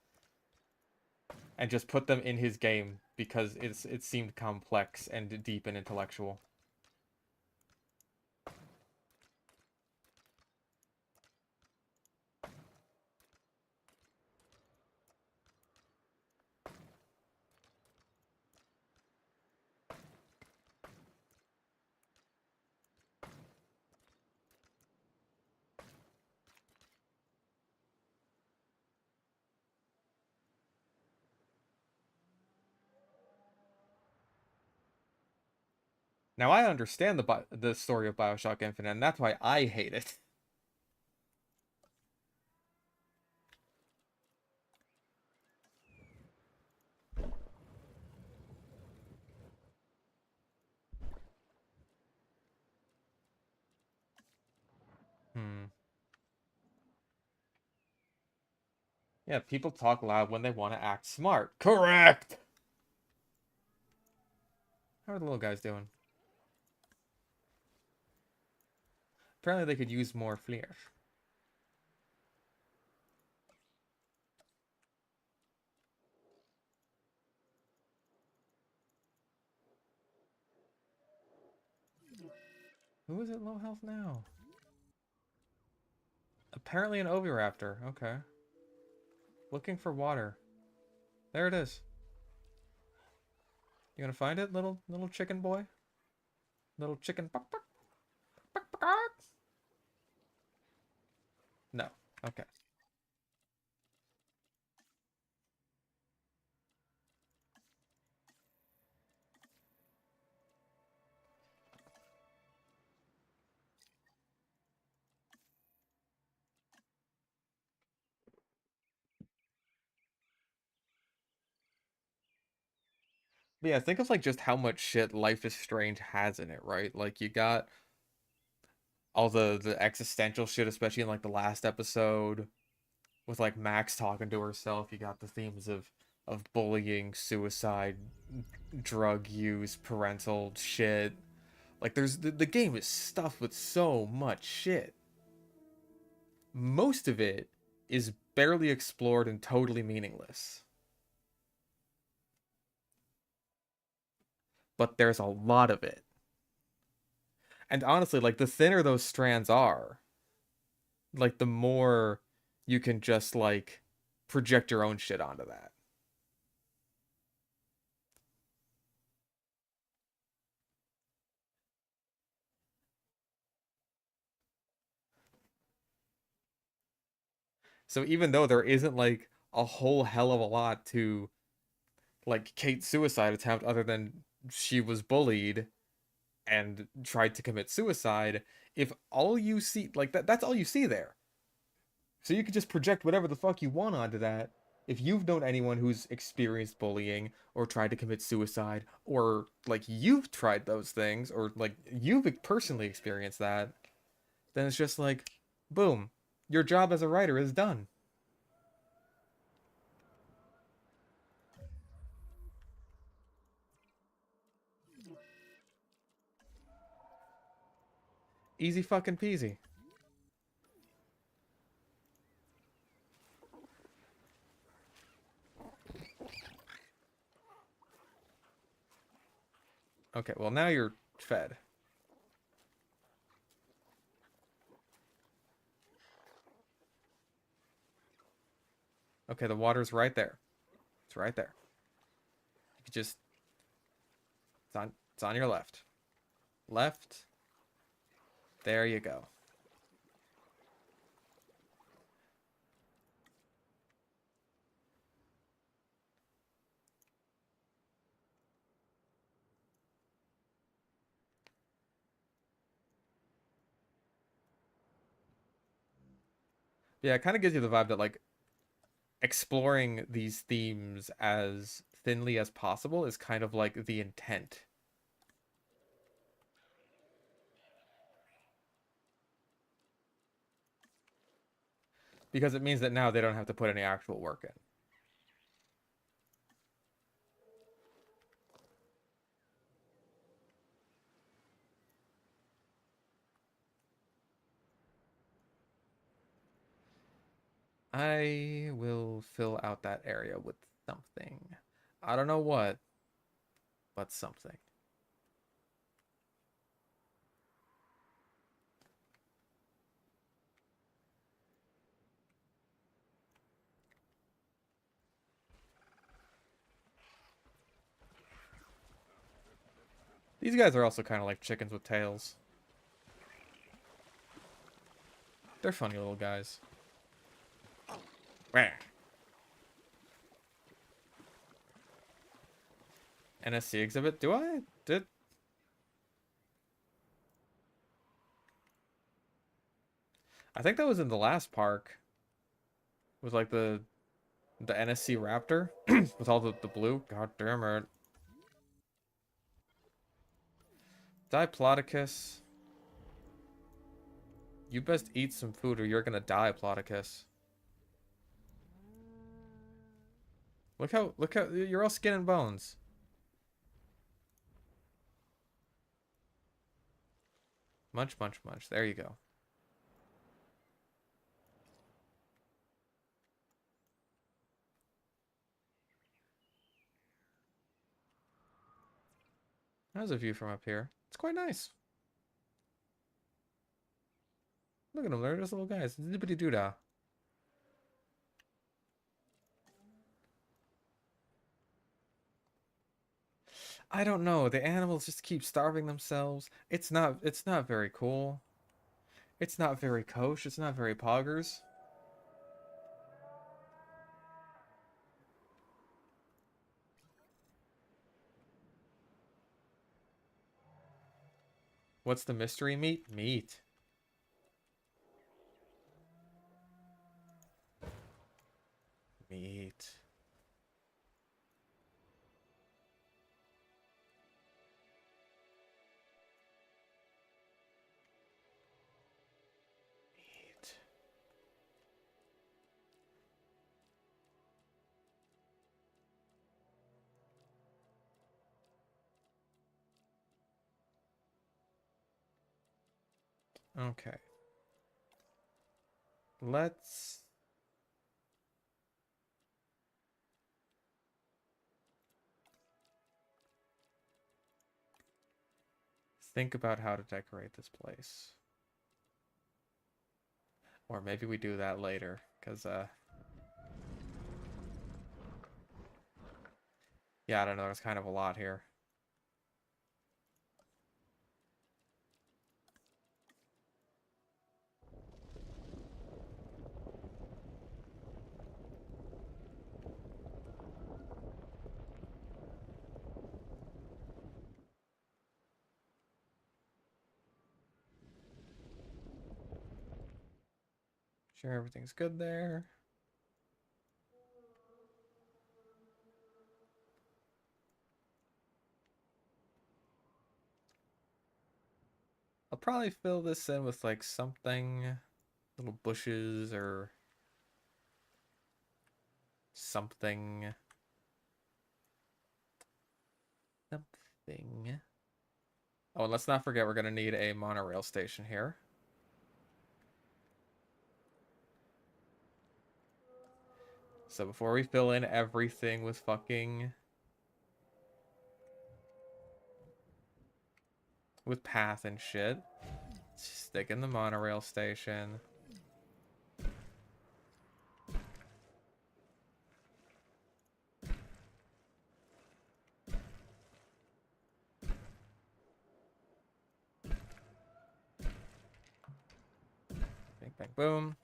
and just put them in his game because it seemed complex and deep and intellectual. Now I understand the story of BioShock Infinite, and that's why I hate it. Hmm. Yeah, people talk loud when they want to act smart. Correct! How are the little guys doing? Apparently they could use more flair. Who is at low health now? Apparently an Oviraptor. Okay. Looking for water. There it is. You gonna find it, little chicken boy? Little chicken. No. Okay. But yeah, think of like just how much shit Life is Strange has in it, right? Like you got all the existential shit, especially in like the last episode with like Max talking to herself. You got the themes of bullying, suicide, drug use, parental shit. Like there's the game is stuffed with so much shit. Most of it is barely explored and totally meaningless. But there's a lot of it. And honestly, like the thinner those strands are, like the more you can just like project your own shit onto that. So even though there isn't like a whole hell of a lot to like Kate's suicide attempt other than she was bullied and tried to commit suicide, if all you see like that's all you see there. So you could just project whatever the fuck you want onto that. If you've known anyone who's experienced bullying or tried to commit suicide or like you've tried those things or like you've personally experienced that, then it's just like boom, your job as a writer is done. Easy fucking peasy. Okay, well now you're fed. Okay, the water's right there. It's right there. You could just it's on your left. Left. There you go. Yeah, it kind of gives you the vibe that like exploring these themes as thinly as possible is kind of like the intent. Because it means that now they don't have to put any actual work in. I will fill out that area with something. I don't know what, but something. These guys are also kind of like chickens with tails. They're funny little guys. NSC exhibit? Do I? Did? I think that was in the last park. With like the NSC Raptor with all the blue. God damn it. Diplodocus. You best eat some food or you're gonna die, Plodicus. Look how you're all skin and bones. Munch, munch, munch. There you go. How's a view from up here? It's quite nice. Look at them, they're just little guys. Zippity doodah. I don't know. The animals just keep starving themselves. It's not very cool. It's not very kosher. It's not very poggers. What's the mystery meat? Meat. Meat. Okay. Let's think about how to decorate this place. Or maybe we do that later, because, yeah, I don't know, there's kind of a lot here. Sure, everything's good there. I'll probably fill this in with like something, little bushes or something. Something. Oh, and let's not forget we're going to need a monorail station here. So before we fill in everything with fucking... with path and shit, stick in the monorail station. Bang, bang, boom.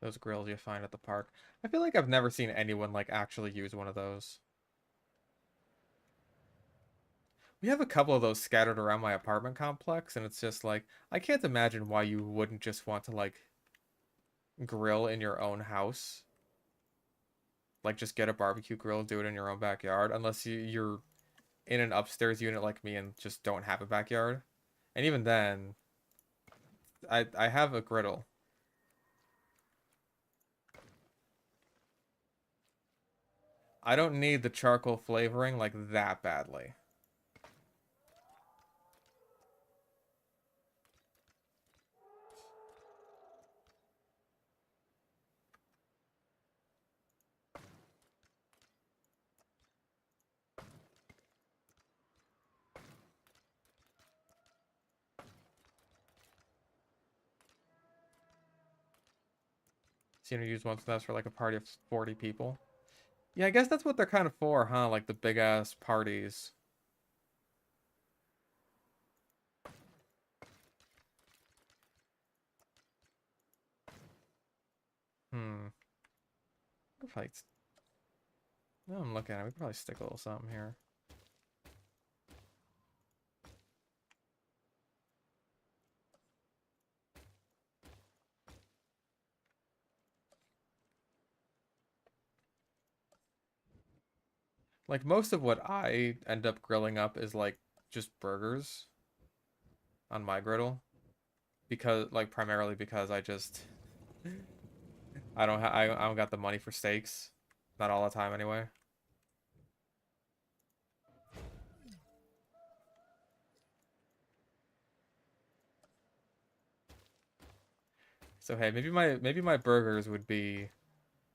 Those grills you find at the park. I feel like I've never seen anyone like actually use one of those. We have a couple of those scattered around my apartment complex, and it's just like, I can't imagine why you wouldn't just want to like grill in your own house. Like just get a barbecue grill, do it in your own backyard, unless you're in an upstairs unit like me and just don't have a backyard. And even then, I have a griddle. I don't need the charcoal flavoring like that badly. Seen her use once, and that's for like a party of 40 people. Yeah, I guess that's what they're kind of for, huh? Like the big ass parties. Hmm. Fights. No, I'm looking at it. We could probably stick a little something here. Like most of what I end up grilling up is like just burgers on my griddle. Because like primarily because I just I don't got the money for steaks. Not all the time anyway. So hey, maybe my burgers would be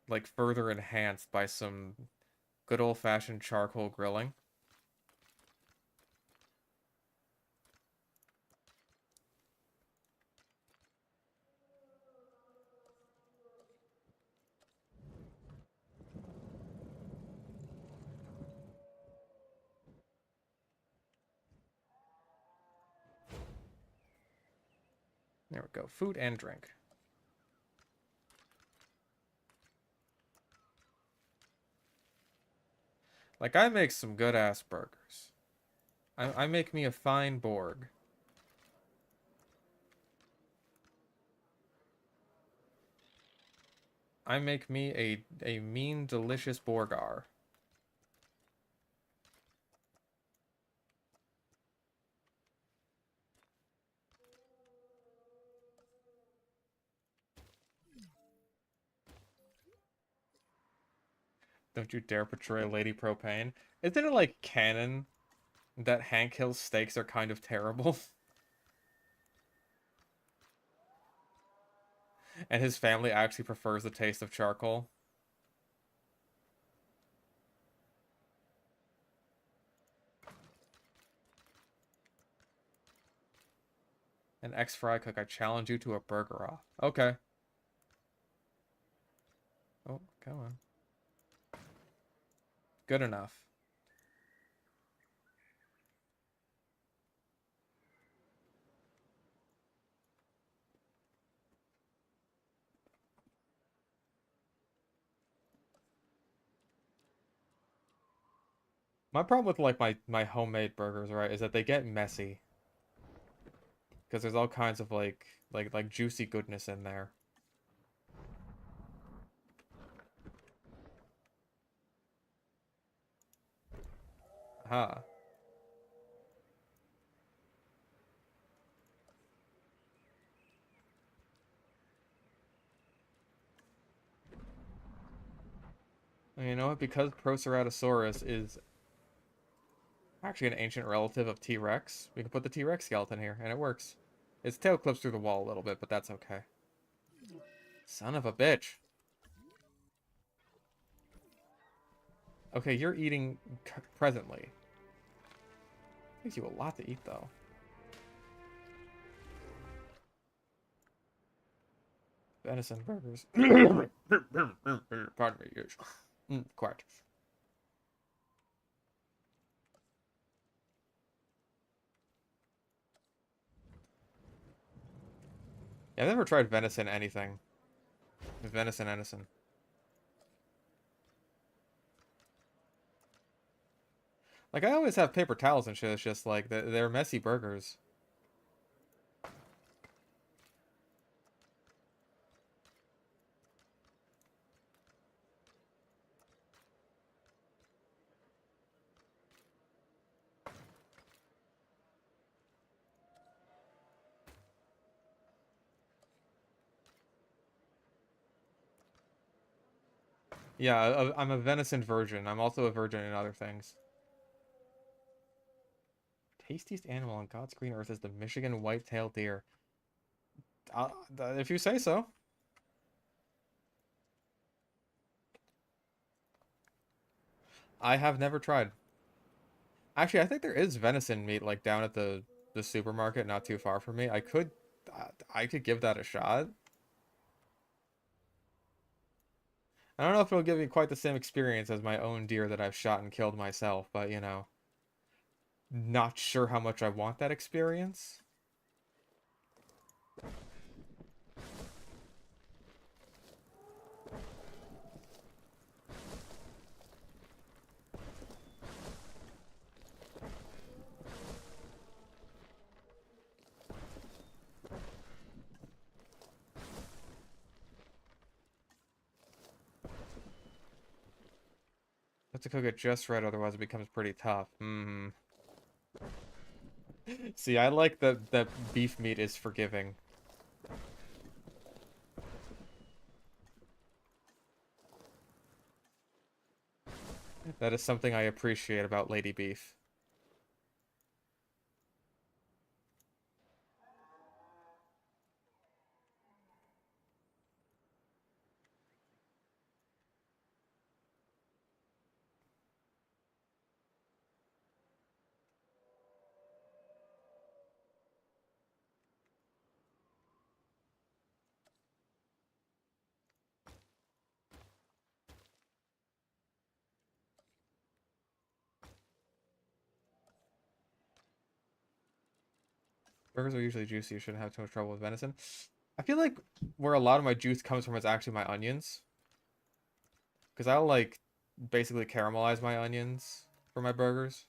like further enhanced by some good old-fashioned charcoal grilling. There we go. Food and drink. Like I make some good ass burgers. I make me a fine Borg. I make me a mean, delicious Borgar. Don't you dare portray Lady Propane. Isn't it like canon that Hank Hill's steaks are kind of terrible? And his family actually prefers the taste of charcoal? An ex-fry cook, I challenge you to a burger off. Okay. Oh, come on. Good enough. My problem with like my homemade burgers, right, is that they get messy. Because there's all kinds of like juicy goodness in there. Huh. And you know what? Because Proceratosaurus is actually an ancient relative of T-Rex, we can put the T-Rex skeleton here, and it works. Its tail clips through the wall a little bit, but that's okay. Son of a bitch. Okay, you're eating presently. Takes you a lot to eat, though. Venison burgers. Pardon me, yes. Quite. Yeah, I've never tried venison anything. Venison. Like, I always have paper towels and shit. It's just like, they're messy burgers. Yeah, I'm a venison virgin. I'm also a virgin in other things. Tastiest animal on God's green earth is the Michigan white-tailed deer. If you say so. I have never tried. Actually, I think there is venison meat like down at the supermarket not too far from me. I could give that a shot. I don't know if it'll give me quite the same experience as my own deer that I've shot and killed myself, but you know, not sure how much I want that experience. Have to cook it just right, otherwise it becomes pretty tough. See, I like that beef meat is forgiving. That is something I appreciate about Lady Beef. Burgers are usually juicy. You shouldn't have too much trouble with venison. I feel like where a lot of my juice comes from is actually my onions. Because I'll like basically caramelize my onions for my burgers.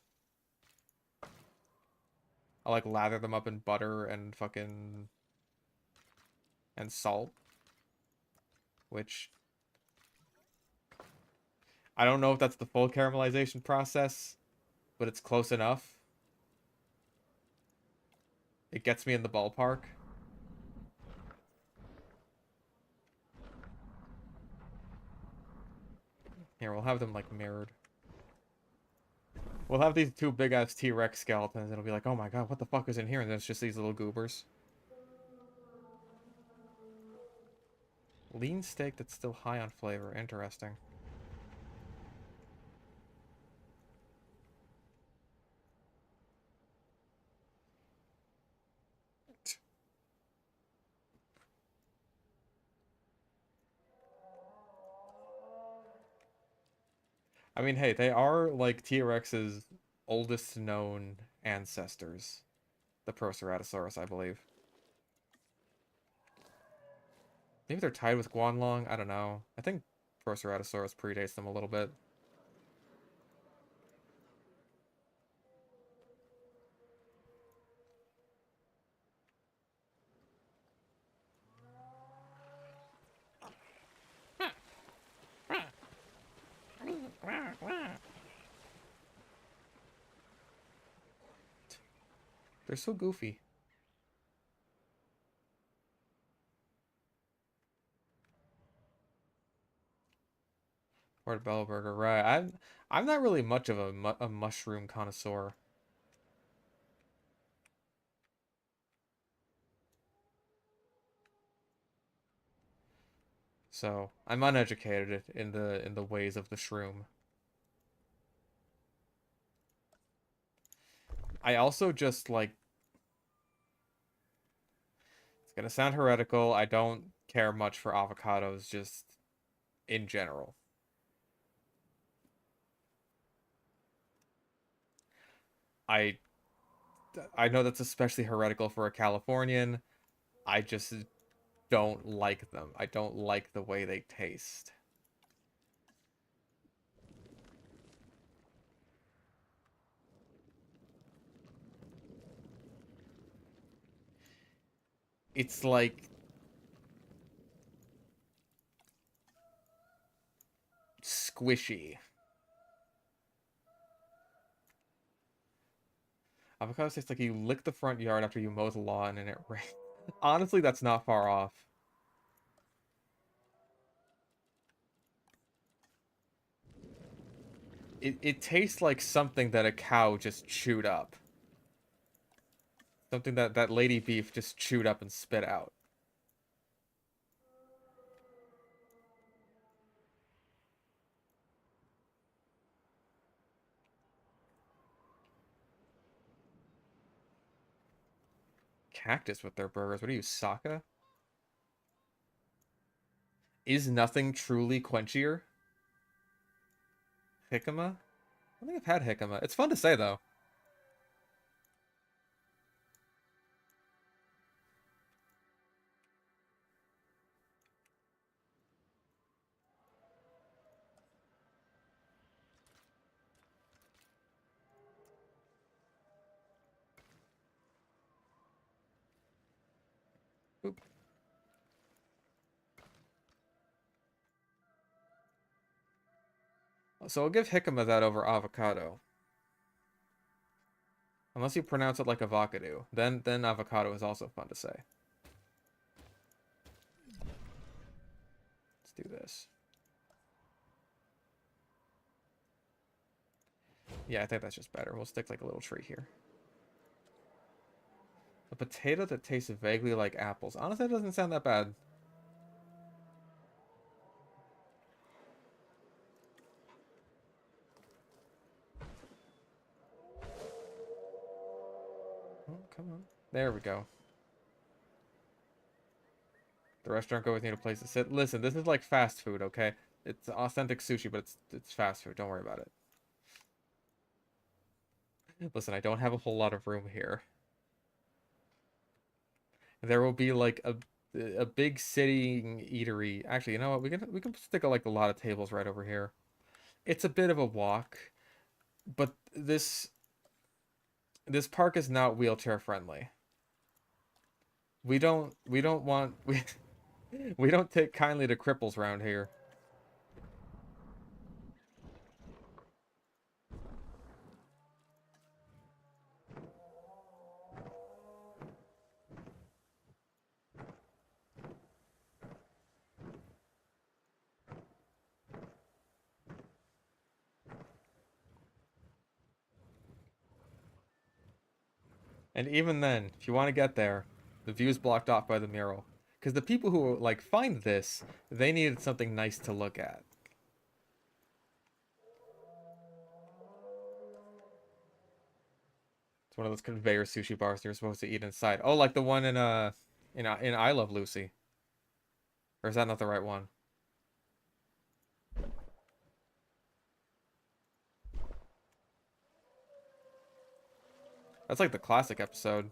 I'll like lather them up in butter and fucking and salt. Which I don't know if that's the full caramelization process, but it's close enough. It gets me in the ballpark. Here, we'll have them, like, mirrored. We'll have these two big-ass T-Rex skeletons. It'll be like, oh my god, what the fuck is in here? And then it's just these little goobers. Lean steak that's still high on flavor. Interesting. I mean, hey, they are, like, T-Rex's oldest known ancestors. The Proceratosaurus, I believe. Maybe they're tied with Guanlong? I don't know. I think Proceratosaurus predates them a little bit. They're so goofy. Portobello burger, right? I'm not really much of a mushroom connoisseur. So I'm uneducated in the ways of the shroom. I also just like it's gonna sound heretical. I don't care much for avocados just in general. I I know that's especially heretical for a Californian. I just don't like them. I don't like the way they taste. It's like squishy. Avocados taste like you lick the front yard after you mow the lawn and it rains. Honestly, that's not far off. It tastes like something that a cow just chewed up. Something that lady beef just chewed up and spit out. Cactus with their burgers. What are you, Sokka? Is nothing truly quenchier? Jicama? I don't think I've had jicama. It's fun to say, though. Oop. So I'll give jicama that over avocado. Unless you pronounce it like avocado. Then avocado is also fun to say. Let's do this. Yeah, I think that's just better. We'll stick like a little tree here. A potato that tastes vaguely like apples. Honestly, that doesn't sound that bad. Oh, come on. There we go. The restaurant go with you to a place to sit. Listen, this is like fast food, okay? It's authentic sushi, but it's fast food. Don't worry about it. Listen, I don't have a whole lot of room here. There will be like a big sitting eatery. Actually, you know what? We can stick like a lot of tables right over here. It's a bit of a walk, but this park is not wheelchair friendly. We don't want we don't take kindly to cripples around here. And even then, if you want to get there, the view's blocked off by the mural. Because the people who, like, find this, they needed something nice to look at. It's one of those conveyor sushi bars you're supposed to eat inside. Oh, like the one in I Love Lucy. Or is that not the right one? That's like the classic episode.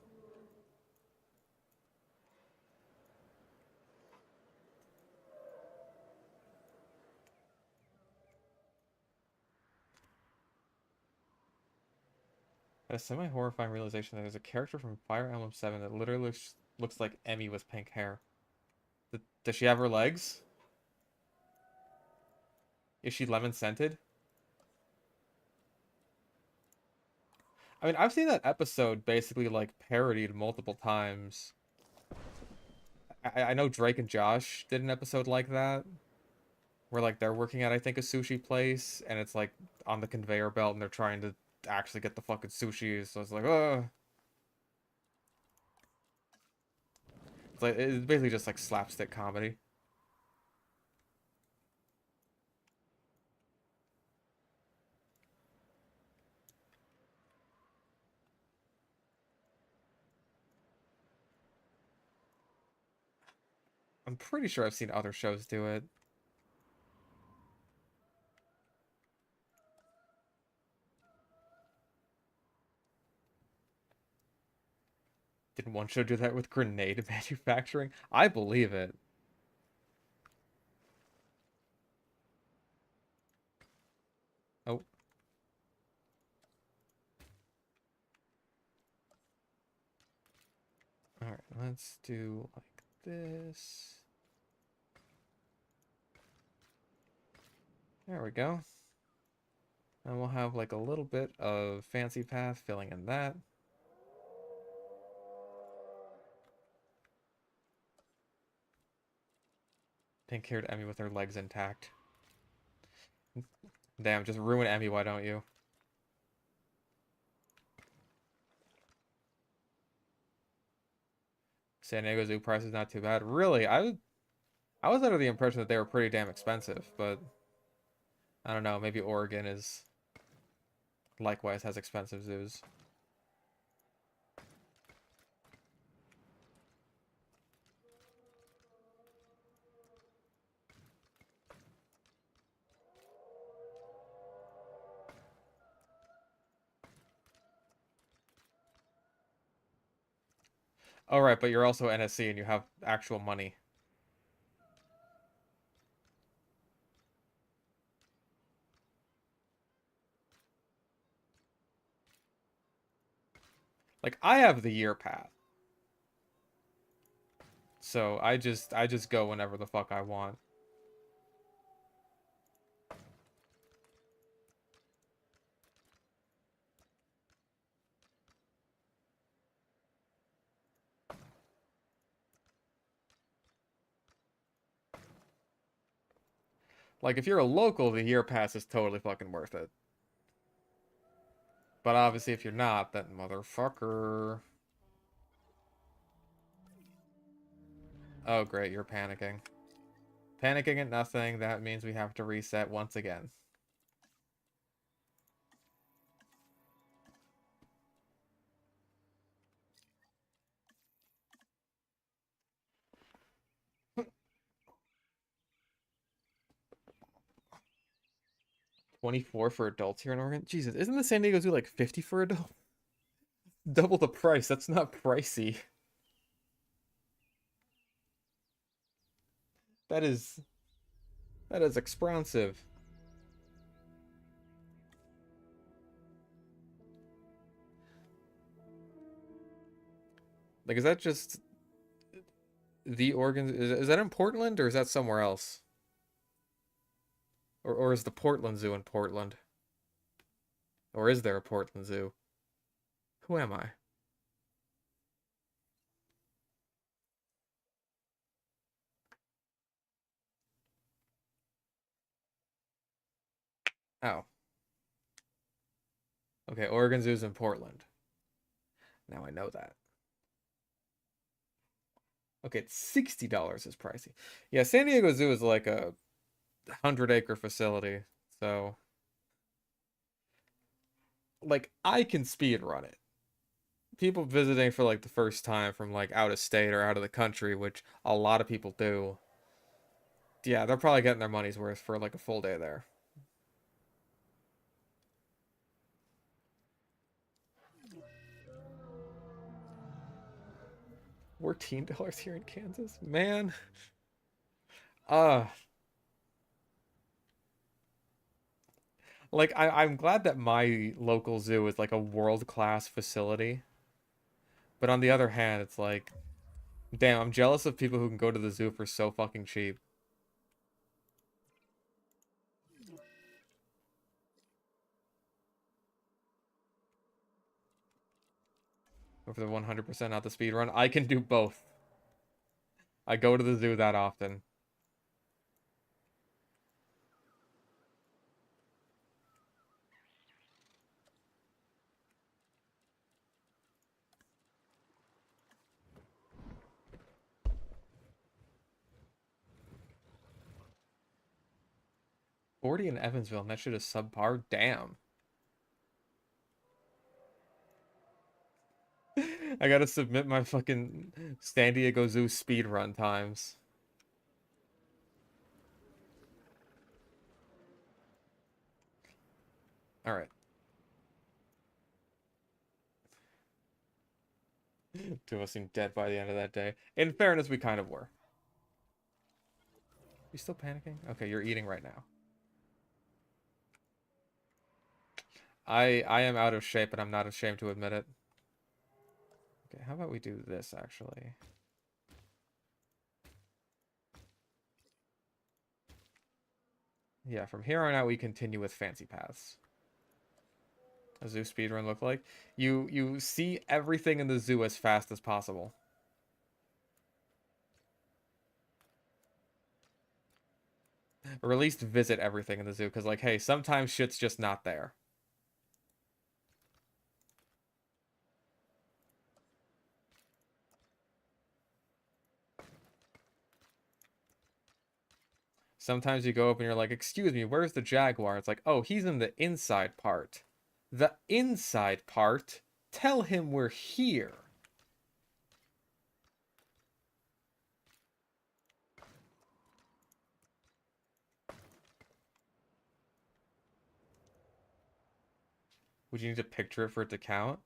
A semi-horrifying realization that there's a character from Fire Emblem 7 that literally looks like Emmy with pink hair. Does she have her legs? Is she lemon scented? I mean, I've seen that episode basically like parodied multiple times. I know Drake and Josh did an episode like that, where like they're working at I think a sushi place, and it's like on the conveyor belt, and they're trying to actually get the fucking sushi. So it's like, it's basically just like slapstick comedy. I'm pretty sure I've seen other shows do it. Didn't one show do that with grenade manufacturing? I believe it. Oh. Alright, let's do like this. There we go. And we'll have like a little bit of fancy path filling in that. Pink-haired Emmy with her legs intact. Damn, just ruin Emmy, why don't you? San Diego Zoo price is not too bad. Really, I was under the impression that they were pretty damn expensive, but I don't know, maybe Oregon is likewise has expensive zoos. Oh right, but you're also NSC and you have actual money. Like I have the year pass. So I just go whenever the fuck I want. Like if you're a local, the year pass is totally fucking worth it. But obviously if you're not, then motherfucker. Oh great, you're panicking. Panicking at nothing, that means we have to reset once again. $24 for adults here in Oregon? Jesus, isn't the San Diego Zoo like 50 for adults? Double the price, that's not pricey. That is that is expensive. Like is that just the Oregon is that in Portland or is that somewhere else? Or is the Portland Zoo in Portland? Or is there a Portland Zoo? Who am I? Oh. Okay, Oregon Zoo's in Portland. Now I know that. Okay, it's $60 is pricey. Yeah, San Diego Zoo is like a 100-acre facility, so like I can speed run it. People visiting for like the first time from like out of state or out of the country, which a lot of people do. Yeah, they're probably getting their money's worth for like a full day there. $14 here in Kansas, man. Uh, like I'm glad that my local zoo is like a world-class facility, but on the other hand, it's like, damn, I'm jealous of people who can go to the zoo for so fucking cheap. Or for the 100% out the speed run, I can do both. I go to the zoo that often. $40 in Evansville, and that shit is subpar. Damn. I gotta submit my fucking San Diego Zoo speed run times. All right. Two of us seem dead by the end of that day. In fairness, we kind of were. You still panicking? Okay, you're eating right now. I am out of shape, and I'm not ashamed to admit it. Okay, how about we do this, actually? Yeah, from here on out, we continue with fancy paths. A zoo speedrun look like? You see everything in the zoo as fast as possible. Or at least visit everything in the zoo, because, like, hey, sometimes shit's just not there. Sometimes you go up and you're like, excuse me, where's the jaguar? It's like, oh, he's in the inside part. The inside part? Tell him we're here. Would you need to picture it for it to count?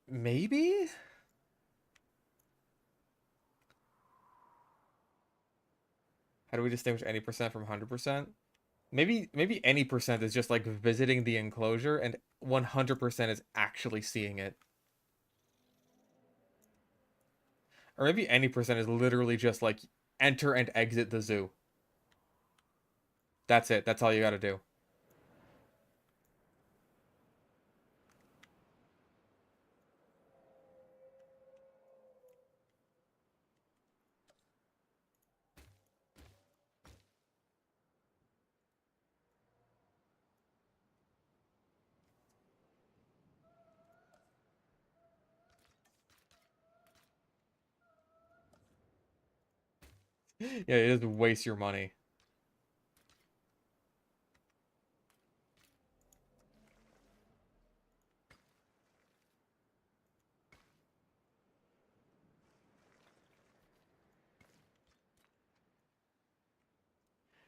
Maybe? How do we distinguish any percent from 100%? Maybe any percent is just like visiting the enclosure and 100% is actually seeing it. Or maybe any percent is literally just like enter and exit the zoo. That's it. That's all you gotta do. Yeah, it doesn't waste your money.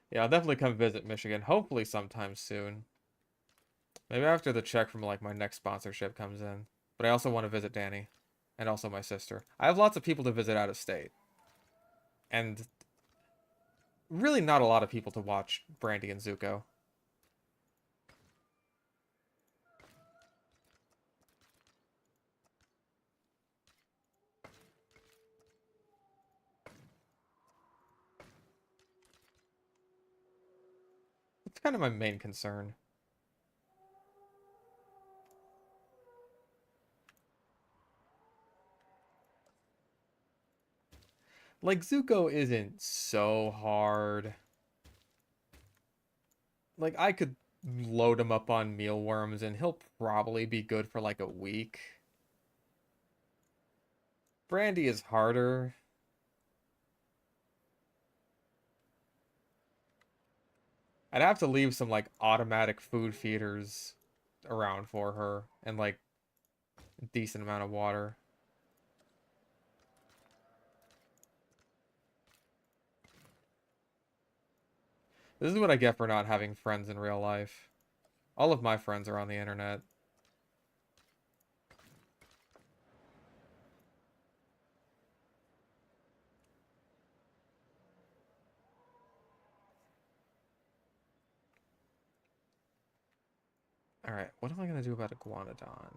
Yeah, I'll definitely come visit Michigan, hopefully sometime soon. Maybe after the check from like my next sponsorship comes in. But I also want to visit Danny and also my sister. I have lots of people to visit out of state. And really not a lot of people to watch Brandy and Zuko. It's kind of my main concern. Like, Zuko isn't so hard. Like, I could load him up on mealworms and he'll probably be good for like a week. Brandy is harder. I'd have to leave some like automatic food feeders around for her and like a decent amount of water. This is what I get for not having friends in real life. All of my friends are on the internet. Alright, what am I gonna do about Iguanodon?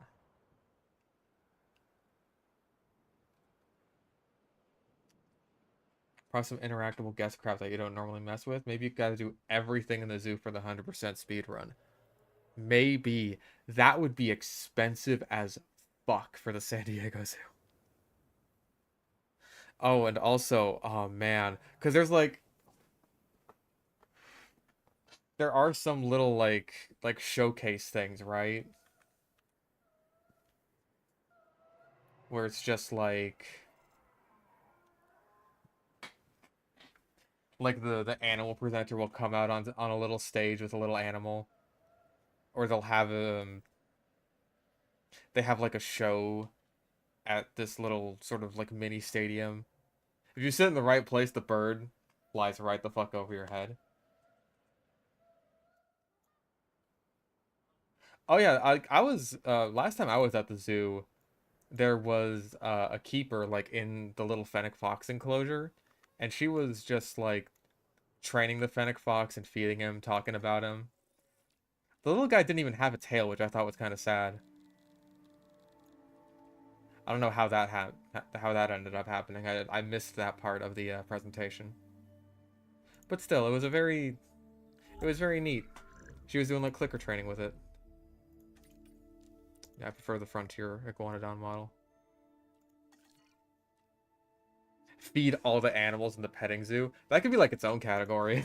Probably some interactable guest craft that you don't normally mess with. Maybe you gotta do everything in the zoo for the 100% speed run. Maybe. That would be expensive as fuck for the San Diego Zoo. Oh, and also, oh man, because there are some little like showcase things, right? Where it's just like the animal presenter will come out on a little stage with a little animal, or they'll have they have like a show at this little sort of like mini stadium. If you sit in the right place, the bird flies right the fuck over your head. Oh yeah, I was last time I was at the zoo, there was a keeper like in the little fennec fox enclosure, and she was just like training the fennec fox and feeding him, talking about him. The little guy didn't even have a tail, which I thought was kind of sad. I don't know how how that ended up happening. I missed that part of the presentation. But still, it was very neat. She was doing like clicker training with it. Yeah, I prefer the Frontier Iguanodon model. Feed all the animals in the petting zoo. That could be like its own category.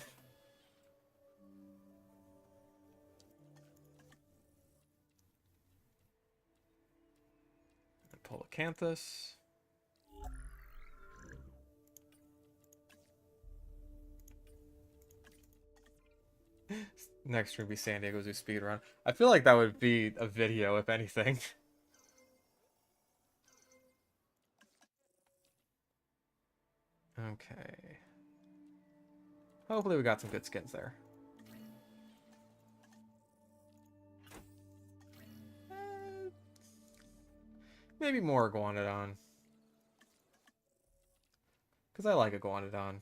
Polacanthus. Next would be San Diego Zoo speedrun. I feel like that would be a video, if anything. Okay. Hopefully we got some good skins there. Maybe more Iguanodon. Because I like Iguanodon.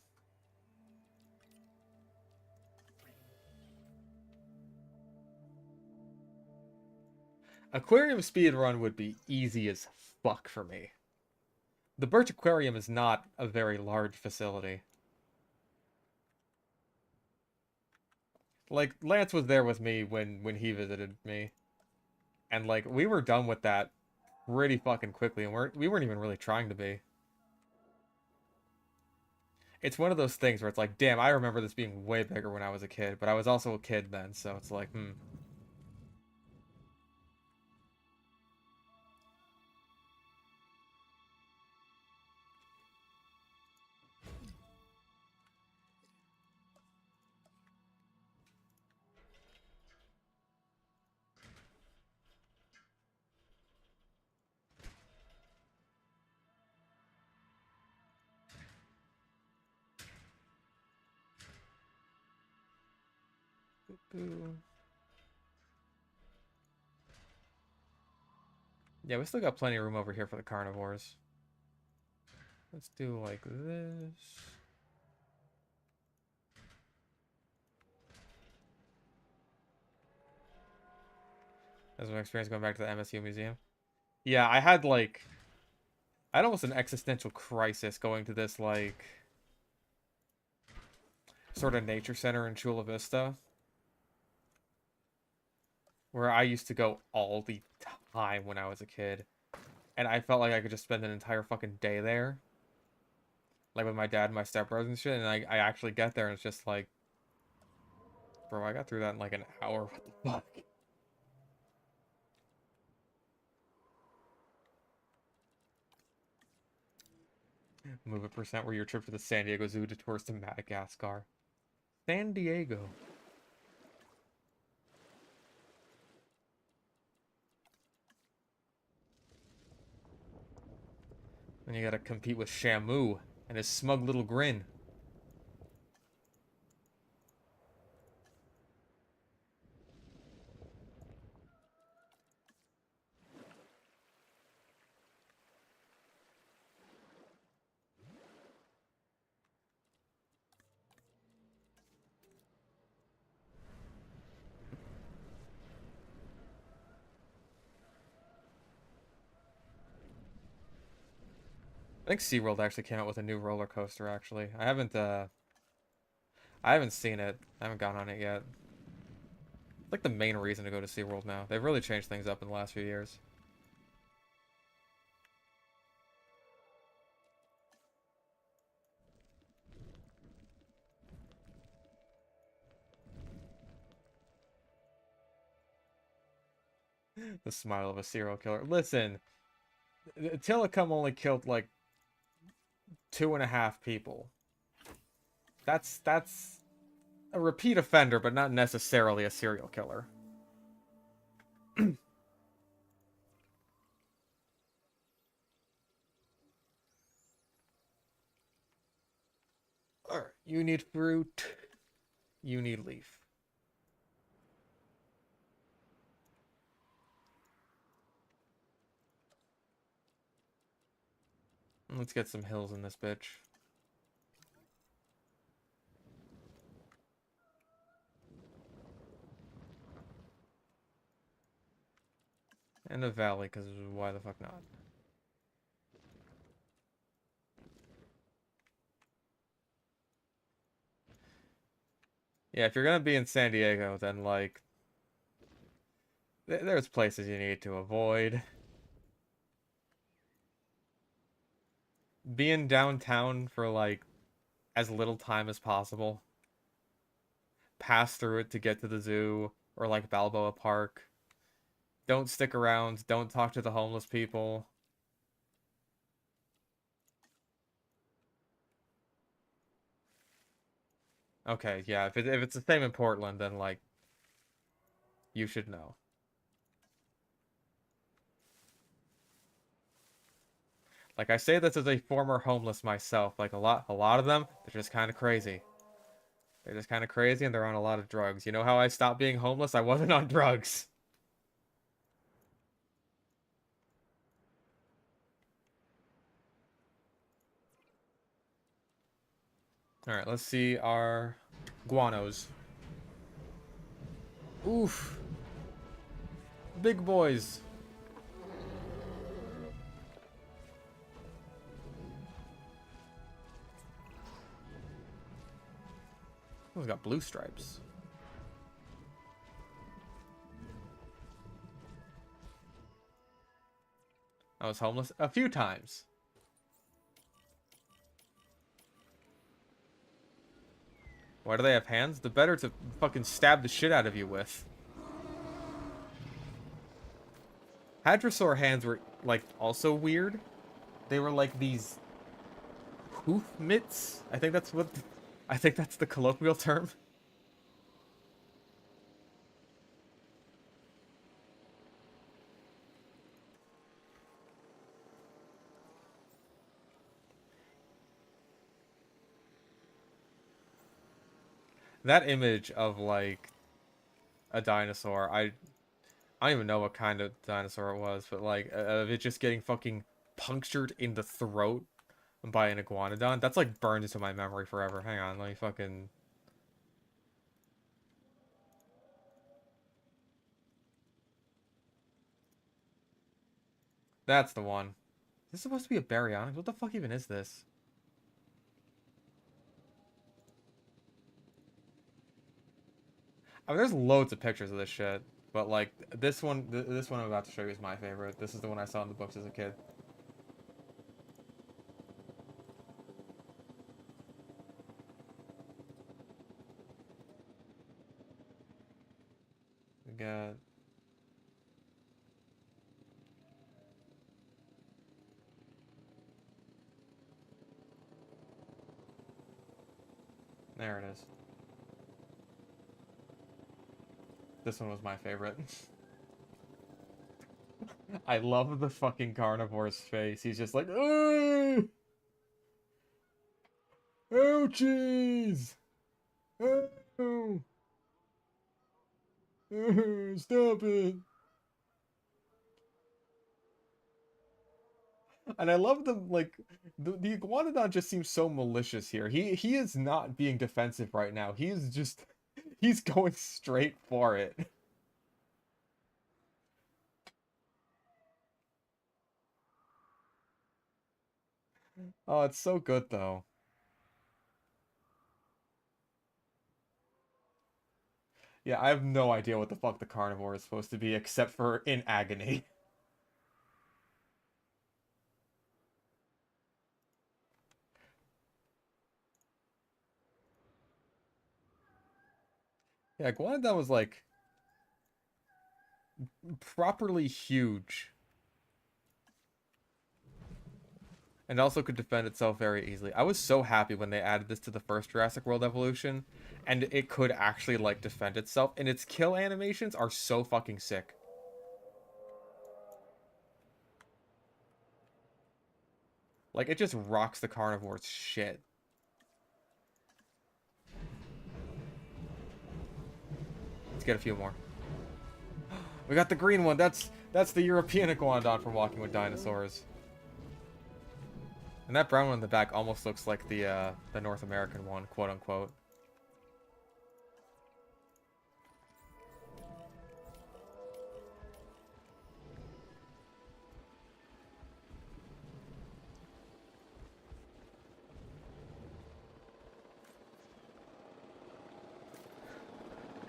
Aquarium speedrun would be easy as fuck for me. The Birch Aquarium is not a very large facility. Like, Lance was there with me when he visited me. And, like, we were done with that pretty fucking quickly, and we weren't even really trying to be. It's one of those things where it's like, damn, I remember this being way bigger when I was a kid, but I was also a kid then, so it's like, hmm. Boo. Yeah, we still got plenty of room over here for the carnivores. Let's do like this. That's my experience going back to the MSU museum. Yeah, I had almost an existential crisis going to this like sort of nature center in Chula Vista, where I used to go all the time when I was a kid, and I felt like I could just spend an entire fucking day there, like with my dad and my stepbrothers and shit. And I actually get there and it's just like, bro, I got through that in like an hour. What the fuck? Move a percent where your trip to the San Diego Zoo to tours to Madagascar. San Diego. Then you gotta compete with Shamu and his smug little grin. I think SeaWorld actually came out with a new roller coaster, actually. I haven't seen it. I haven't gone on it yet. It's like the main reason to go to SeaWorld now. They've really changed things up in the last few years. The smile of a serial killer. Listen, Tillicum only killed like 2.5 people. That's a repeat offender, but not necessarily a serial killer. Alright, you need fruit. You need leaf. Let's get some hills in this bitch. And a valley, because why the fuck not? Yeah, if you're gonna be in San Diego, then like there's places you need to avoid. Be in downtown for like as little time as possible. Pass through it to get to the zoo or like Balboa Park. Don't stick around. Don't talk to the homeless people. Okay, yeah, if it's the same in Portland, then like you should know. Like I say this as a former homeless myself. Like a lot of them, they're just kind of crazy. They're just kind of crazy and they're on a lot of drugs. You know how I stopped being homeless? I wasn't on drugs. All right, let's see our guanos. Oof. Big boys. Oh, it's got blue stripes. I was homeless a few times. Why do they have hands? The better to fucking stab the shit out of you with. Hadrosaur hands were, like, also weird. They were like these hoof mitts. I think that's the colloquial term. That image of, like, a dinosaur, I don't even know what kind of dinosaur it was, but, like, of it just getting fucking punctured in the throat by an iguanodon, that's, like, burned into my memory forever. Hang on, let me fucking... That's the one. Is this supposed to be a baryonyx? What the fuck even is this? I mean, there's loads of pictures of this shit, but like this one I'm about to show you is my favorite. This is the one I saw in the books as a kid. We got There it is. This one was my favorite. I love the fucking carnivore's face. He's just like, oh, ouchies! Oh, oh, stop it! And I love the like the iguanodon just seems so malicious here. He is not being defensive right now. He is just he's going straight for it. Oh, it's so good though. Yeah, I have no idea what the fuck the carnivore is supposed to be except for in agony. Yeah, iguanodon was like properly huge. And also could defend itself very easily. I was so happy when they added this to the first Jurassic World evolution, and it could actually, like, defend itself, and its kill animations are so fucking sick. Like, it just rocks the carnivore's shit. Let's get a few more. We got the green one. That's the European iguanodon from Walking with Dinosaurs. And that brown one in the back almost looks like the North American one, quote unquote.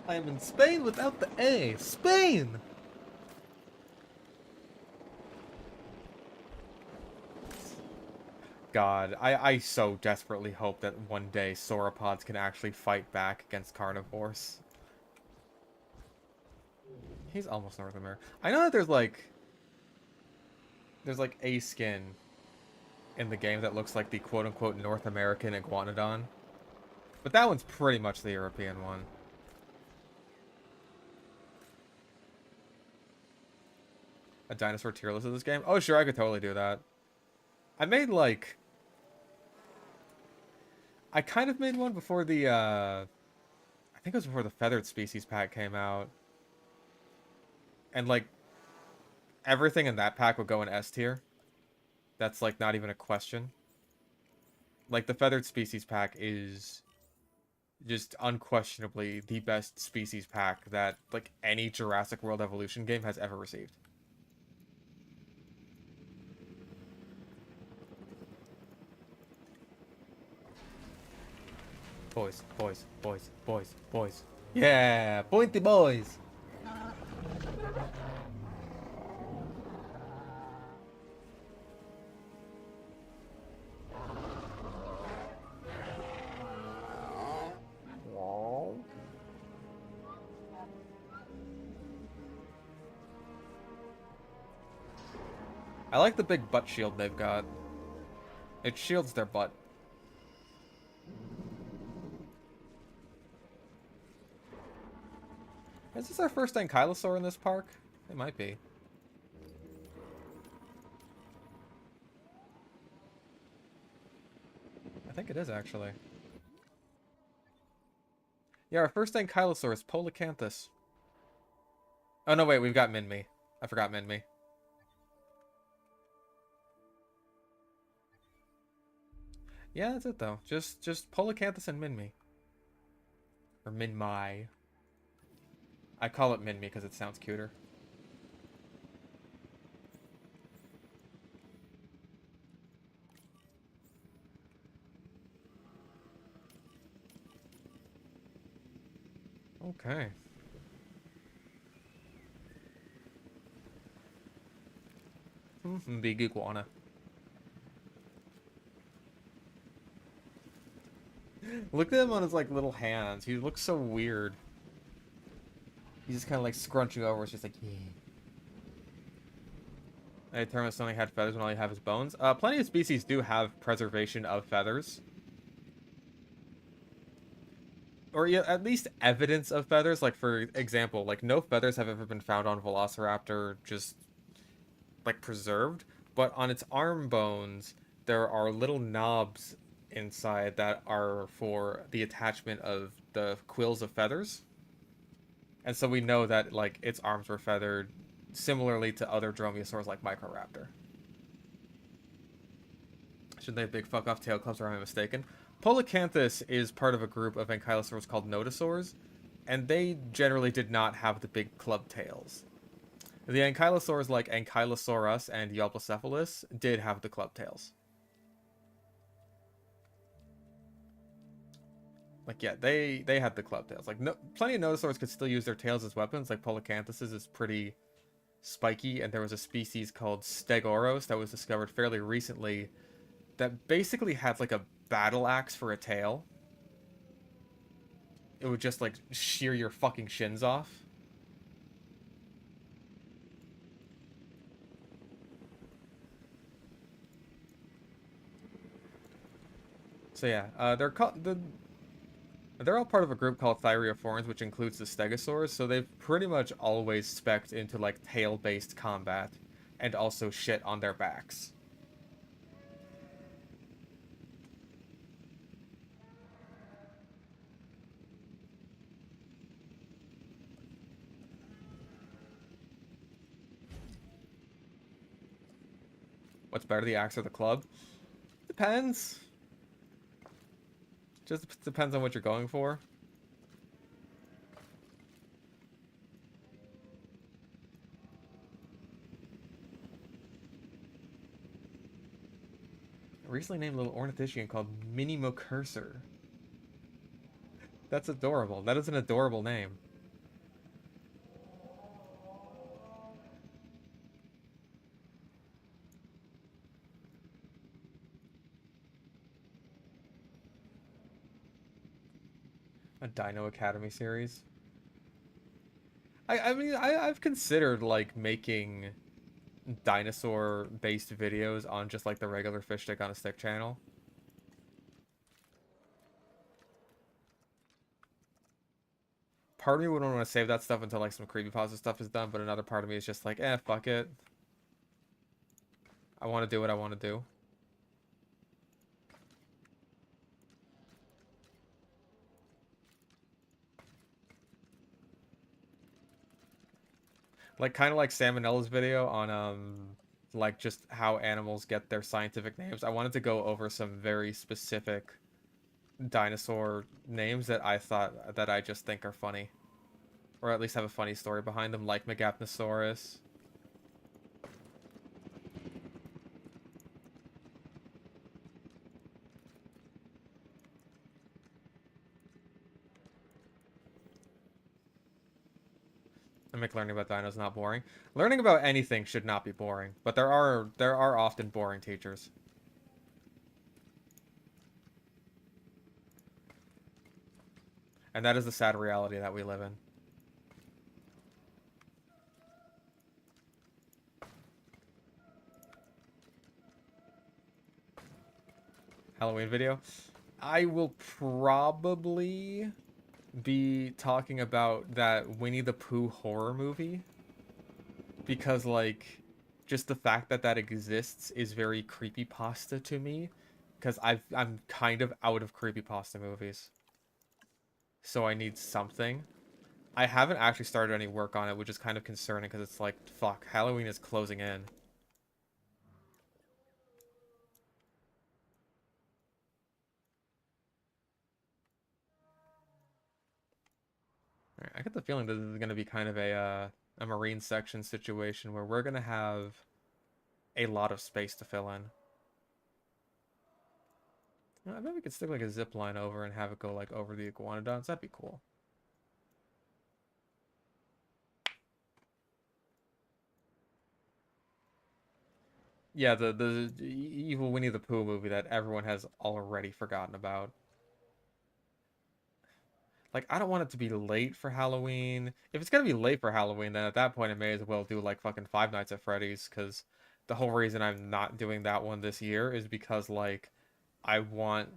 I am in Spain without the A. Spain! God, I so desperately hope that one day sauropods can actually fight back against carnivores. He's almost North America. I know that there's like a skin in the game that looks like the quote-unquote North American iguanodon. But that one's pretty much the European one. A dinosaur tier list of this game? Oh, sure, I could totally do that. I made, like... I kind of made one before the, I think it was before the Feathered Species pack came out. And, like, everything in that pack would go in S tier. That's, like, not even a question. Like, the Feathered Species pack is just unquestionably the best species pack that, like, any Jurassic World Evolution game has ever received. Boys, boys, boys, boys, boys. Yeah, pointy boys. I like the big butt shield they've got. It shields their butt. Is this our first ankylosaur in this park? It might be. I think it is, actually. Yeah, our first ankylosaur is Polacanthus. Oh, no, wait, we've got Minmi. I forgot Minmi. Yeah, that's it, though. Just Polacanthus and Minmi. Or Minmi. I call it Minmi because it sounds cuter. Okay. Big iguana. Look at him on his, like, little hands. He looks so weird. He's just kind of, like, scrunching over. It's just like, yeah. I determined if something had feathers when all you have is bones. Plenty of species do have preservation of feathers. or yeah, at least evidence of feathers. Like for example, like no feathers have ever been found on Velociraptor, just like preserved, but on its arm bones there are little knobs inside that are for the attachment of the quills of feathers, and so we know that like its arms were feathered, similarly to other dromaeosaurs like Microraptor. Should they have big fuck off tail clubs, or am I mistaken? Polacanthus is part of a group of ankylosaurs called nodosaurs, and they generally did not have the big club tails. The ankylosaurs like Ankylosaurus and Yelpocephalus did have the club tails. Like, yeah, they had the club tails. Like, no, plenty of nodosaurs could still use their tails as weapons. Like, Polacanthus's is pretty spiky, and there was a species called Stegoros that was discovered fairly recently that basically had like a battle axe for a tail. It would just like shear your fucking shins off. So yeah, they're all part of a group called Thyreophorans, which includes the Stegosaurs. So they've pretty much always spec'd into like tail-based combat, and also shit on their backs. What's better, the axe or the club? Depends. Just depends on what you're going for. A recently named little ornithischian called Minimocursor. That's adorable. That is an adorable name. A Dino Academy series. I mean, I've considered like making dinosaur based videos on just like the regular fish stick on a stick channel. Part of me would want to save that stuff until like some creepypasta stuff is done, but another part of me is just like, eh, fuck it. I want to do what I want to do. Like kind of like Salmonella's video on like just how animals get their scientific names. I wanted to go over some very specific dinosaur names that I thought that I just think are funny, or at least have a funny story behind them, like Megapnosaurus. I make learning about dinos not boring. Learning about anything should not be boring, but there are often boring teachers. And that is the sad reality that we live in. Halloween video. I will probably be talking about that Winnie the Pooh horror movie, because like just the fact that that exists is very creepypasta to me, because I'm kind of out of creepypasta movies. So I need something. I haven't actually started any work on it, which is kind of concerning because it's like, fuck, Halloween is closing in. Alright, I get the feeling this is going to be kind of a marine section situation where we're going to have a lot of space to fill in. I bet we could stick like a zip line over and have it go like over the iguanodons. That'd be cool. Yeah, the evil Winnie the Pooh movie that everyone has already forgotten about. Like, I don't want it to be late for Halloween. If it's gonna be late for Halloween, then at that point I may as well do like fucking Five Nights at Freddy's, because the whole reason I'm not doing that one this year is because like I want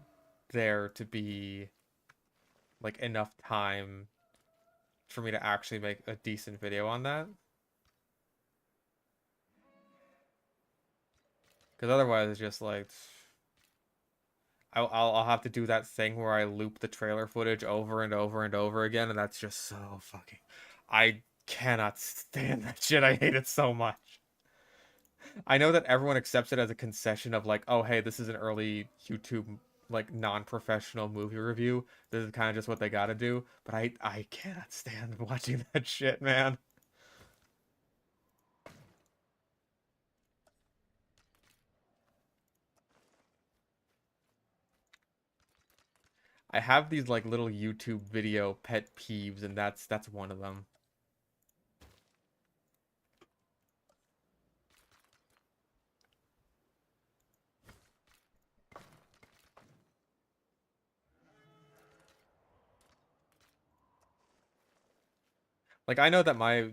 there to be like enough time for me to actually make a decent video on that. Because otherwise, it's just like I'll have to do that thing where I loop the trailer footage over and over and over again, and that's just so fucking. I cannot stand that shit. I hate it so much. I know that everyone accepts it as a concession of like, oh hey, this is an early YouTube like non-professional movie review. This is kind of just what they got to do. But I cannot stand watching that shit, man. I have these like little YouTube video pet peeves, and that's one of them. Like I know that my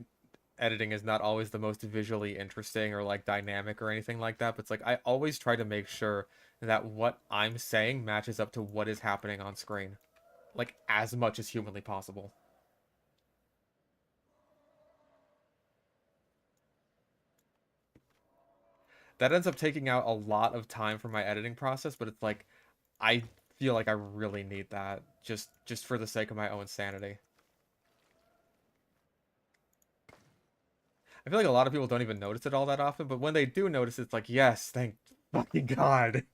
editing is not always the most visually interesting or like dynamic or anything like that, but it's like I always try to make sure that what I'm saying matches up to what is happening on screen, like as much as humanly possible. That ends up taking out a lot of time from my editing process, but it's like I feel like I really need that just for the sake of my own sanity. I feel like a lot of people don't even notice it all that often, but when they do notice, it's like, yes, thank fucking God.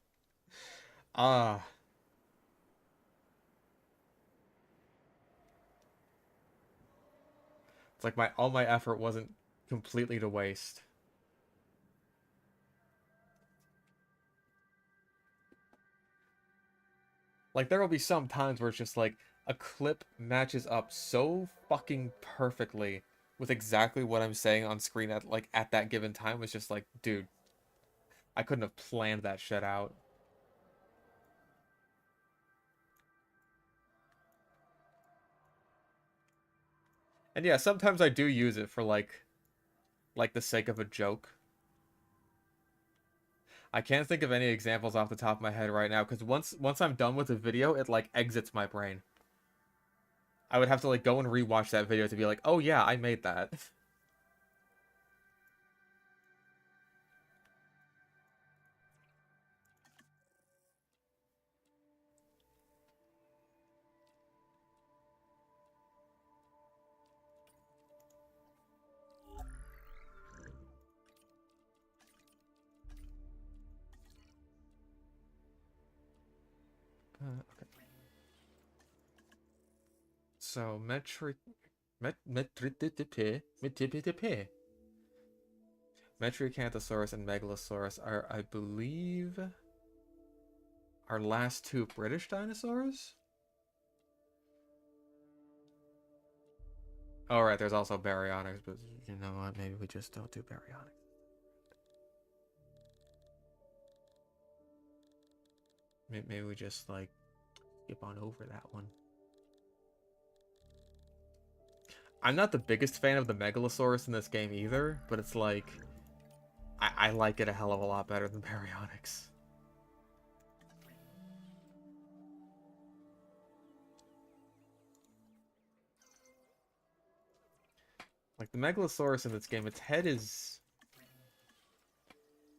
Ah, it's like my all my effort wasn't completely to waste. Like there will be some times where it's just like a clip matches up so fucking perfectly with exactly what I'm saying on screen at like at that given time. It's just like, dude, I couldn't have planned that shit out. And yeah, sometimes I do use it for like the sake of a joke. I can't think of any examples off the top of my head right now because once I'm done with the video, it like exits my brain. I would have to like go and rewatch that video to be like, "Oh yeah, I made that." Okay. So Metriacanthosaurus and Megalosaurus are, I believe, our last two British dinosaurs. Oh, right, there's also baryonyx, but you know what? Maybe we just don't do baryonyx. Maybe we just like skip on over that one. I'm not the biggest fan of the Megalosaurus in this game either, but it's like I like it a hell of a lot better than baryonyx. Like the Megalosaurus in this game, its head is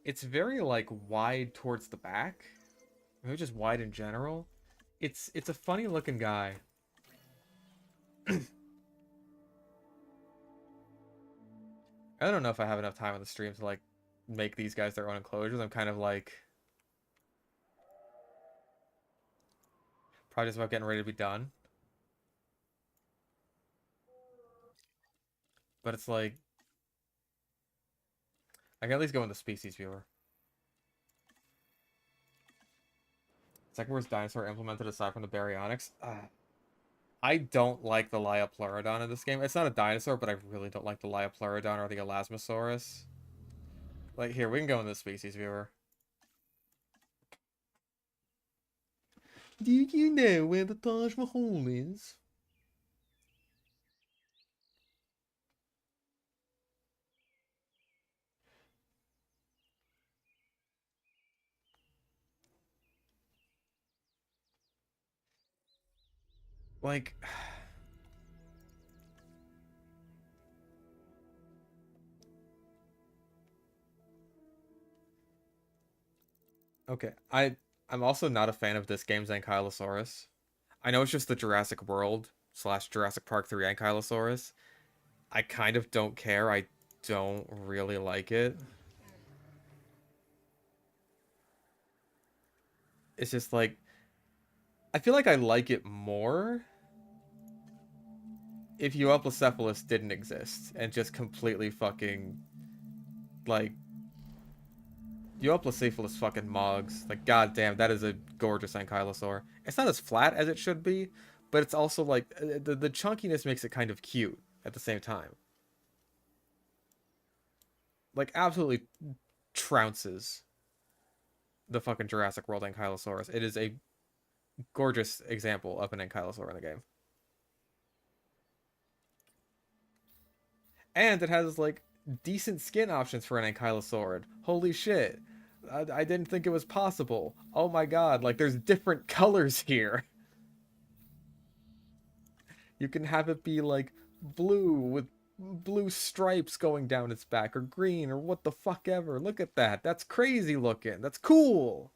it's very like wide towards the back. Maybe just wide in general. It's a funny looking guy. I don't know if I have enough time on the stream to like make these guys their own enclosures. I'm kind of like probably just about getting ready to be done. But it's like I can at least go in the species viewer. Second worst dinosaur implemented aside from the baryonyx. I don't like the Liopleurodon in this game. It's not a dinosaur, but I really don't like the Liopleurodon or the Elasmosaurus. Like, here, we can go in the species viewer. Do you know where the Taj Mahal is? Like, okay, I'm also not a fan of this game's Ankylosaurus. I know it's just the Jurassic World slash Jurassic Park 3 Ankylosaurus. I kind of don't care. I don't really like it. It's just like, I feel like I like it more if Euoplocephalus didn't exist and just completely fucking, like, Euoplocephalus fucking mogs. Like, goddamn, that is a gorgeous ankylosaur. It's not as flat as it should be, but it's also like the chunkiness makes it kind of cute at the same time. Like, absolutely trounces the fucking Jurassic World Ankylosaurus. It is a gorgeous example of an ankylosaur in the game. And it has, like, decent skin options for an ankylosaurid. Holy shit. I didn't think it was possible. Oh my god, like, there's different colors here. You can have it be, like, blue with blue stripes going down its back, or green, or what the fuck ever. Look at that. That's crazy looking. That's cool.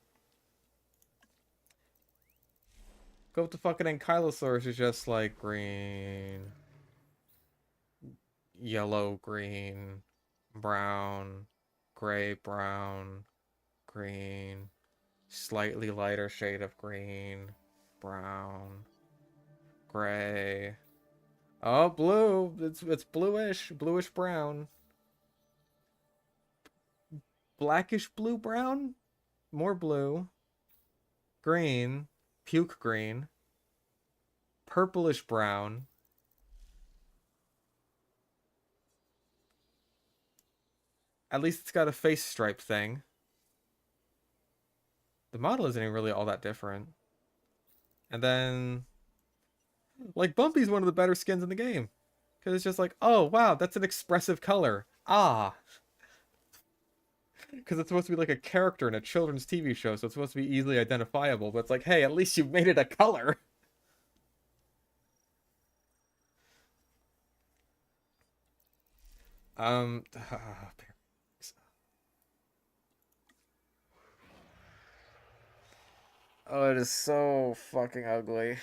Go to fucking Ankylosaurus is just like green, yellow, green, brown, gray, brown, green, slightly lighter shade of green, brown, gray. Oh, blue. It's bluish brown. Blackish blue brown? More blue. Green, puke green, purplish brown. At least it's got a face stripe thing. The model isn't even really all that different. And then, like, Bumpy's one of the better skins in the game. Because it's just like, oh, wow, that's an expressive color. Ah. Because it's supposed to be like a character in a children's TV show, so it's supposed to be easily identifiable. But it's like, hey, at least you made it a color. Um, oh, it is so fucking ugly.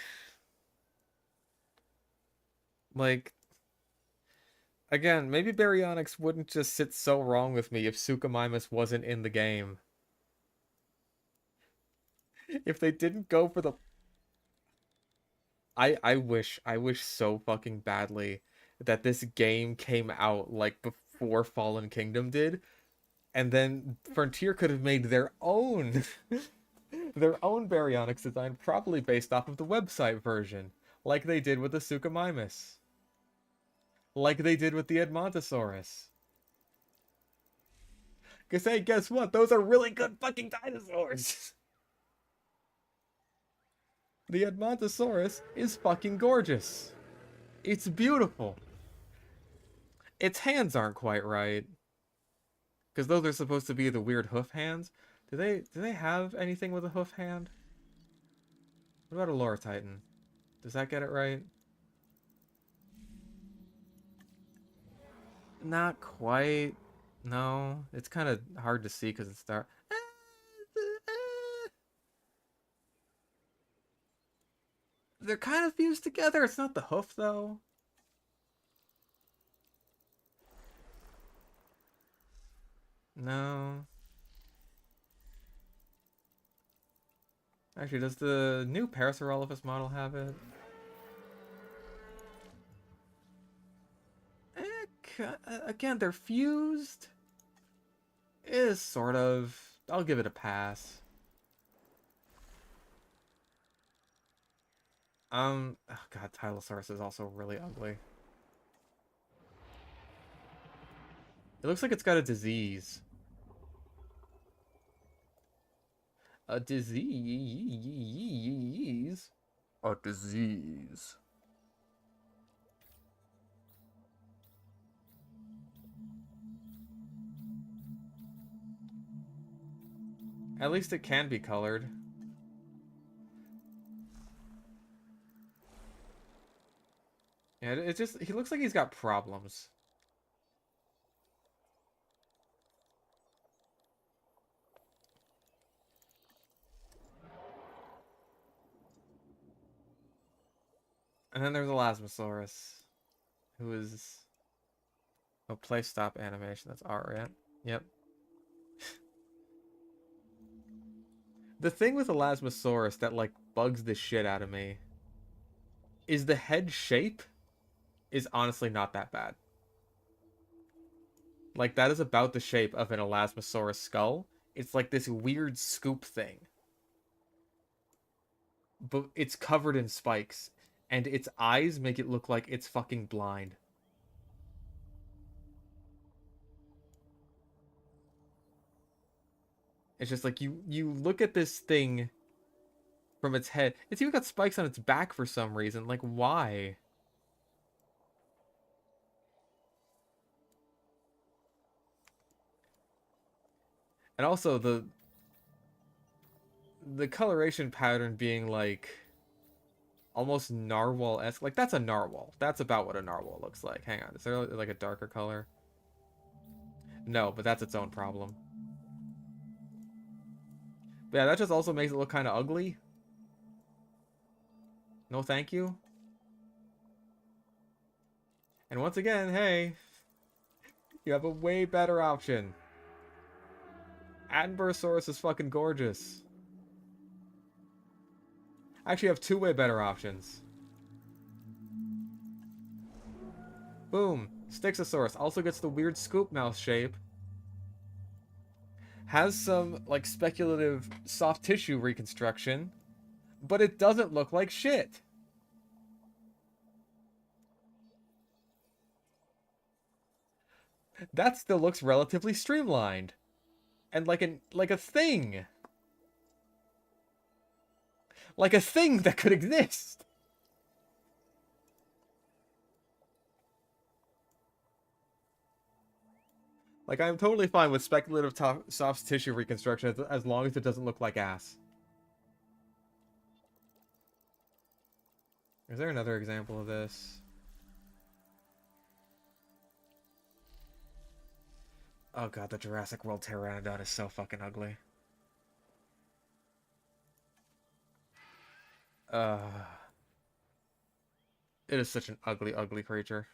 Like, again, maybe Baryonyx wouldn't just sit so wrong with me if Suchomimus wasn't in the game. If they didn't go for the... I wish so fucking badly that this game came out, like, before Fallen Kingdom did, and then Frontier could have made their own their own Baryonyx design, probably based off of the website version, like they did with the Suchomimus. Like they did with the Edmontosaurus. Because, hey, guess what? Those are really good fucking dinosaurs! The Edmontosaurus is fucking gorgeous. It's beautiful. Its hands aren't quite right. Because those are supposed to be the weird hoof hands. Do they have anything with a hoof hand? What about a Lore Titan? Does that get it right? Not quite. No, it's kind of hard to see because it's dark. They're kind of fused together. It's not the hoof, though. No. Actually, does the new Parasaurolophus model have it? Again, they're fused. It is sort of. I'll give it a pass. Oh god, Tylosaurus is also really ugly. It looks like it's got a disease. A disease? A disease. At least it can be colored. Yeah, it's just he looks like he's got problems. And then there's Elasmosaurus, who is a play stop animation. That's art, right? Yep. The thing with Elasmosaurus that like bugs the shit out of me is the head shape is honestly not that bad. Like that is about the shape of an Elasmosaurus skull. It's like this weird scoop thing. But it's covered in spikes and its eyes make it look like it's fucking blind. It's just like you look at this thing from its head. It's even got spikes on its back for some reason. Like why? And also the coloration pattern being like almost narwhal-esque. Like that's a narwhal. That's about what a narwhal looks like. Hang on, is there like a darker color? No, but that's its own problem. But yeah, that just also makes it look kind of ugly. No, thank you. And once again, hey, you have a way better option. Attenborosaurus is fucking gorgeous. I actually have two way better options. Boom. Styxosaurus also gets the weird scoop mouth shape. Has some, like, speculative soft tissue reconstruction. But it doesn't look like shit. That still looks relatively streamlined. And like a thing. Like a thing that could exist. Like, I'm totally fine with speculative soft tissue reconstruction as long as it doesn't look like ass. Is there another example of this? Oh god, the Jurassic World Pteranodon is so fucking ugly. Uh, it is such an ugly, ugly creature.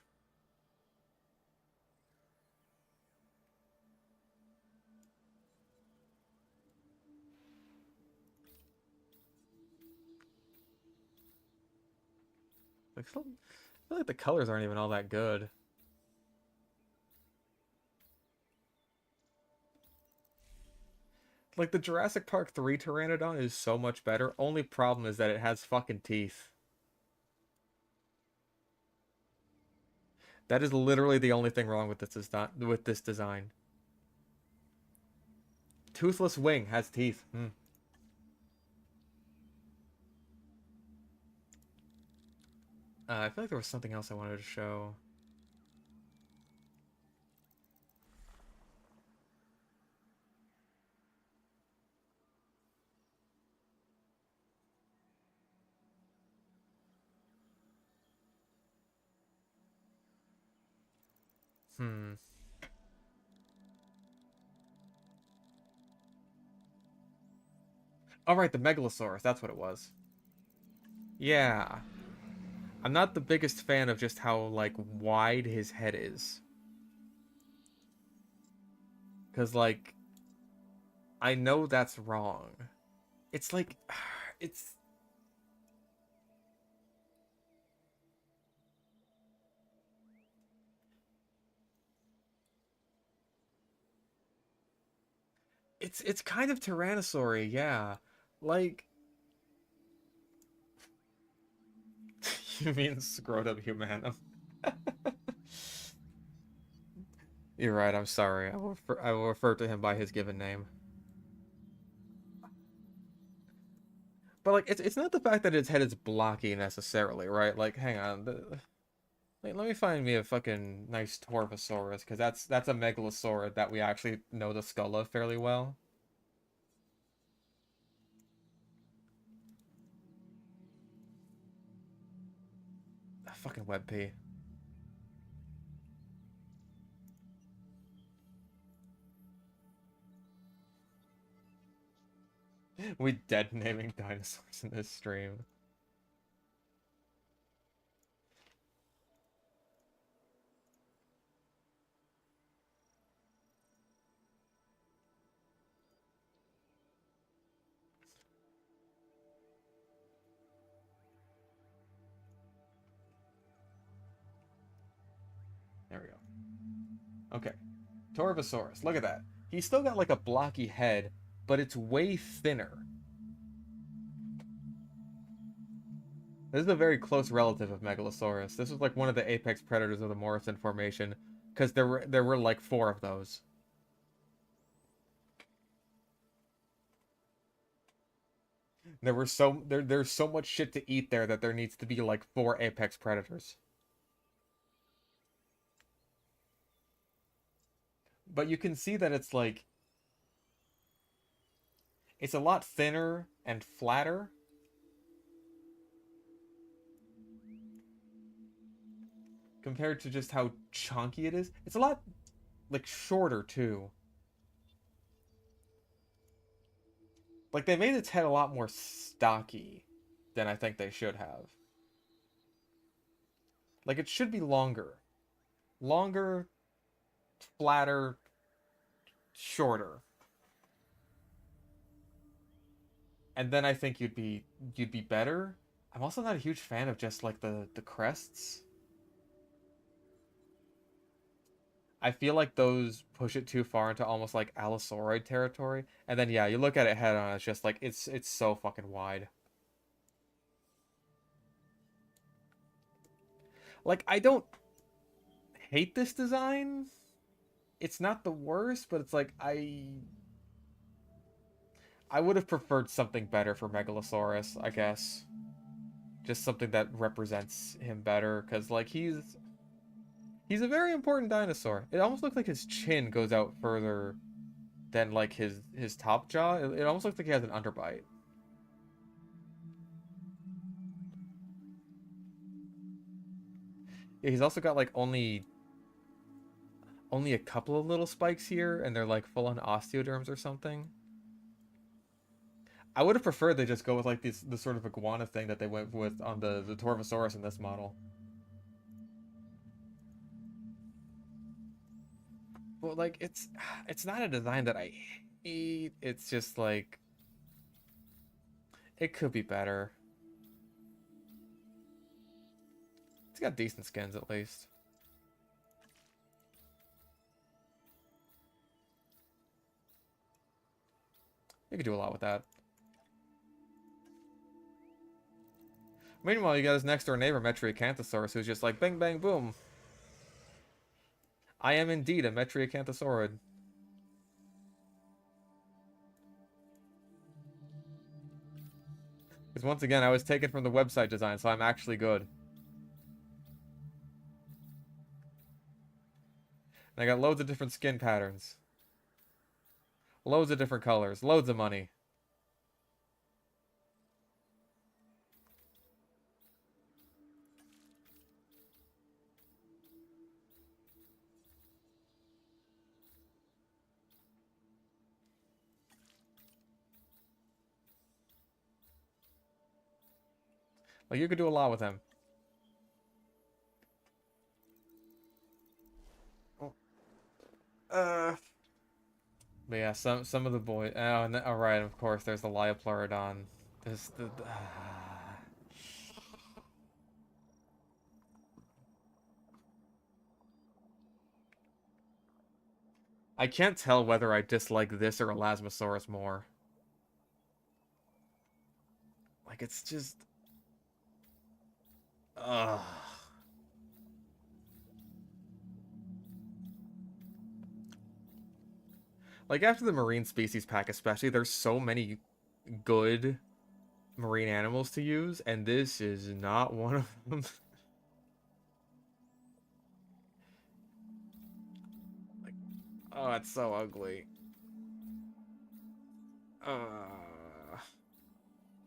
Like, I feel like the colors aren't even all that good. Like, the Jurassic Park 3 Pteranodon is so much better. Only problem is that it has fucking teeth. That is literally the only thing wrong with this design. Toothless wing has teeth. I feel like there was something else I wanted to show. Hmm. All right, the Megalosaurus. That's what it was. Yeah. I'm not the biggest fan of just how, like, wide his head is. Because, like, I know that's wrong. It's like, it's... It's kind of Tyrannosaur-y, yeah. Like... You mean Scrotum Humanum? You're right, I'm sorry. I will refer to him by his given name. But, like, it's not the fact that his head is blocky necessarily, right? Like, hang on. Wait, let me find me a fucking nice Torvosaurus, because that's a Megalosaurid that we actually know the skull of fairly well. Fucking WebP. We dead naming dinosaurs in this stream. There we go. Okay. Torvosaurus. Look at that. He's still got like a blocky head, but it's way thinner. This is a very close relative of Megalosaurus. This was like one of the apex predators of the Morrison Formation, because there were like 4 of those. There's so much shit to eat there that there needs to be like 4 apex predators. But you can see that it's like it's a lot thinner and flatter. Compared to just how chunky it is. It's a lot like shorter too. Like they made its head a lot more stocky than I think they should have. Like it should be longer. Longer, flatter, shorter. And then I think you'd be better. I'm also not a huge fan of just like the crests. I feel like those push it too far into almost like Allosauride territory. And then yeah, you look at it head on, it's just like it's so fucking wide. Like I don't hate this design. It's not the worst, but it's like I would have preferred something better for Megalosaurus, I guess. Just something that represents him better, because like he's a very important dinosaur. It almost looks like his chin goes out further than like his top jaw. It almost looks like he has an underbite. Yeah, he's also got like only a couple of little spikes here, and they're like full on osteoderms or something. I would have preferred they just go with like the sort of iguana thing that they went with on the Torvosaurus in this model. Well, like it's not a design that I hate. It's just like it could be better. It's got decent skins at least. You could do a lot with that. Meanwhile, you got his next door neighbor, Metriacanthosaurus, who's just like bang bang boom. I am indeed a Metriacanthosaurid. Because once again, I was taken from the website design, so I'm actually good. And I got loads of different skin patterns. Loads of different colors. Loads of money. Like, you could do a lot with him. But yeah, some of the boys. Oh, and all right, of course. There's the Liopleurodon. There's the. I can't tell whether I dislike this or Elasmosaurus more. Like it's just. Ugh. Like after the marine species pack, especially, there's so many good marine animals to use, and this is not one of them. Like, oh, it's so ugly.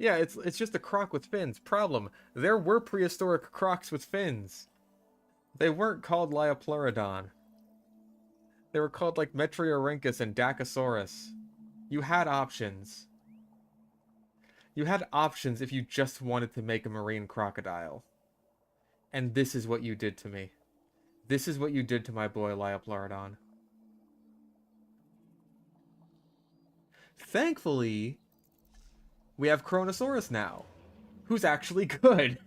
Yeah, it's just a croc with fins. Problem, there were prehistoric crocs with fins. They weren't called Liopleurodon. They were called like Metriorhynchus and Dacosaurus. You had options. You had options if you just wanted to make a marine crocodile. And this is what you did to me. This is what you did to my boy Liopleurodon. Thankfully, we have Kronosaurus now, who's actually good.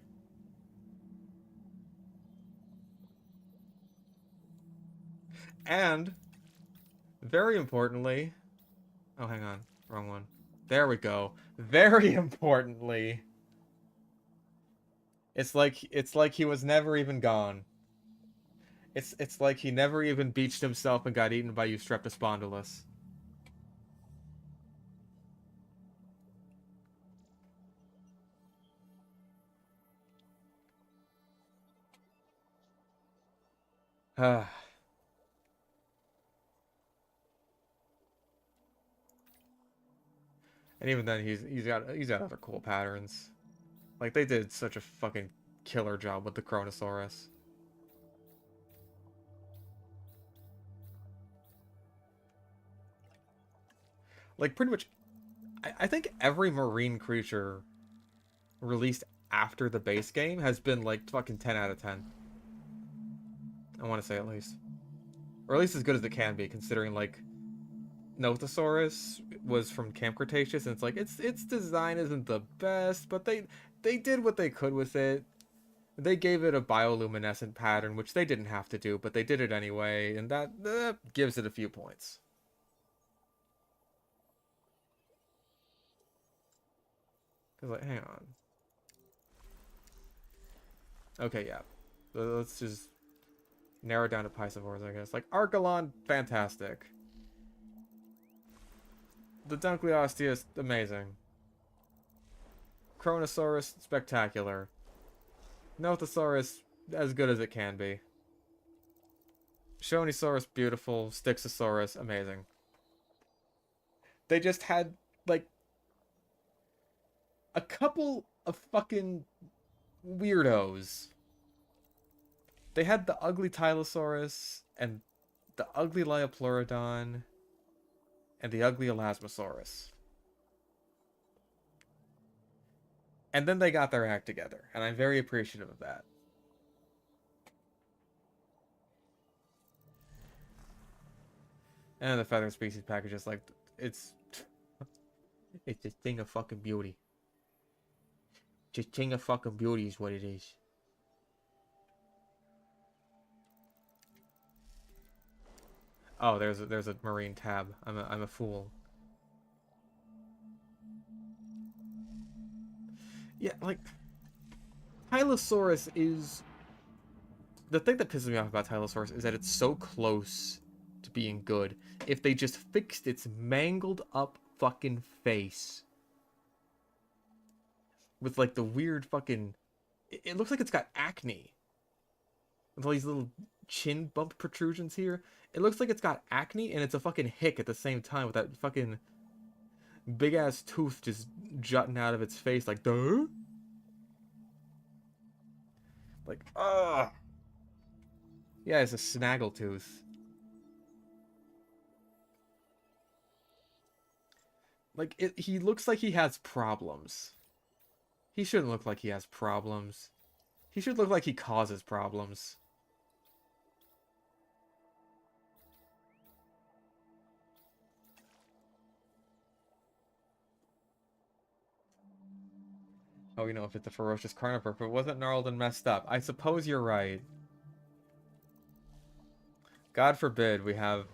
And, very importantly... Oh, hang on. Wrong one. There we go. Very importantly... It's like he was never even gone. It's like he never even beached himself and got eaten by Eustreptospondylus. And even then, he's got other cool patterns. Like they did such a fucking killer job with the Kronosaurus. Like pretty much, I think every marine creature released after the base game has been like fucking 10 out of 10. I want to say at least, or at least as good as it can be, considering like Nothosaurus was from Camp Cretaceous, and it's like its design isn't the best, but they did what they could with it. They gave it a bioluminescent pattern, which they didn't have to do, but they did it anyway, and that gives it a few points. Cause like, hang on. Okay, yeah. Let's just narrow it down to Piscivores, I guess. Like Archelon, fantastic. The Dunkleosteus, amazing. Kronosaurus, spectacular. Nothosaurus, as good as it can be. Shonisaurus, beautiful. Styxosaurus, amazing. They just had, like, a couple of fucking weirdos. They had the ugly Tylosaurus, and the ugly Liopleurodon, and the ugly Elasmosaurus. And then they got their act together, and I'm very appreciative of that. And the feather species package is like, it's a thing of fucking beauty. Just thing of fucking beauty is what it is. Oh, there's a marine tab. I'm a fool. Yeah, like Tylosaurus is the thing that pisses me off about Tylosaurus is that it's so close to being good. If they just fixed its mangled up fucking face with like the weird fucking, it looks like it's got acne with all these little chin bump protrusions here. It looks like it's got acne and it's a fucking hick at the same time with that fucking big ass tooth just jutting out of its face like duh. Like yeah, it's a snaggletooth. Like he looks like he has problems. He shouldn't look like he has problems. He should look like he causes problems. Oh, you know, if it's a ferocious carnivore, but it wasn't gnarled and messed up. I suppose you're right. God forbid we have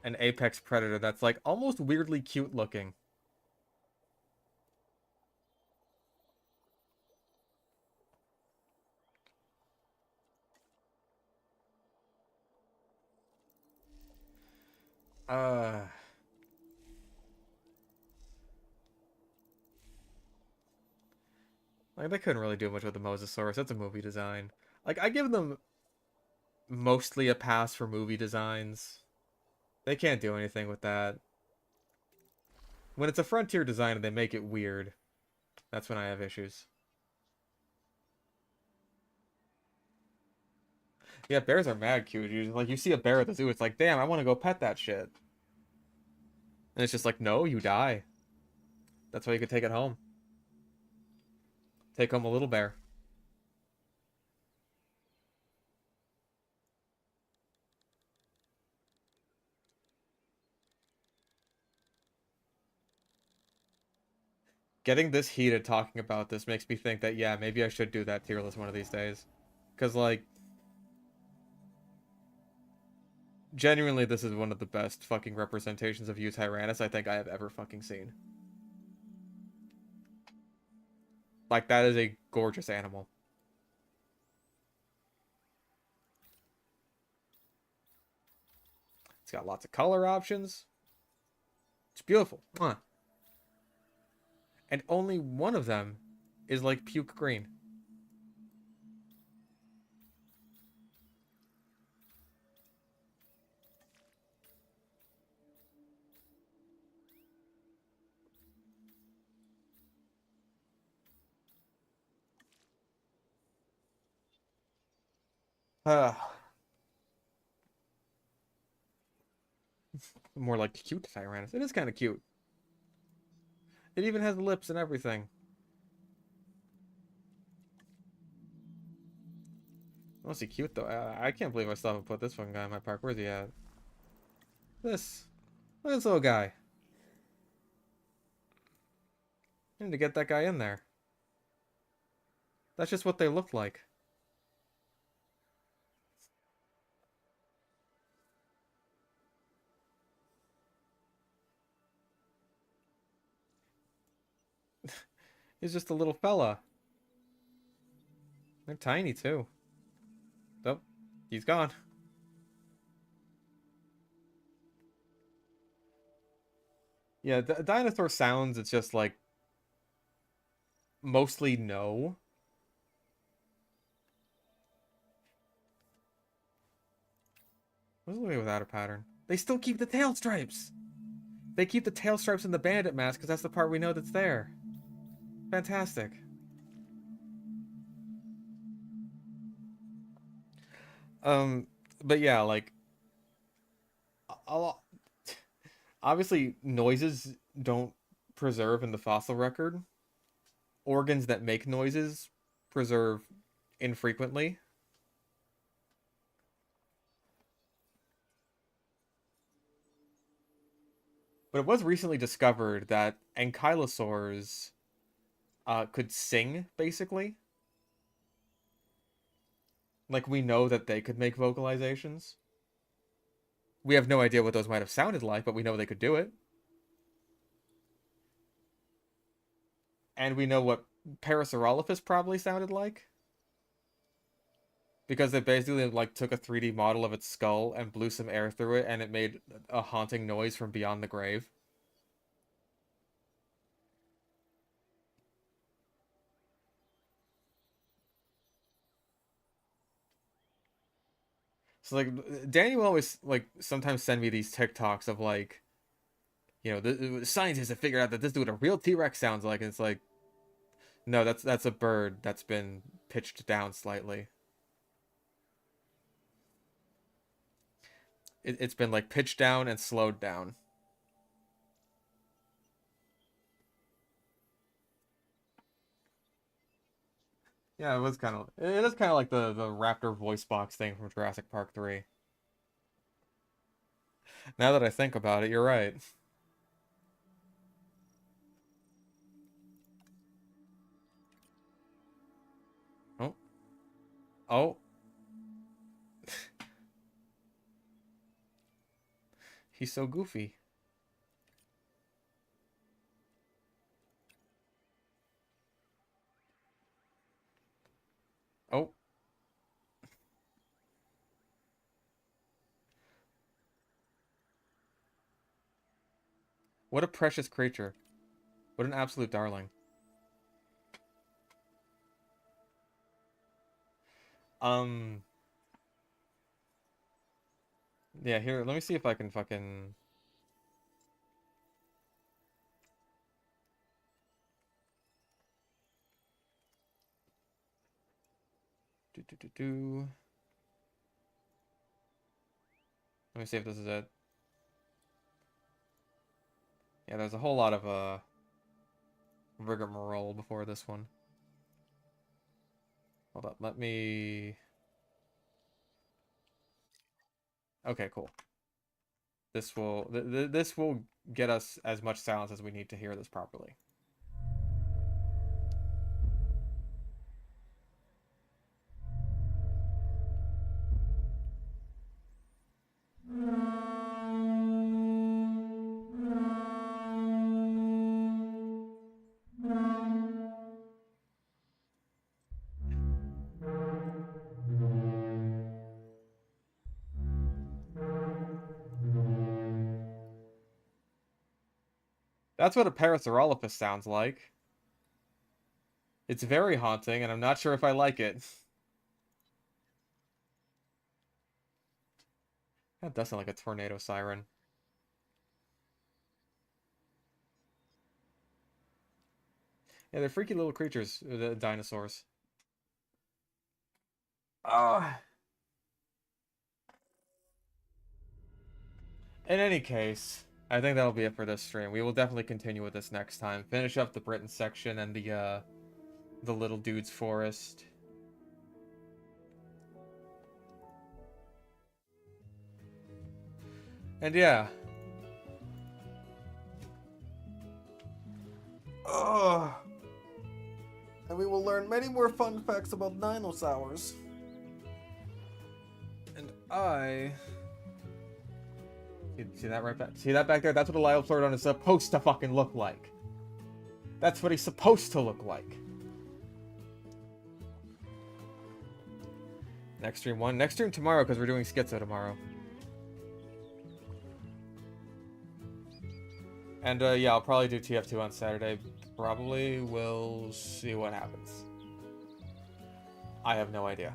an apex predator that's like almost weirdly cute looking. Like they couldn't really do much with the Mosasaurus. That's a movie design. Like I give them mostly a pass for movie designs. They can't do anything with that. When it's a frontier design and they make it weird, That's when I have issues. Yeah, bears are mad cute. You see a bear at the zoo, it's like, damn, I want to go pet that shit. And it's just like, no, you die. That's why you could take it home. Take home a little bear. Getting this heated talking about this makes me think that, yeah, maybe I should do that tier list one of these days. Because, like, genuinely, this is one of the best fucking representations of Tyrannus I think I have ever fucking seen. Like, that is a gorgeous animal. It's got lots of color options. It's beautiful. Huh. And only one of them is, like, puke green. More like cute Tyrannus. It is kind of cute. It even has lips and everything. Honestly cute, though. I can't believe I still haven't put this fucking guy in my park. Where's he at? This. Look at this little guy. I need to get that guy in there. That's just what they look like. He's just a little fella. They're tiny, too. Oh, he's gone. Yeah, dinosaur sounds, it's just like mostly no. What's the way without a pattern? They still keep the tail stripes. They keep the tail stripes in the bandit mask because that's the part we know that's there. Fantastic. But yeah, like a lot. Obviously, noises don't preserve in the fossil record. Organs that make noises preserve infrequently. But it was recently discovered that ankylosaurs could sing, basically. Like, we know that they could make vocalizations. We have no idea what those might have sounded like, but we know they could do it. And we know what Parasaurolophus probably sounded like. Because they basically, like, took a 3D model of its skull and blew some air through it, and it made a haunting noise from beyond the grave. So, like, Danny will always, like, sometimes send me these TikToks of, like, you know, the scientists have figured out that this is what a real T-Rex sounds like, and it's like, no, that's a bird that's been pitched down slightly. It's been, like, pitched down and slowed down. Yeah, it is kind of like the raptor voice box thing from Jurassic Park 3. Now that I think about it, you're right. Oh. Oh. He's so goofy. Oh. What a precious creature. What an absolute darling. Um, yeah, here, let me see if I can fucking... Let me see if this is it. Yeah, there's a whole lot of rigmarole before this one. Hold up, let me... Okay, cool. This will this will get us as much silence as we need to hear this properly. That's what a Parasaurolophus sounds like. It's very haunting, and I'm not sure if I like it. That does sound like a tornado siren. Yeah, they're freaky little creatures, the dinosaurs. In any case, I think that'll be it for this stream. We will definitely continue with this next time. Finish up the Britain section and the little dude's forest. And yeah. And we will learn many more fun facts about dinosaurs. And I... See that right back? See that back there? That's what a Liopleurodon is supposed to fucking look like. That's what he's supposed to look like. Next stream one. Next stream tomorrow because we're doing Schizo tomorrow. And yeah, I'll probably do TF2 on Saturday. Probably. We'll see what happens. I have no idea.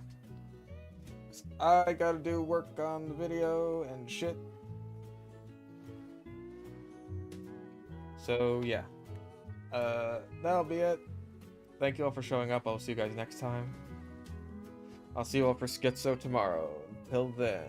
I gotta do work on the video and shit. So yeah. That'll be it. Thank you all for showing up. I'll see you guys next time. I'll see you all for Schizo tomorrow. Until then.